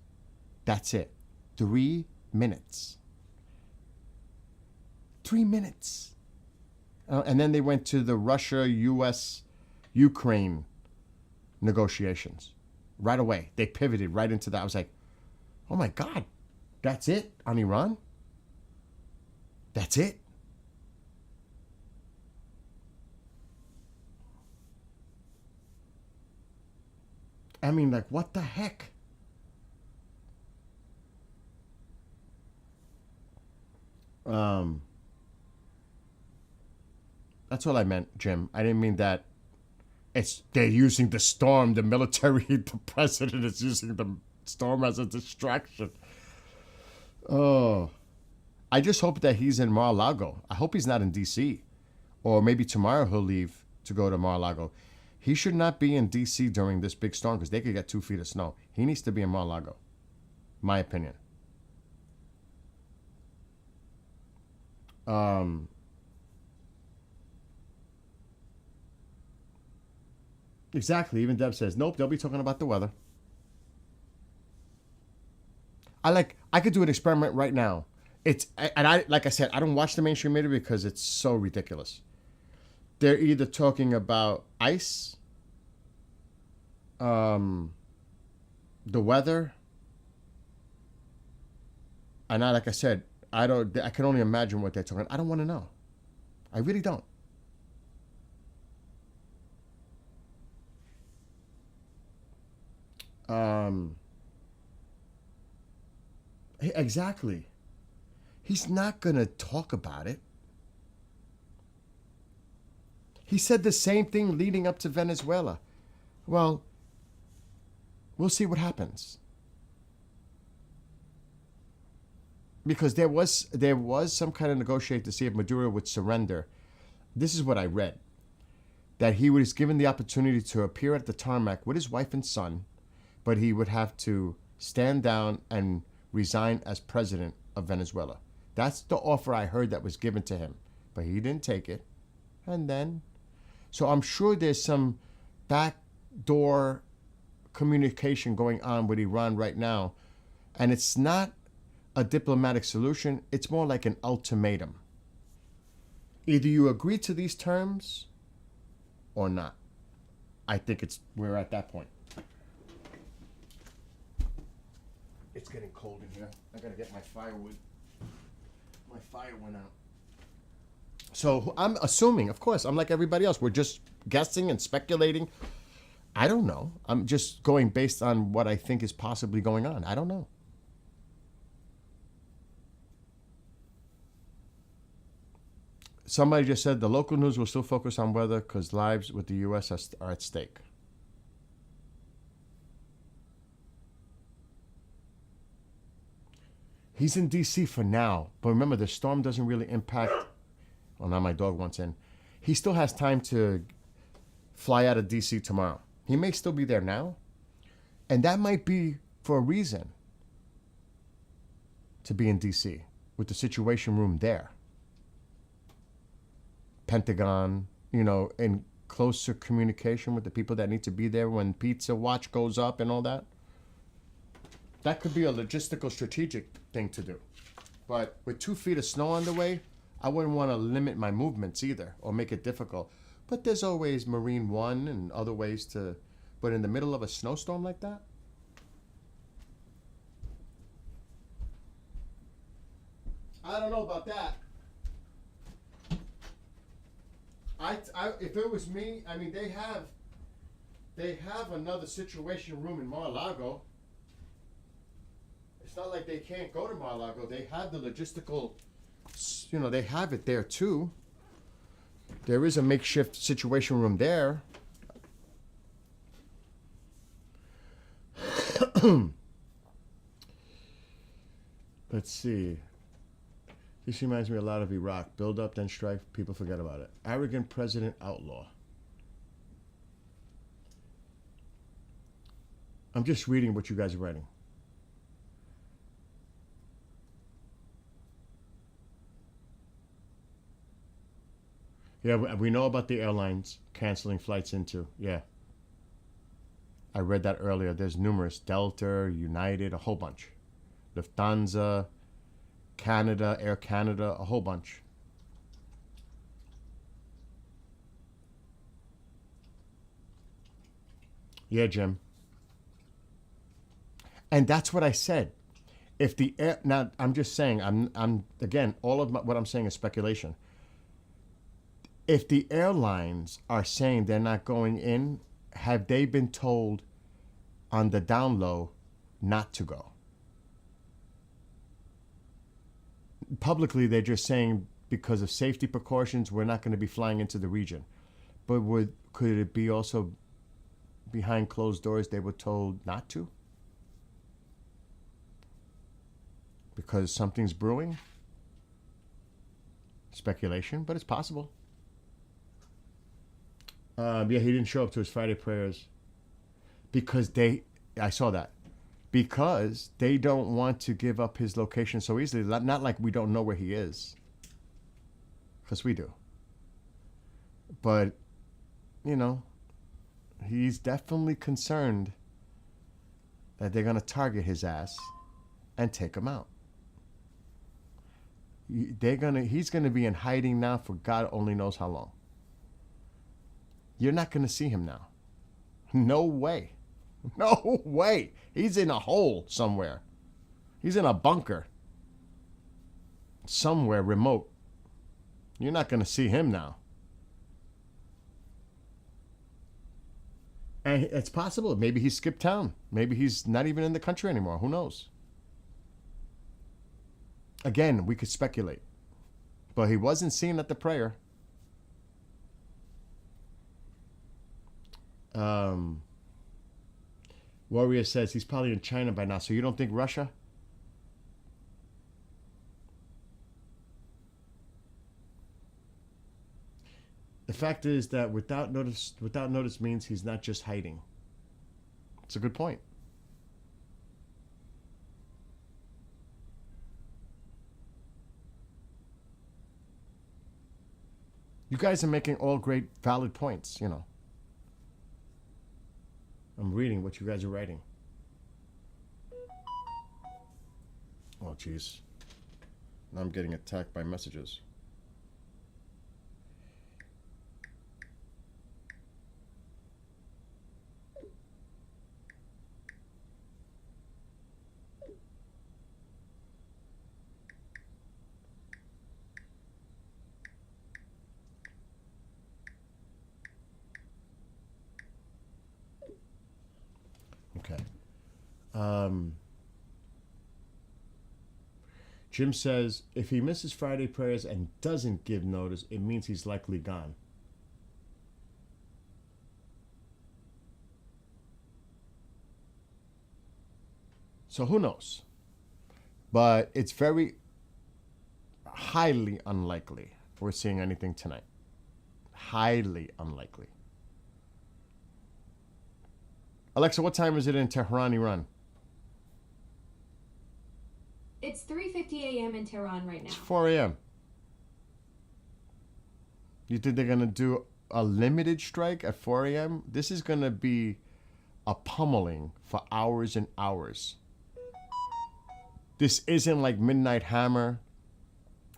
That's it. 3 minutes. 3 minutes. And then they went to the Russia, U.S., Ukraine negotiations. Right away. They pivoted right into that. I was like, oh my God, that's it on Iran? That's it? I mean, like, what the heck? That's all I meant, Jim. I didn't mean that they're using the storm, the military, the president is using the storm as a distraction. Oh, I just hope that he's in Mar-a-Lago. I hope he's not in D.C. Or maybe tomorrow he'll leave to go to Mar-a-Lago. He should not be in D.C. during this big storm because they could get 2 feet of snow. He needs to be in Mar-a-Lago. My opinion. Exactly. Even Deb says, nope, they'll be talking about the weather. I could do an experiment right now. Like I said, I don't watch the mainstream media because it's so ridiculous. They're either talking about ice, the weather, and like I said, I can only imagine what they're talking. I don't want to know. I really don't. Exactly. He's not going to talk about it. He said the same thing leading up to Venezuela. Well, we'll see what happens. Because there was some kind of negotiation to see if Maduro would surrender. This is what I read. That he was given the opportunity to appear at the tarmac with his wife and son, but he would have to stand down and resign as president of Venezuela. That's the offer I heard that was given to him. But he didn't take it. And then, so I'm sure there's some backdoor communication going on with Iran right now. And it's not a diplomatic solution. It's more like an ultimatum. Either you agree to these terms or not. I think we're at that point. It's getting cold in here. I gotta get my firewood. My fire went out. So I'm assuming, of course, I'm like everybody else. We're just guessing and speculating. I don't know. I'm just going based on what I think is possibly going on. I don't know. Somebody just said the local news will still focus on weather because lives with the U.S. are at stake. He's in D.C. for now. But remember, the storm doesn't really impact... Well, now my dog wants in. He still has time to fly out of D.C. tomorrow. He may still be there now. And that might be for a reason to be in D.C. with the Situation Room there. Pentagon, in closer communication with the people that need to be there when Pizza Watch goes up and all that. That could be a logistical, strategic thing to do. But with 2 feet of snow on the way, I wouldn't want to limit my movements either or make it difficult. But there's always Marine One and other ways to... But in the middle of a snowstorm like that? I don't know about that. If it was me, I mean, they have another Situation Room in Mar-a-Lago. It's not like they can't go to Mar-a-Lago. They have the logistical, they have it there too. There is a makeshift Situation Room there. Let's see. This reminds me a lot of Iraq. Build up, then strike. People forget about it. Arrogant president outlaw. I'm just reading what you guys are writing. Yeah, we know about the airlines canceling flights into. Yeah. I read that earlier. There's numerous. Delta, United, a whole bunch. Lufthansa, Canada, Air Canada, a whole bunch. Yeah, Jim. And that's what I said. If the air... Now, I'm just saying, I'm again, all of what I'm saying is speculation. If the airlines are saying they're not going in, have they been told on the down low not to go? Publicly, they're just saying because of safety precautions, we're not going to be flying into the region. But could it be also behind closed doors they were told not to? Because something's brewing? Speculation, but it's possible. Yeah, he didn't show up to his Friday prayers because I saw that. Because they don't want to give up his location so easily. Not like we don't know where he is. Because we do. But, he's definitely concerned that they're going to target his ass and take him out. He's going to be in hiding now for God only knows how long. You're not going to see him now. No way. No way. He's in a hole somewhere. He's in a bunker. Somewhere remote. You're not going to see him now. And it's possible. Maybe he skipped town. Maybe he's not even in the country anymore. Who knows? Again, we could speculate. But he wasn't seen at the prayer. Warrior says he's probably in China by now. So you don't think Russia? The fact is that without notice means he's not just hiding. It's a good point. You guys are making all great, valid points, I'm reading what you guys are writing. Oh, jeez. Now I'm getting attacked by messages. Jim says if he misses Friday prayers and doesn't give notice, it means he's likely gone. So who knows? But it's very highly unlikely we're seeing anything tonight. Highly unlikely. Alexa, what time is it in Tehran, Iran? It's 3:50 a.m. in Tehran right now. It's 4 a.m. You think they're going to do a limited strike at 4 a.m.? This is going to be a pummeling for hours and hours. This isn't like Midnight Hammer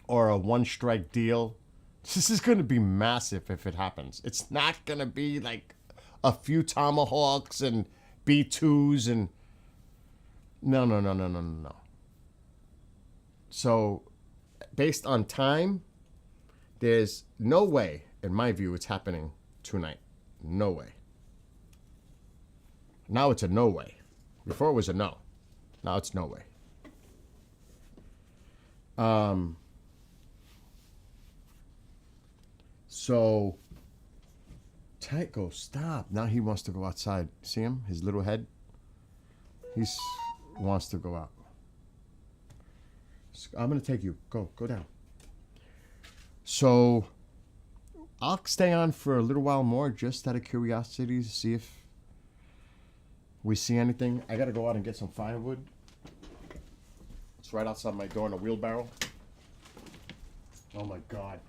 or a one-strike deal. This is going to be massive if it happens. It's not going to be like a few Tomahawks and B-2s and... No. So, based on time, there's no way, in my view, it's happening tonight. No way. Now it's a no way. Before it was a no. Now it's no way. So, Tycho, stop. Now he wants to go outside. See him? His little head? He wants to go out. I'm going to take you. Go down. So, I'll stay on for a little while more just out of curiosity to see if we see anything. I got to go out and get some firewood. It's right outside my door in a wheelbarrow. Oh my God.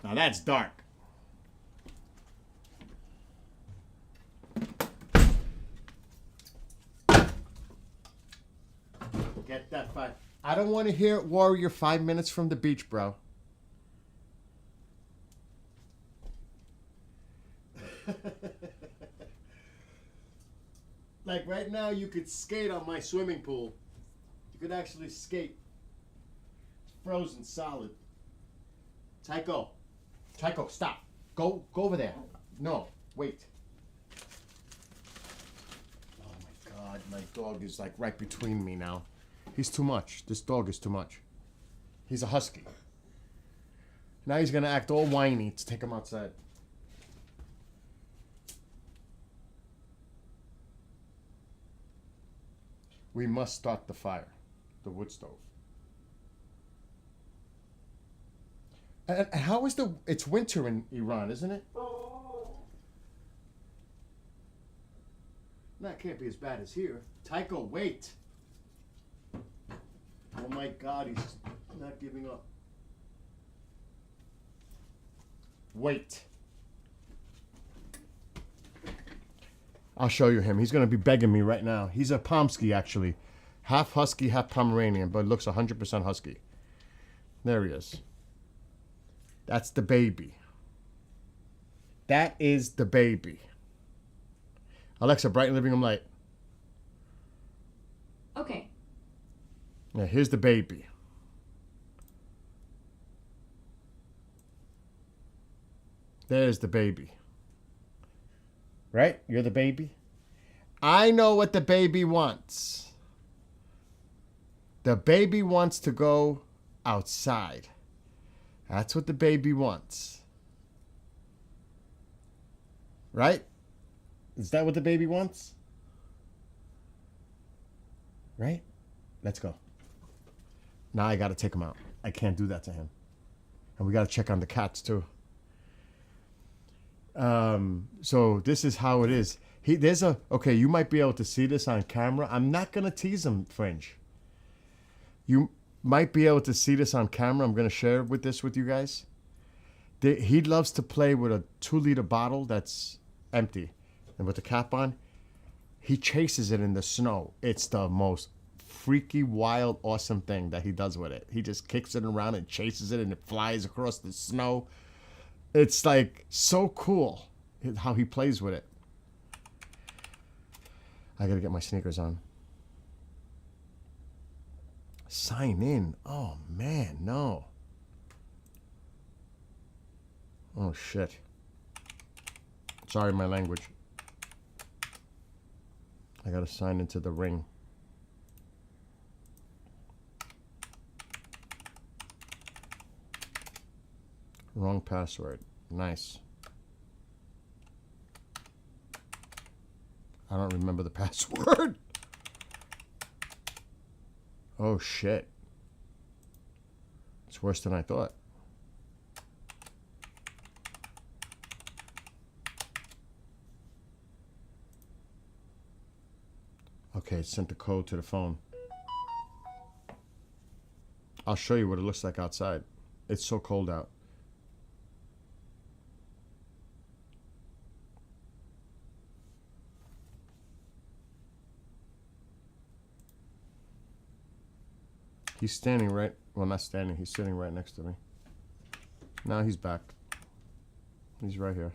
Now that's dark. Get that fire. I don't want to hear Warrior 5 minutes from the beach, bro. Like right now, you could skate on my swimming pool. You could actually skate. It's frozen solid. Tycho, stop. Go over there. No, wait. Oh my God, my dog is like right between me now. He's too much. This dog is too much. He's a husky. Now he's gonna act all whiny to take him outside. We must start the fire, the wood stove. And how is it's winter in Iran, isn't it? That can't be as bad as here. Tycho, wait. Oh my God, he's not giving up. Wait. I'll show you him. He's going to be begging me right now. He's a Pomsky, actually. Half Husky, half Pomeranian, but looks 100% Husky. There he is. That's the baby. That is the baby. Alexa, brighten living room light. Okay. Yeah, here's the baby. There's the baby. Right? You're the baby? I know what the baby wants. The baby wants to go outside. That's what the baby wants. Right? Is that what the baby wants? Right? Let's go. Now I got to take him out. I can't do that to him. And we got to check on the cats too. So this is how it is. Okay, you might be able to see this on camera. I'm not going to tease him, Fringe. You might be able to see this on camera. I'm going to share this with you guys. He loves to play with a 2-liter bottle that's empty. And with the cap on, he chases it in the snow. It's the most freaky, wild, awesome thing that he does with it. He just kicks it around and chases it and it flies across the snow. It's like so cool how he plays with it. I gotta get my sneakers on. Sign in. Oh, man, no. Oh, shit. Sorry, my language. I gotta sign into the ring. Wrong password. Nice. I don't remember the password. Oh, shit. It's worse than I thought. Okay, it sent the code to the phone. I'll show you what it looks like outside. It's so cold out. He's standing right, well, not standing, he's sitting right next to me. Now he's back. He's right here.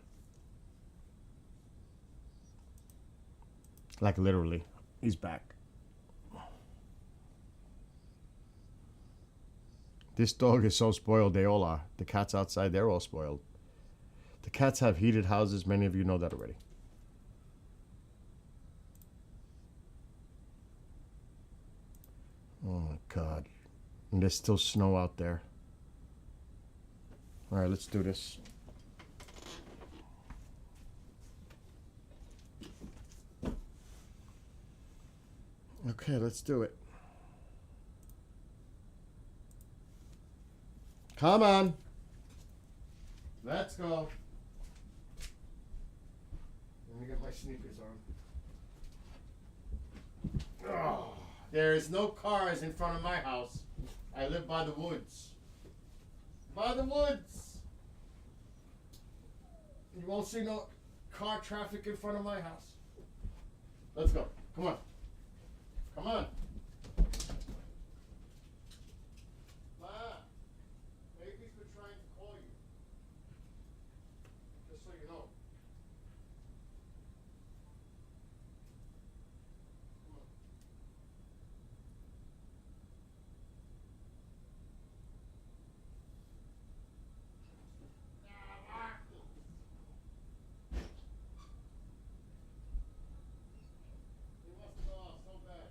Like literally, he's back. This dog is so spoiled, they all are. The cats outside, they're all spoiled. The cats have heated houses, many of you know that already. Oh my God. And there's still snow out there. All right, let's do this. Okay, let's do it. Come on. Let's go. Let me get my sneakers on. Oh, there is no cars in front of my house. I live by the woods. By the woods. You won't see no car traffic in front of my house. Let's go. Come on. Come on. Ma, baby's been trying to call you. Just so you know. Come on. He wants to go out so bad.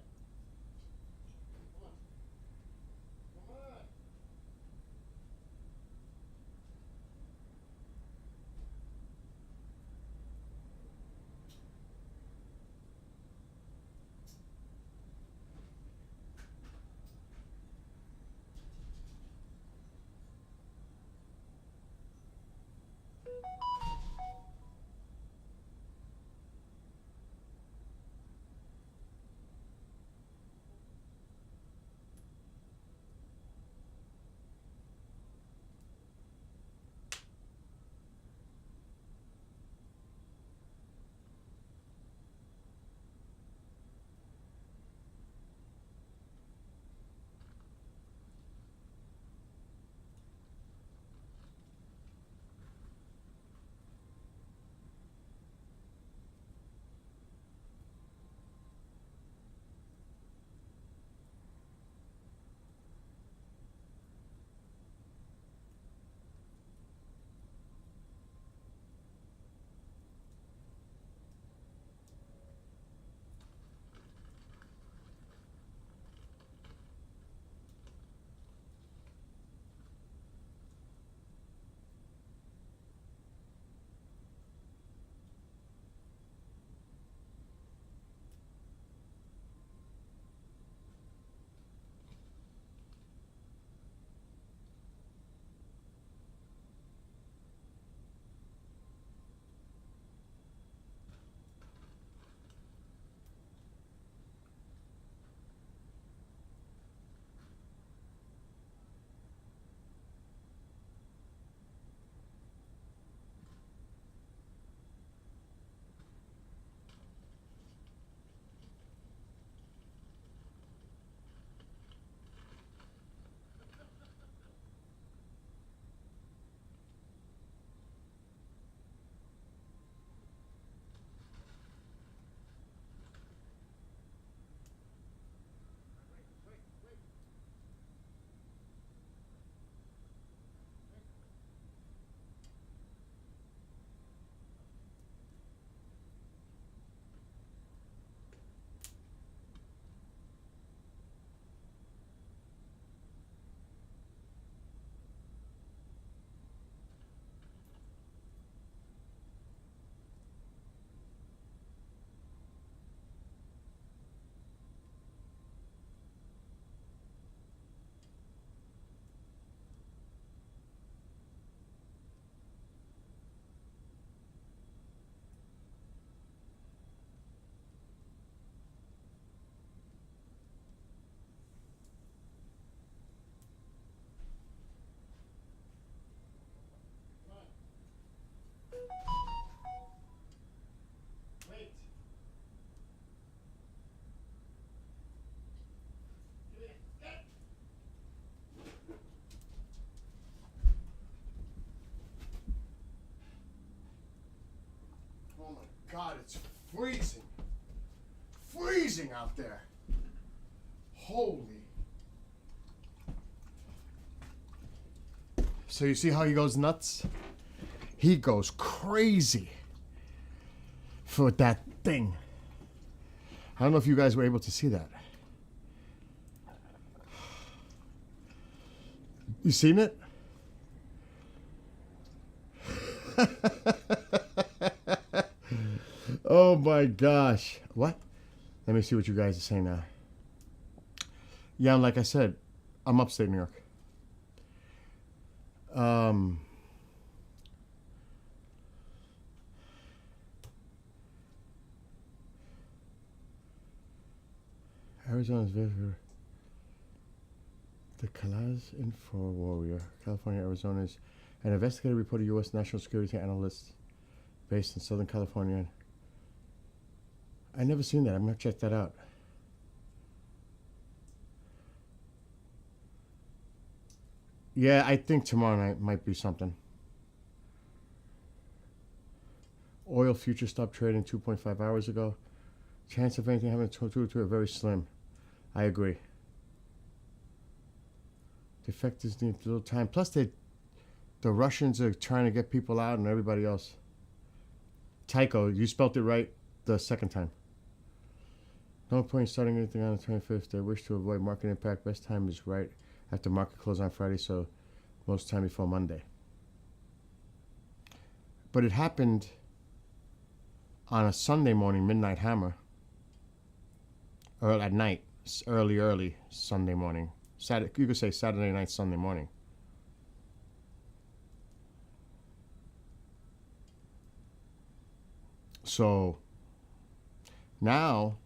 God, it's freezing. Freezing out there. Holy. So you see how he goes nuts? He goes crazy for that thing. I don't know if you guys were able to see that. You seen it? Oh my gosh. What? Let me see what you guys are saying now. Yeah, like I said, I'm upstate New York. Arizona's visitor. The Calaz Info Warrior, California, Arizona's an investigator reported U.S. national security analyst based in Southern California. I never seen that. I'm gonna check that out. Yeah, I think tomorrow night might be something. Oil futures stopped trading 2.5 hours ago. Chance of anything having to do to it very slim. I agree. Defectors need a little time. Plus, the Russians are trying to get people out and everybody else. Tycho, you spelt it right the second time. No point starting anything on the 25th. They wish to avoid market impact. Best time is right after market close on Friday, so most time before Monday. But it happened on a Sunday morning, midnight hammer. Or at night, early Sunday morning. Saturday, you could say Saturday night, Sunday morning. So now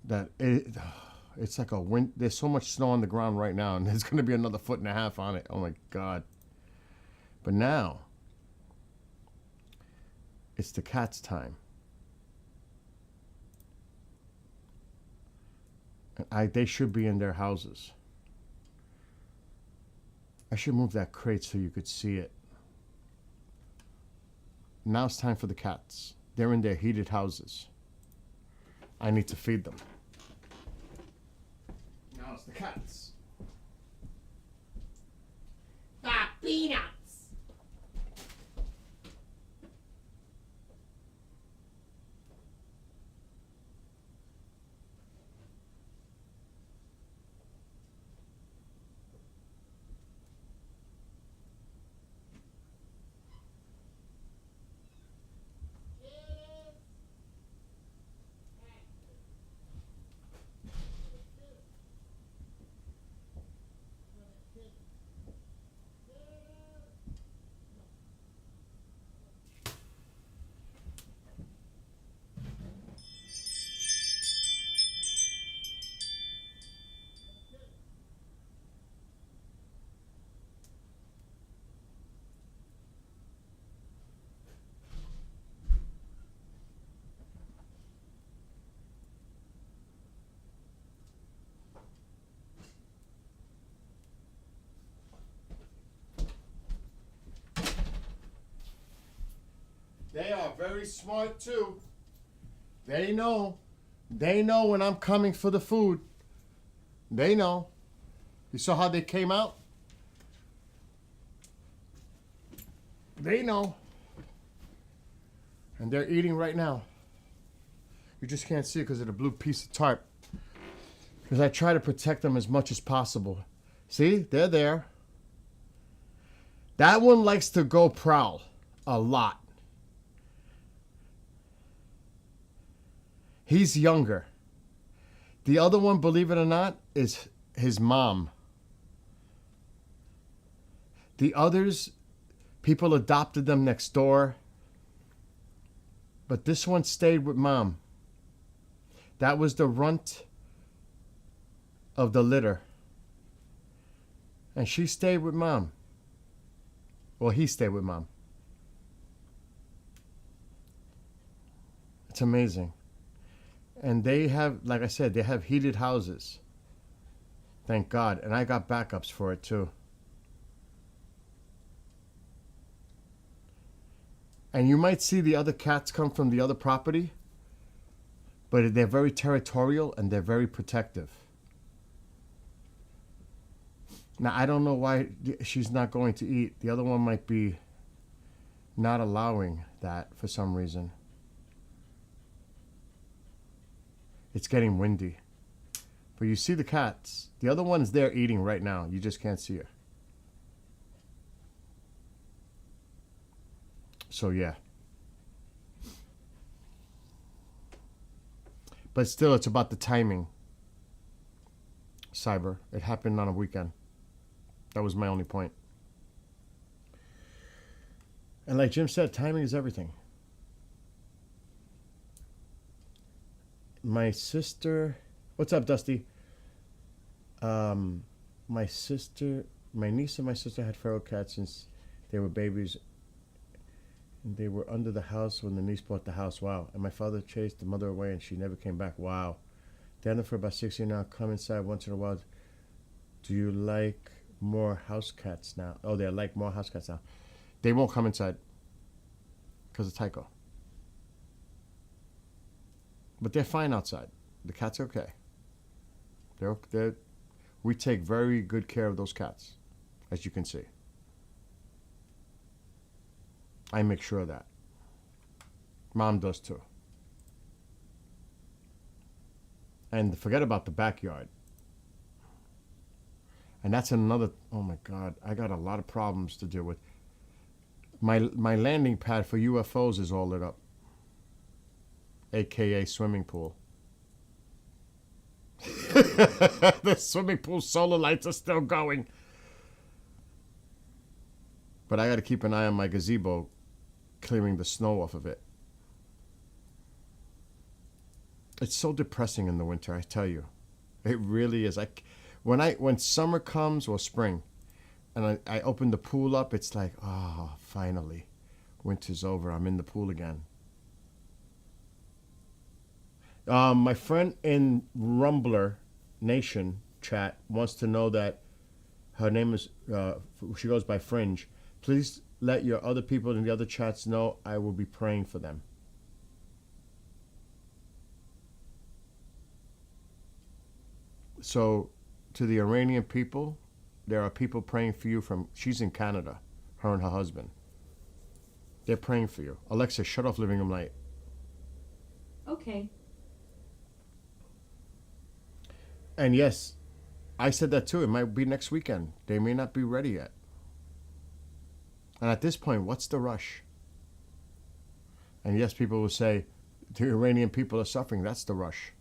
that it's like a wind, there's so much snow on the ground right now, and there's going to be another 1.5 feet on it. Oh my God. But now it's the cats' time. They should be in their houses. I should move that crate so you could see it. Now it's time for the cats. They're in their heated houses. I need to feed them. Now it's the cats. Peanuts. They are very smart too. They know. They know when I'm coming for the food. They know. You saw how they came out? They know. And they're eating right now. You just can't see it because of the blue piece of tarp. Because I try to protect them as much as possible. See? They're there. That one likes to go prowl a lot. He's younger. The other one, believe it or not, is his mom. The others, people adopted them next door. But this one stayed with mom. That was the runt of the litter. And she stayed with mom. Well, he stayed with mom. It's amazing. And they have, like I said, they have heated houses. Thank God. And I got backups for it too. And you might see the other cats come from the other property, but they're very territorial and they're very protective. Now, I don't know why she's not going to eat. The other one might be not allowing that for some reason. It's getting windy. But you see the cats. The other one's there eating right now. You just can't see her. So, yeah. But still, it's about the timing. Cyber. It happened on a weekend. That was my only point. And like Jim said, timing is everything. My sister... What's up, Dusty? My niece and my sister had feral cats since they were babies. And they were under the house when the niece bought the house. Wow. And my father chased the mother away and she never came back. Wow. They had them for about 6 years now. Come inside once in a while. Do you like more house cats now? Oh, they like more house cats now. They won't come inside because of Tycho. But they're fine outside. The cats are okay. We take very good care of those cats, as you can see. I make sure of that. Mom does too. And forget about the backyard. And that's another, oh my God, I got a lot of problems to deal with. My landing pad for UFOs is all lit up. AKA swimming pool. The swimming pool solar lights are still going. But I got to keep an eye on my gazebo, clearing the snow off of it. It's so depressing in the winter, I tell you. It really is. When summer comes or spring, and I open the pool up, it's like, oh, finally, winter's over. I'm in the pool again. My friend in Rumbler Nation chat wants to know that her name is, she goes by Fringe. Please let your other people in the other chats know I will be praying for them. So, to the Iranian people, there are people praying for you she's in Canada, her and her husband. They're praying for you. Alexa, shut off living room light. Okay. And yes, I said that too. It might be next weekend. They may not be ready yet. And at this point, what's the rush? And yes, people will say, the Iranian people are suffering. That's the rush.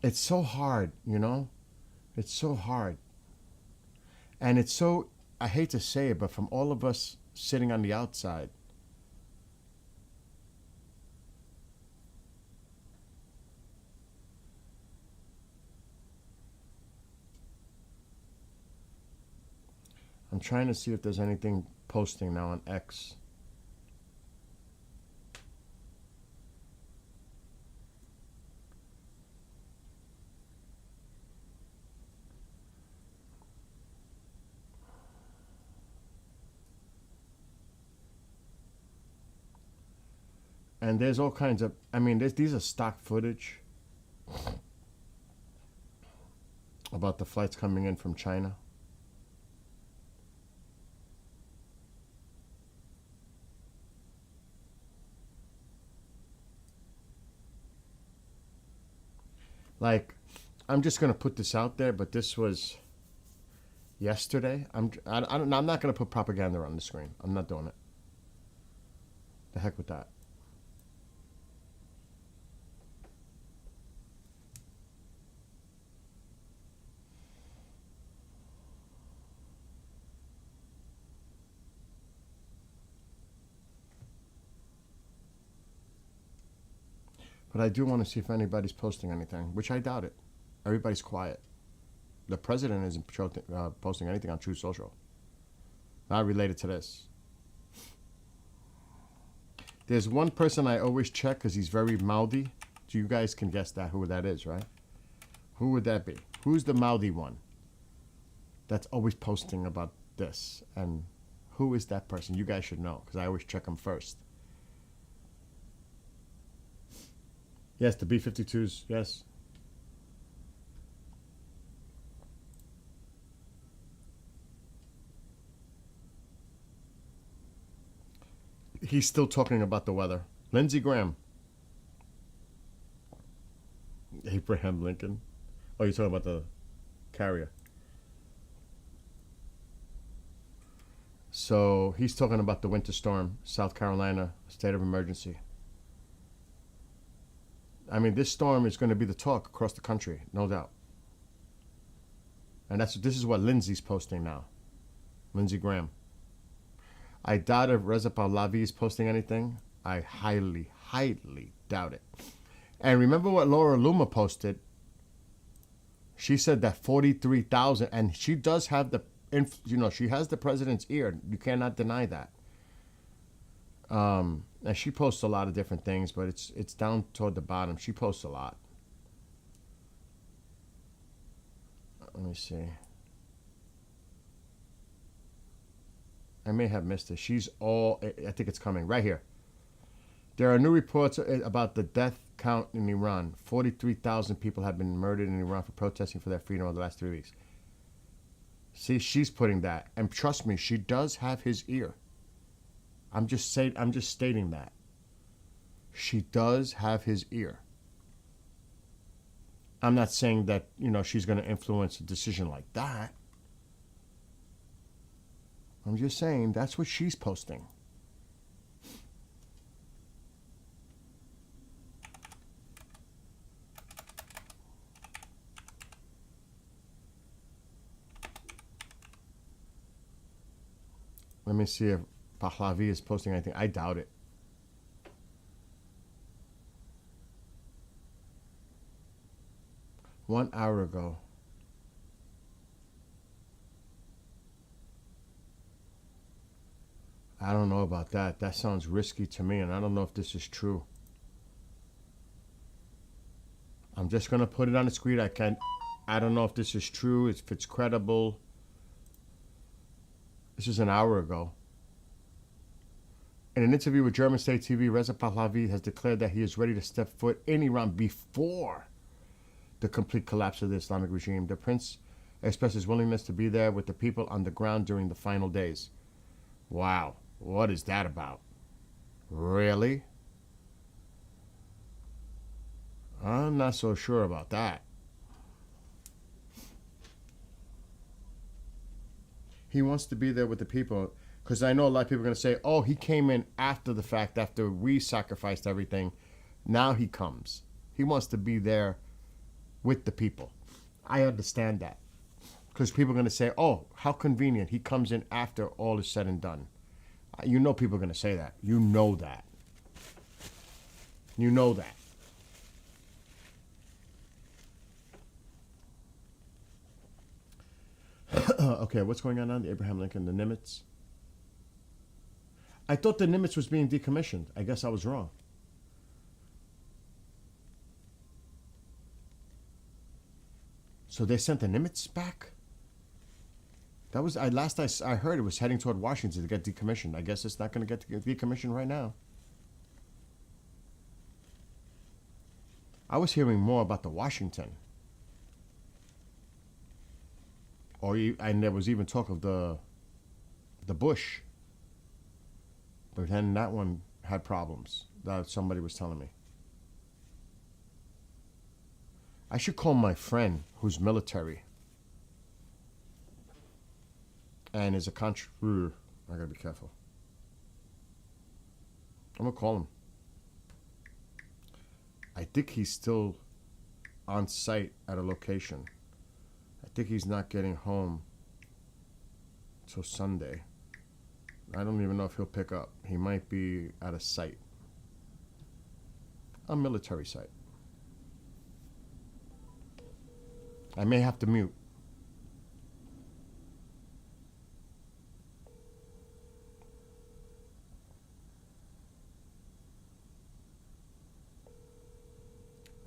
It's so hard, you know? It's so hard. And it's so, I hate to say it, but from all of us sitting on the outside, I'm trying to see if there's anything posting now on X. And there's all kinds of, I mean, these are stock footage about the flights coming in from China. Like, I'm just going to put this out there, but this was yesterday. I'm not going to put propaganda on the screen. I'm not doing it. The heck with that. But I do want to see if anybody's posting anything, which I doubt it. Everybody's quiet. The president isn't posting anything on Truth Social. Not related to this. There's one person I always check because he's very mouthy. So you guys can guess who that is, right? Who would that be? Who's the mouthy one that's always posting about this? And Who is that person? You guys should know, because I always check them first. Yes, the B-52s, yes. He's still talking about the weather. Lindsey Graham. Abraham Lincoln. Oh, you're talking about the carrier. So he's talking about the winter storm, South Carolina, state of emergency. I mean, this storm is going to be the talk across the country, no doubt. And this is what Lindsey's posting now. Lindsey Graham. I doubt if Reza Pahlavi is posting anything. I highly, highly doubt it. And remember what Laura Luma posted? She said that 43,000, and she does have the, she has the president's ear. You cannot deny that. And she posts a lot of different things, but it's down toward the bottom. She posts a lot. Let me see. I may have missed it. I think it's coming right here. There are new reports about the death count in Iran. 43,000 people have been murdered in Iran for protesting for their freedom over the last 3 weeks. See, she's putting that. And trust me, she does have his ear. I'm just stating that. She does have his ear. I'm not saying that, she's going to influence a decision like that. I'm just saying that's what she's posting. Let me see if Pahlavi is posting anything. I doubt it. One hour ago. I don't know about that. That sounds risky to me, and I don't know if this is true. I'm just going to put it on the screen. I don't know if this is true, if it's credible. This is an hour ago. In an interview with German state TV, Reza Pahlavi has declared that he is ready to step foot in Iran before the complete collapse of the Islamic regime. The prince expressed his willingness to be there with the people on the ground during the final days. Wow. What is that about? Really? I'm not so sure about that. He wants to be there with the people, because I know a lot of people are going to say, oh, he came in after the fact, after we sacrificed everything. Now he comes. He wants to be there with the people. I understand that. Because people are going to say, oh, how convenient. He comes in after all is said and done. You know people are going to say that. You know that. You know that. Okay, what's going on now? The Abraham Lincoln, the Nimitz. I thought the Nimitz was being decommissioned. I guess I was wrong. So they sent the Nimitz back? That was last I heard it was heading toward Washington to get decommissioned. I guess it's not going to get decommissioned right now. I was hearing more about the Washington. And there was even talk of the Bush. But then that one had problems. That somebody was telling me. I should call my friend who's military. And is a I gotta be careful. I'm gonna call him. I think he's still on site at a location. I think he's not getting home till Sunday. I don't even know if he'll pick up. He might be at a site. A military site. I may have to mute.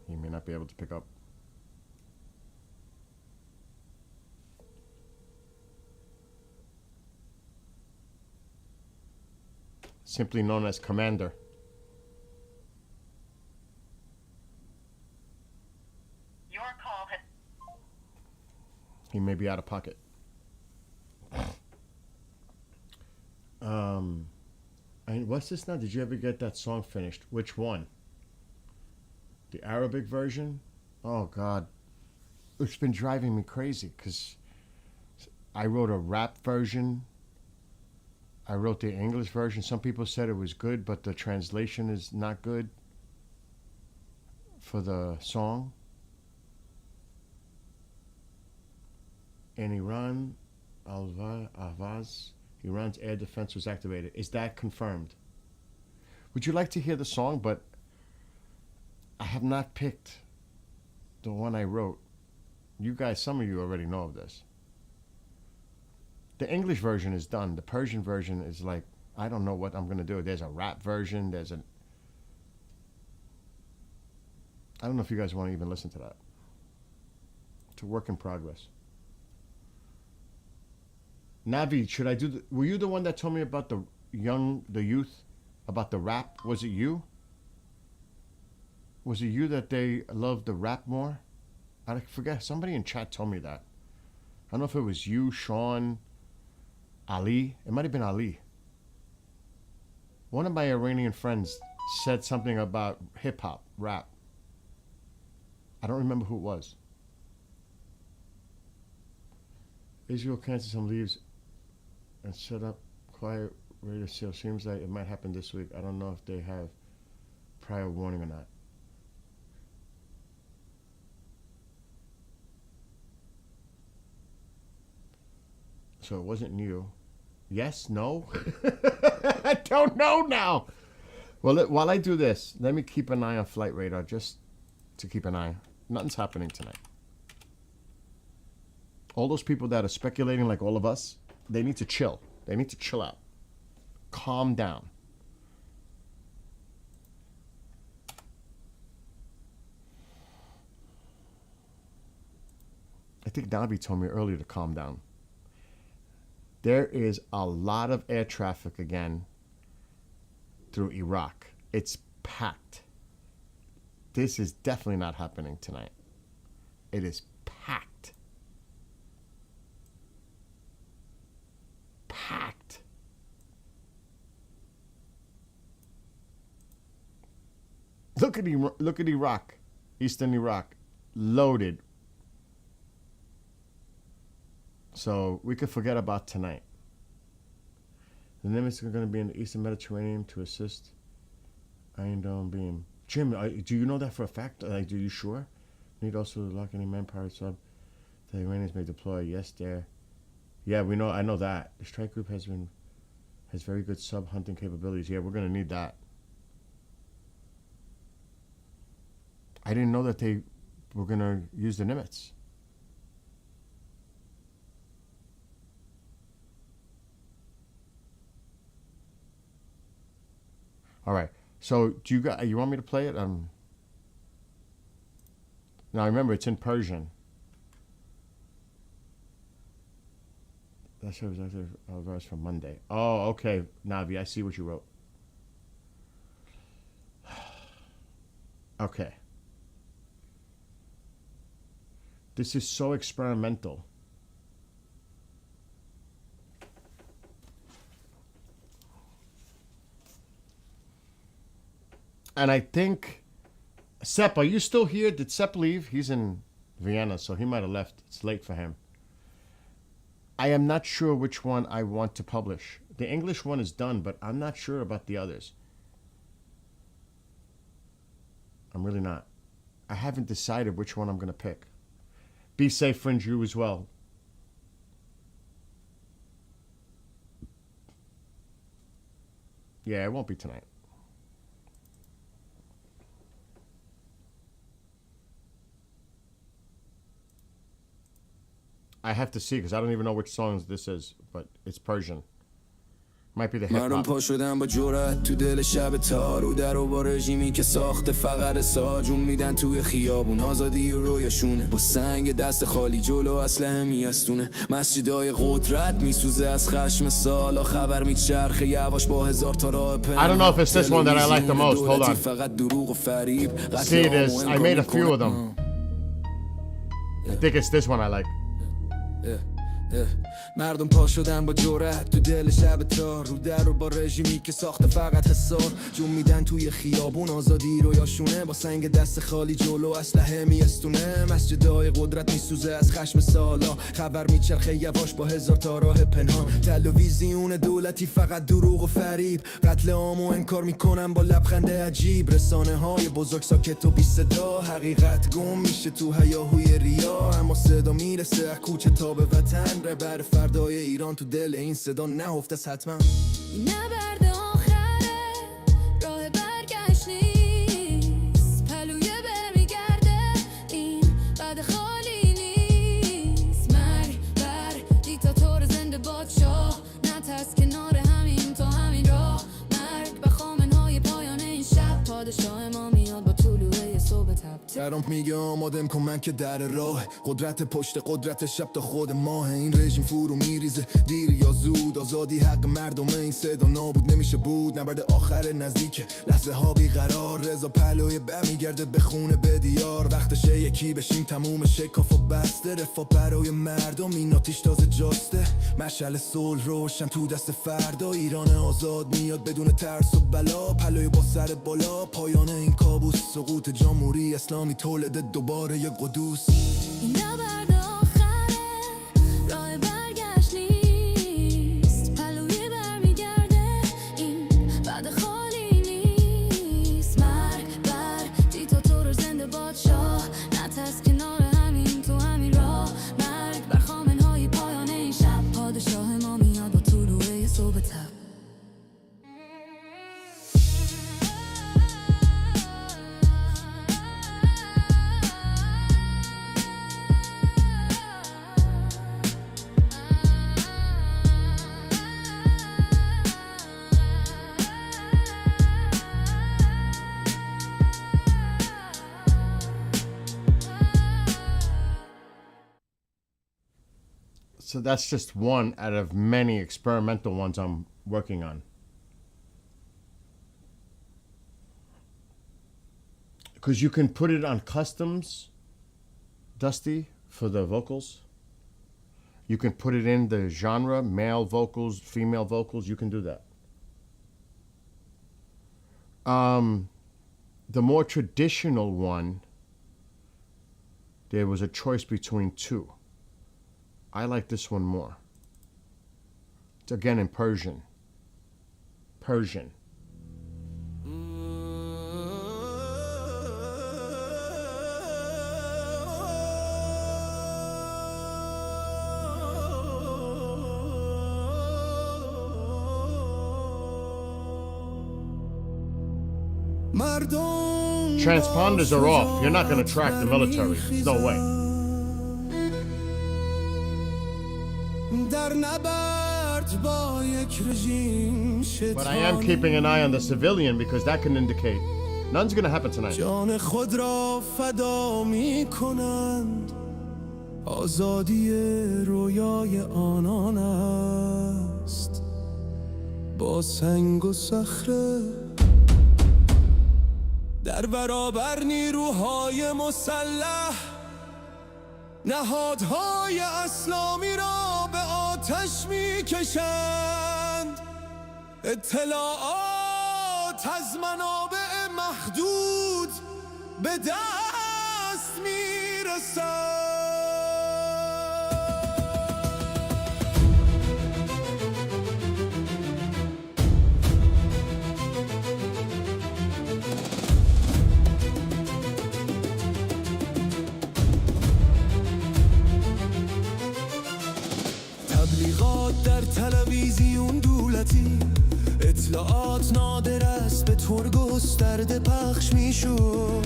He may not be able to pick up. simply known as Commander. Your call has. He may be out of pocket. And what's this now? Did you ever get that song finished? Which one? The Arabic version? Oh God, it's been driving me crazy because I wrote a rap version. I wrote the English version. Some people said it was good, but the translation is not good for the song. In Iran, Ahvaz, Iran's air defense was activated. Is that confirmed? Would you like to hear the song? But I have not picked the one I wrote. You guys, some of you already know of this. The English version is done. The Persian version is like, I don't know what I'm going to do. There's a rap version. I don't know if you guys want to even listen to that. It's a work in progress. Navi, should I do were you the one that told me about the youth, about the rap? Was it you? Was it you that they loved the rap more? I forget. Somebody in chat told me that. I don't know if it was you, Sean, Ali. It might have been Ali. One of my Iranian friends said something about hip-hop, rap. I don't remember who it was. Israel canceled some leaves and set up quiet radio sale. Seems like it might happen this week. I don't know if they have prior warning or not. So it wasn't you. Yes? No? I don't know now. Well, while I do this, let me keep an eye on Flight Radar just to keep an eye. Nothing's happening tonight. All those people that are speculating like all of us, they need to chill. They need to chill out. Calm down. I think Navi told me earlier to calm down. There is a lot of air traffic again through Iraq. It's packed. This is definitely not happening tonight. It is packed. Packed. Look at Iraq, Eastern Iraq, loaded. So we could forget about tonight. The Nimitz are going to be in the Eastern Mediterranean to assist Iron Dome beam. Jim, do you know that for a fact? Like, are you sure? Need also to lock any manpower sub the Iranians may deploy. Yes, there. Yeah, we know. I know that the strike group has very good sub hunting capabilities. Yeah, we're going to need that. I didn't know that they were going to use the Nimitz. All right. So do you want me to play it? Now remember, it's in Persian. That shows a verse from Monday. Oh, okay, Navi, I see what you wrote. Okay. This is so experimental. And I think, Sepp, are you still here? Did Sepp leave? He's in Vienna, so he might have left. It's late for him. I am not sure which one I want to publish. The English one is done, but I'm not sure about the others. I'm really not. I haven't decided which one I'm going to pick. Be safe, Fringe, you as well. Yeah, it won't be tonight. I have to see because I don't even know which songs this is, but it's Persian. Might be the مردم hip-hop. پا شدن با جرأت تو دل شب تار رو در و با رژیمی که ساخته فقط ساجون میدن توی خیابون آزادی و رویشونه با سنگ دست خالی جلو اسلحه میستونه مسجدای قدرت میسوزه از خشم سالا خبر میچرخه یواش با هزار تا راه I don't know if it's this one that I like the most. Hold on. فقط دروغ و فریب See this? I made a few of them. I think it's this one I like. مردم پا شدن با جرأت تو دل شب تار رو در و با رژیمی که ساخته فقط حصار جون میدن توی خیابون آزادی رو یاشونه با سنگ دست خالی جلو اسلحه میستونه مسجدای قدرت میسوزه از خشم سالا خبر میچرخه یواش با هزار تا راه پنهان تلویزیون دولتی فقط دروغ و فریب قتل عام و انکار میکنن با لبخند عجیب رسانه های بزرگ ساکت و بی صدا حقیقت گم میشه تو هیاهوی ریا اما صدا میرسه از کوچه تا به وطن رهبر فردای ایران تو دل این صدا نهفته است حتما نبرد آخره راه برگشت نیست پلوی برمیگرده این بعد خالی نیست مرگ بر دیکتاتور زنده بادشاه نترس کنار همین تا همین راه مرگ به خامنه‌های پایان این شب پادشاه ما میاد با طلوع صبح تب ترامپ میگه آمادم کن من که در راه قدرت پشت قدرت شب تا خود ماه این رژیم فرو میریزه دیر یا زود آزادی حق مردم این صدا نابود نمیشه بود نبرد آخر نزدیک لحظه ها بیقرار رضا پهلوی برمیگرده به خونه به دیار وقتشه یکی بشیم تموم شکاف و بسته رفا برای مردم این آتیش تازه جاسته مشعل صلح روشن تو دست فردا ایران آزاد میاد بدون ترس و بلا پهلوی با سر بالا پایان این کابوس سقوط جمهوری اسلامی تولد دوباره یک قدوس این نبرد آخره راه برگشت نیست پلوی برمیگرده این بعد خالی نیست مرگ بر دیکتاتور زنده بادشاه نترس کنار همین تو همین راه مرگ بر خامنه‌های پایان این شب پادشاه ما میاد با طلوع صبح تب So that's just one out of many experimental ones I'm working on. Because you can put it on customs, Dusty, for the vocals. You can put it in the genre, male vocals, female vocals. You can do that. The more traditional one, there was a choice between two. I like this one more. It's again in Persian. Persian. Transponders are off. You're not going to track the military. There's no way. But I am keeping an eye on the civilian because that can indicate nothing's going to happen tonight. جان خود را فدا می کنند آزادی رویای آنان است با سنگ و صخره در برابر نیروهای مسلح نهادهای اسلامی را به آتش می کشند اطلاعات از منابع محدود به دست می رسند تبلیغات در تلویزیون دولتی اطلاعات نادر است به طور گسترده پخش میشد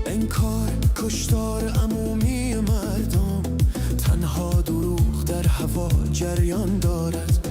انکار کشتار عمومی مردم تنها دروغ در هوا جریان دارد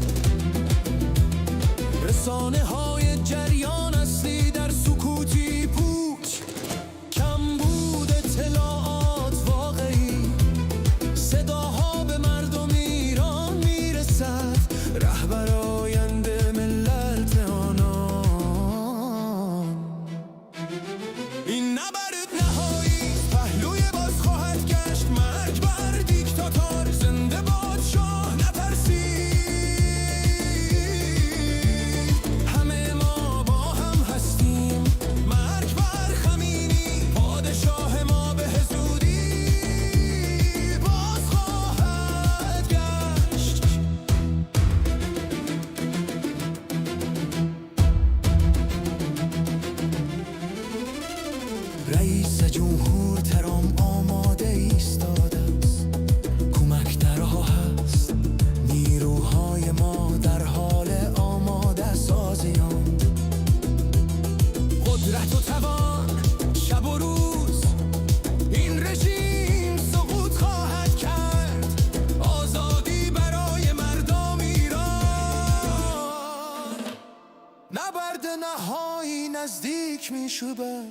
نهایی نزدیک میشوبه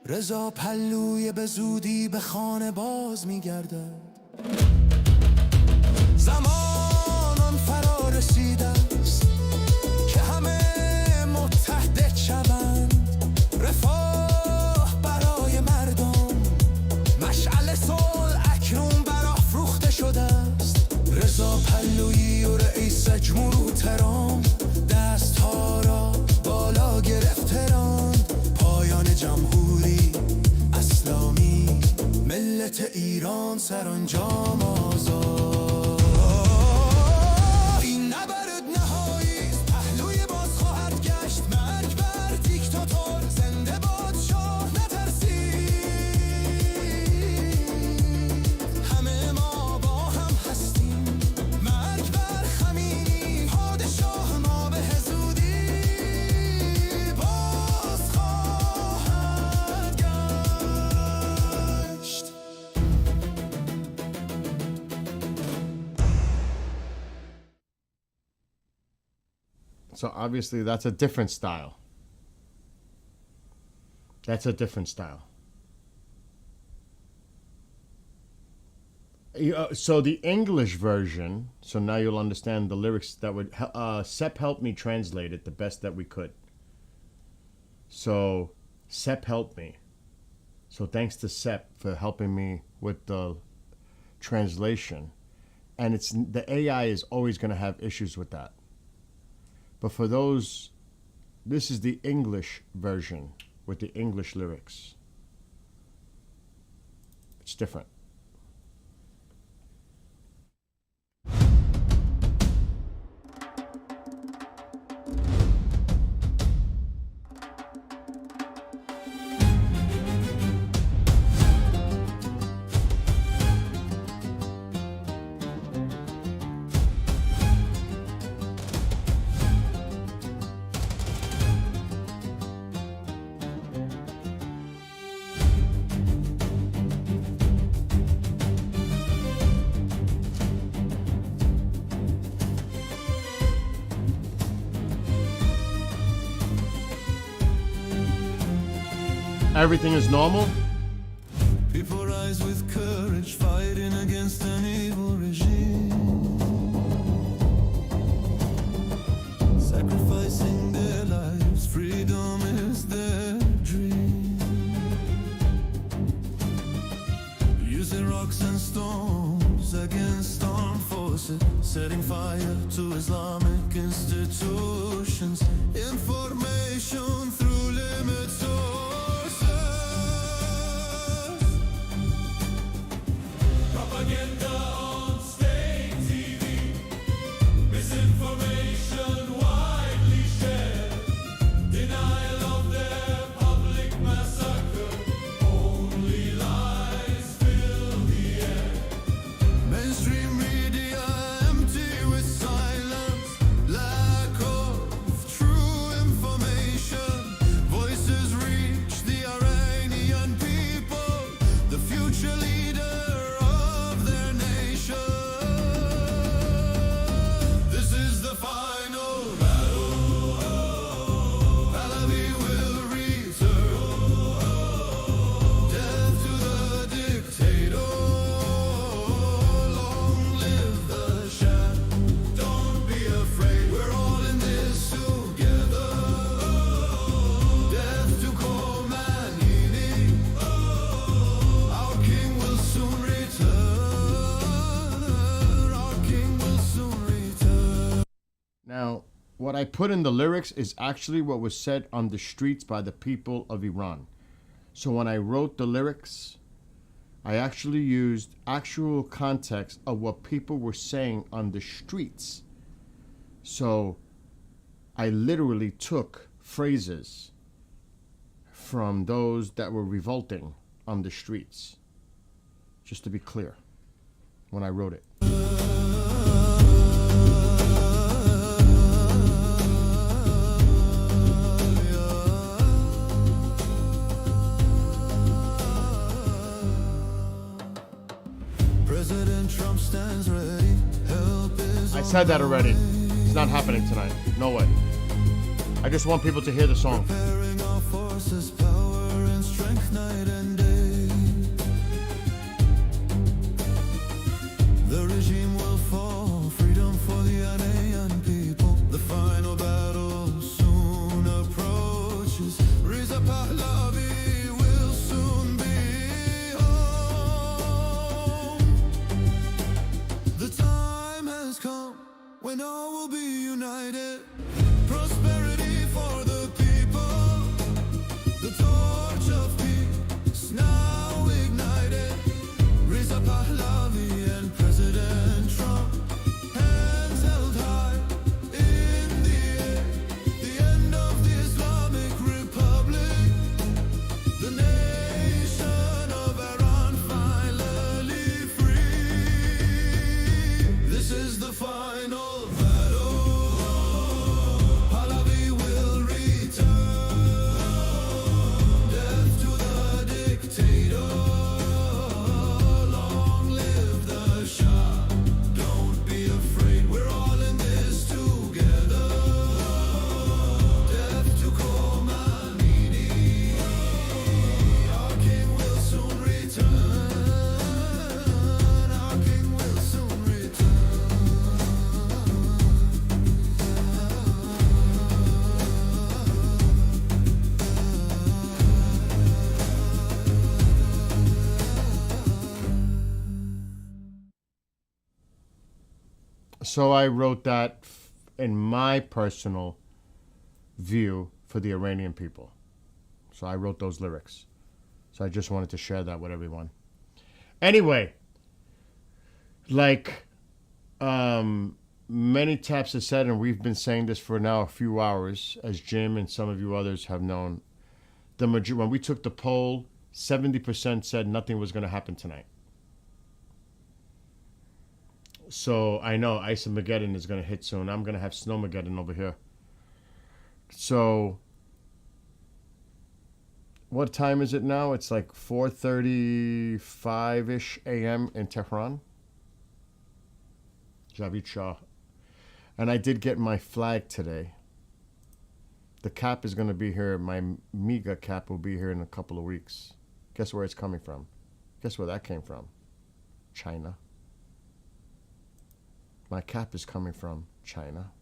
رضا پلوی به زودی به خانه باز میگردد زمانان فرا رسیده است که همه متحد شوند رفاه برای مردم مشعل صلح اکنون برافروخته شده است رضا پهلویی و رئیس جمهور تهران دست ها را بالا گرفتند پایان جمهوری اسلامی ملت ایران سرانجام آزاد این نبرد نهایی است پهلوی باز خواهد گشت مرگ بر دیکتاتور زنده باد شاه نترسید همه ما با هم هستیم مرگ بر خمینی پادشاه ما به زودی باز خواهد گشت So obviously that's a different style. That's a different style. So the English version, so now you'll understand the lyrics that would, Sepp helped me translate it the best that we could. So Sepp helped me. So thanks to Sepp for helping me with the translation. And it's the AI is always going to have issues with that. But for those, this is the English version with the English lyrics. It's different. Everything is normal. People rise with courage, fighting against an evil regime, sacrificing their lives. Freedom is their dream. Using rocks and stones against armed forces, setting fire to Islamic institutions. Information through limited sources. Propaganda on state TV, misinformation widely shared, denial of their public massacre, only lies fill the air. Mainstream media empty with silence, lack of true information. Voices reach the Iranian people, the future leader of their nation. This is the final battle. Pahlavi will return. Death to the dictator. Long live the Shah. Don't be afraid, we're all in this together. Death to Khomeini. Our king will soon return. Our king will soon return. Now, what I put in the lyrics is actually what was said on the streets by the people of Iran. So when I wrote the lyrics, I actually used actual context of what people were saying on the streets. So I literally took phrases from those that were revolting on the streets. Just to be clear, when I wrote it. President Trump stands ready. Help is I said that already. It's not happening tonight. No way. I just want people to hear the song. Preparing our forces, power and strength night and day. The regime will fall, freedom for the Ghanaian people. The final battle soon approaches. Reza Pahlavi will soon be home. The time has come when all will be united. Prosperity for the people. The torch of peace now ignited. Reza Pahlavi and President Trump, hands held high in the air. The end of the Islamic Republic. The nation of Iran finally free. This is the final battle. Pahlavi will return. Death to the dictator. Long live the Shah. Don't be afraid, we're all in this together. Death to Khomeini. Our king will soon return. Our king will soon return. So I wrote that in my personal view for the Iranian people. So I wrote those lyrics. So I just wanted to share that with everyone. Anyway, like many taps have said, and we've been saying this for now a few hours, as Jim and some of you others have known, when we took the poll, 70% said nothing was going to happen tonight. So I know Ice-Mageddon is going to hit soon. I'm going to have Snowmageddon over here. So what time is it now? It's like 4:35-ish a.m. in Tehran. Javid Shah. And I did get my flag today. The cap is going to be here. My MEGA cap will be here in a couple of weeks. Guess where it's coming from? Guess where that came from? China. My cap is coming from China.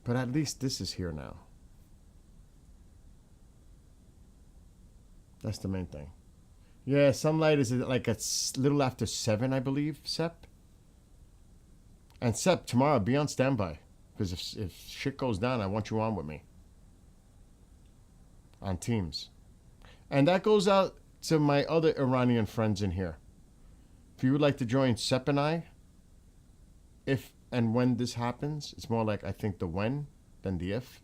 But at least this is here now. That's the main thing. Yeah, sunlight is like a little after 7, I believe, Sep. And Sep, tomorrow, be on standby. Because if shit goes down, I want you on with me. On Teams. And that goes out to my other Iranian friends in here. If you would like to join Sep and I, if and when this happens, it's more like I think the when than the if,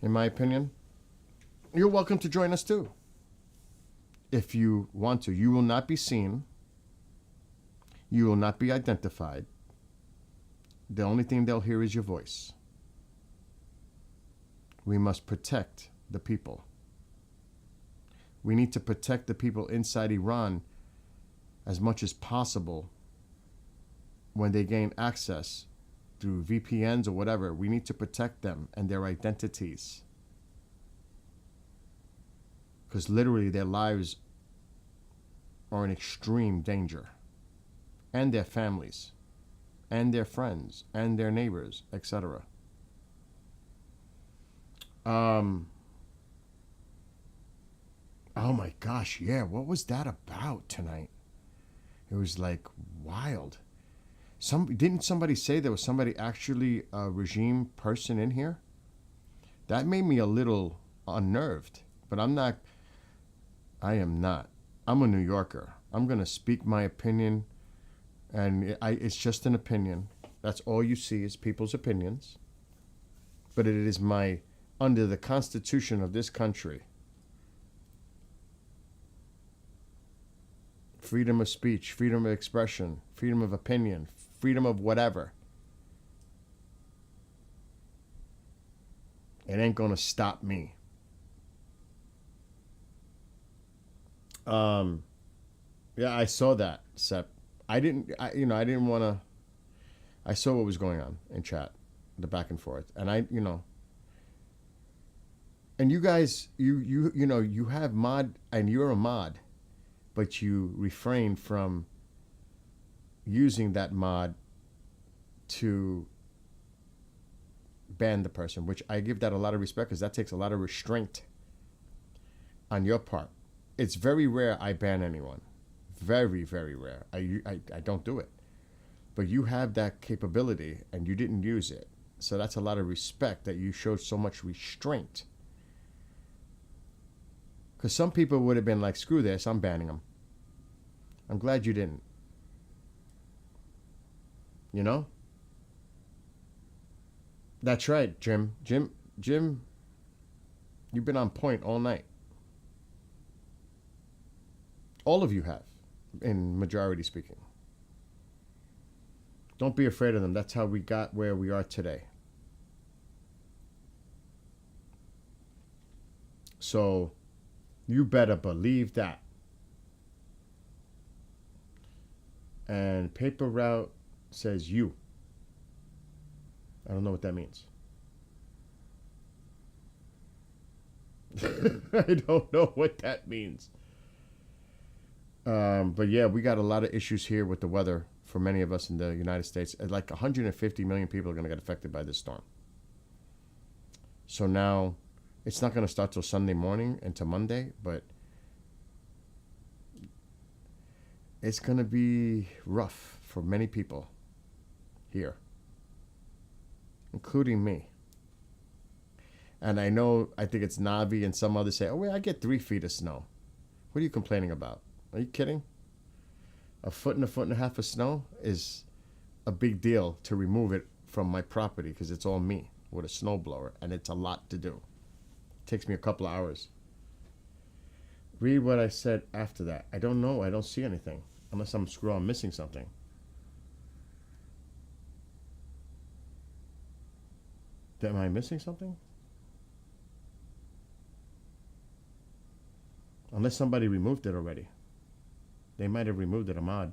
in my opinion. You're welcome to join us too. If you want to. You will not be seen. You will not be identified. The only thing they'll hear is your voice. We must protect the people. We need to protect the people inside Iran as much as possible. When they gain access through VPNs or whatever, we need to protect them and their identities. Because literally their lives are in extreme danger. And their families. And their friends. And their neighbors, etc. Oh my gosh, yeah. What was that about tonight? It was like wild. Didn't somebody say there was somebody actually a regime person in here? That made me a little unnerved. But I am not. I'm a New Yorker. I'm going to speak my opinion. And it's just an opinion. That's all you see is people's opinions. But it is under the Constitution of this country, freedom of speech, freedom of expression, freedom of opinion, freedom of whatever. It ain't gonna stop me. Yeah, I saw that, Sep. I didn't want to. I saw what was going on in chat. the back and forth. And and you guys, you have mod, and you're a mod, but you refrain from using that mod to ban the person, which I give that a lot of respect, because that takes a lot of restraint on your part. It's very rare I ban anyone. Very, very rare. I don't do it. But you have that capability and you didn't use it. So that's a lot of respect that you showed so much restraint. Because some people would have been like, screw this, I'm banning them. I'm glad you didn't. You know? That's right, Jim. Jim, you've been on point all night. All of you have, in majority speaking. Don't be afraid of them. That's how we got where we are today. So, you better believe that. And Paper Route says you. I don't know what that means. I don't know what that means. But yeah, we got a lot of issues here with the weather for many of us in the United States. Like 150 million people are going to get affected by this storm. So now, it's not going to start till Sunday morning into Monday, but it's going to be rough for many people here, including me. And I think it's Navi and some others say, oh, wait, I get 3 feet of snow. What are you complaining about? Are you kidding? A foot and a half of snow is a big deal to remove it from my property, because it's all me with a snowblower, and it's a lot to do. It takes me a couple of hours. Read what I said after that. I don't know. I don't see anything. Unless I'm missing something. Am I missing something? Unless somebody removed it already. They might have removed it, a mod.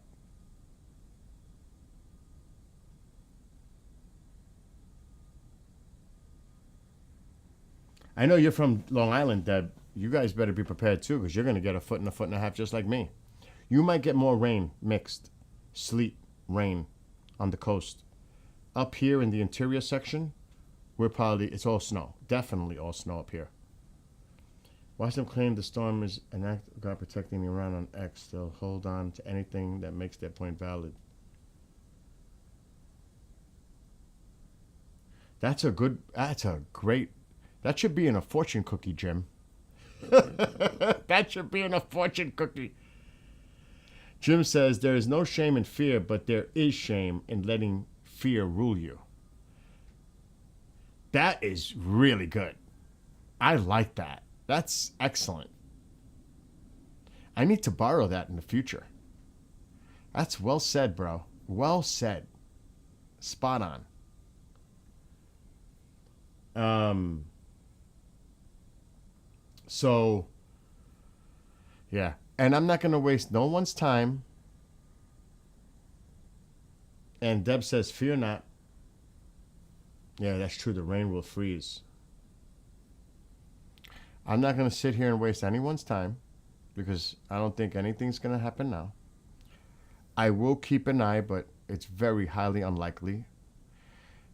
I know you're from Long Island, Deb. You guys better be prepared too, because you're going to get a foot and a half just like me. You might get more rain mixed. Sleet, rain on the coast. Up here in the interior section, it's all snow. Definitely all snow up here. Watch them claim the storm is an act of God protecting Iran on X. They'll hold on to anything that makes their point valid. That should be in a fortune cookie, Jim. That should be in a fortune cookie. Jim says, there is no shame in fear, but there is shame in letting fear rule you. That is really good. I like that. That's excellent. I need to borrow that in the future. That's well said, bro. Well said. Spot on. So, yeah. And I'm not going to waste no one's time. And Deb says, fear not. Yeah, that's true. The rain will freeze. I'm not going to sit here and waste anyone's time, because I don't think anything's going to happen now. I will keep an eye, but it's very highly unlikely.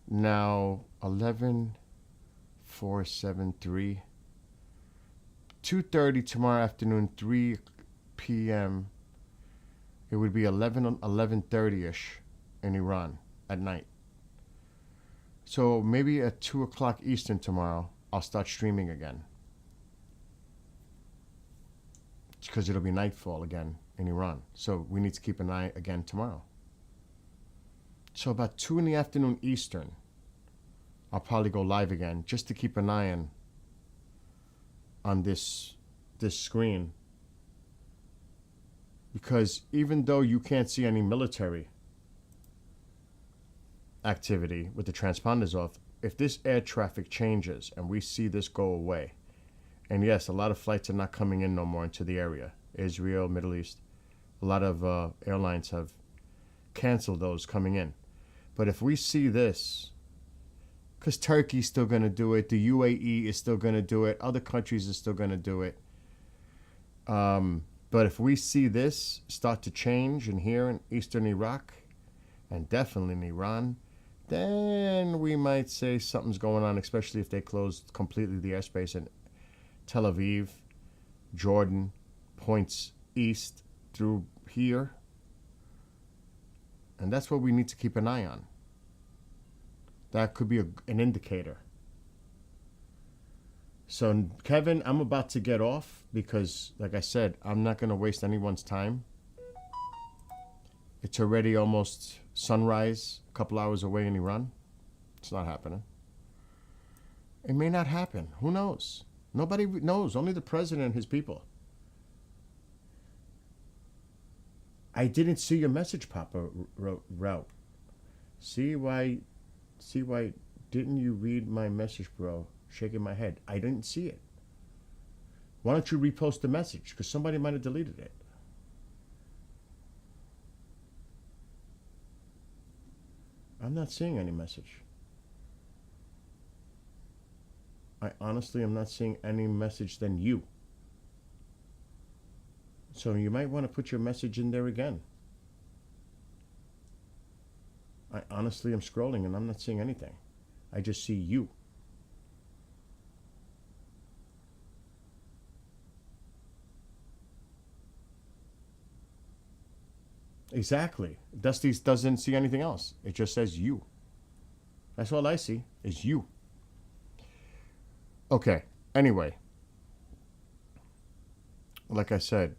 Now, 11, 4, 7, 3. 2:30 tomorrow afternoon, 3 p.m. It would be 11:30ish in Iran at night. So maybe at 2 o'clock Eastern tomorrow, I'll start streaming again. Because it'll be nightfall again in Iran. So we need to keep an eye again tomorrow. So about 2 in the afternoon Eastern, I'll probably go live again, just to keep an eye on this screen. Because even though you can't see any military activity with the transponders off, if this air traffic changes and we see this go away, and yes, a lot of flights are not coming in no more into the area, Israel, Middle East, a lot of airlines have canceled those coming in. But if we see this Because Turkey's still going to do it. The UAE is still going to do it. Other countries are still going to do it. But if we see this start to change in here in eastern Iraq, and definitely in Iran, then we might say something's going on, especially if they close completely the airspace in Tel Aviv, Jordan, points east through here. And that's what we need to keep an eye on. That could be an indicator. So, Kevin, I'm about to get off because, like I said, I'm not going to waste anyone's time. It's already almost sunrise, a couple hours away in Iran. It's not happening. It may not happen. Who knows? Nobody knows. Only the president and his people. I didn't see your message, Papa Route. See why didn't you read my message, bro? Shaking my head. I didn't see it. Why don't you repost the message? Because somebody might have deleted it. I'm not seeing any message. I honestly am not seeing any message than you. So you might want to put your message in there again. I honestly am scrolling and I'm not seeing anything. I just see you. Exactly. Dusty doesn't see anything else. It just says you. That's all I see is you. Okay. Anyway. Like I said,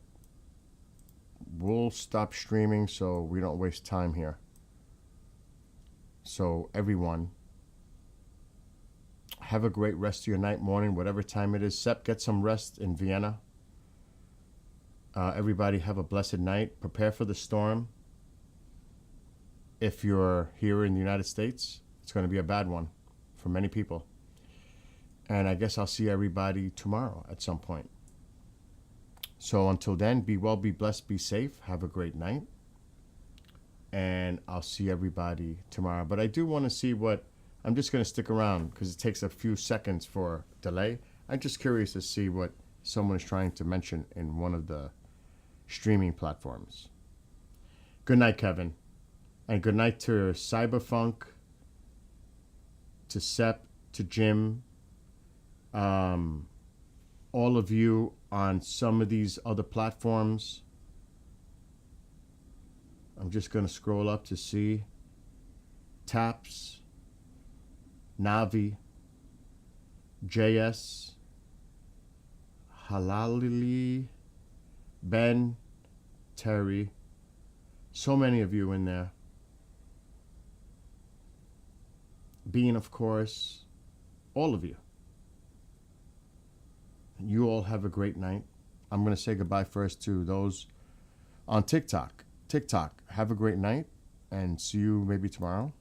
we'll stop streaming so we don't waste time here. So everyone, have a great rest of your night, morning, whatever time it is. Sepp, get some rest in Vienna. Everybody have a blessed night. Prepare for the storm. If you're here in the United States, it's going to be a bad one for many people. And I guess I'll see everybody tomorrow at some point. So until then, be well, be blessed, be safe. Have a great night. And I'll see everybody tomorrow. But I do want to see what... I'm just going to stick around because it takes a few seconds for delay. I'm just curious to see what someone is trying to mention in one of the streaming platforms. Good night, Kevin. And good night to Cyberfunk, to Sepp, to Jim, all of you on some of these other platforms. I'm just going to scroll up to see Taps, Navi, JS, Halali, Ben, Terry. So many of you in there. Bean, of course. All of you. You all have a great night. I'm going to say goodbye first to those on TikTok. TikTok, have a great night and see you maybe tomorrow.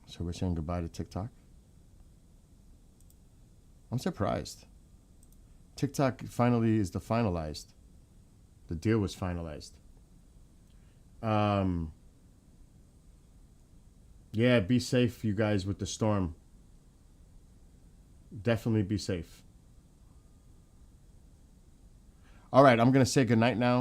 So we're saying goodbye to TikTok. I'm surprised. TikTok finally is finalized. The deal was finalized. Yeah, be safe, you guys, with the storm. Definitely be safe. All right, I'm going to say goodnight now.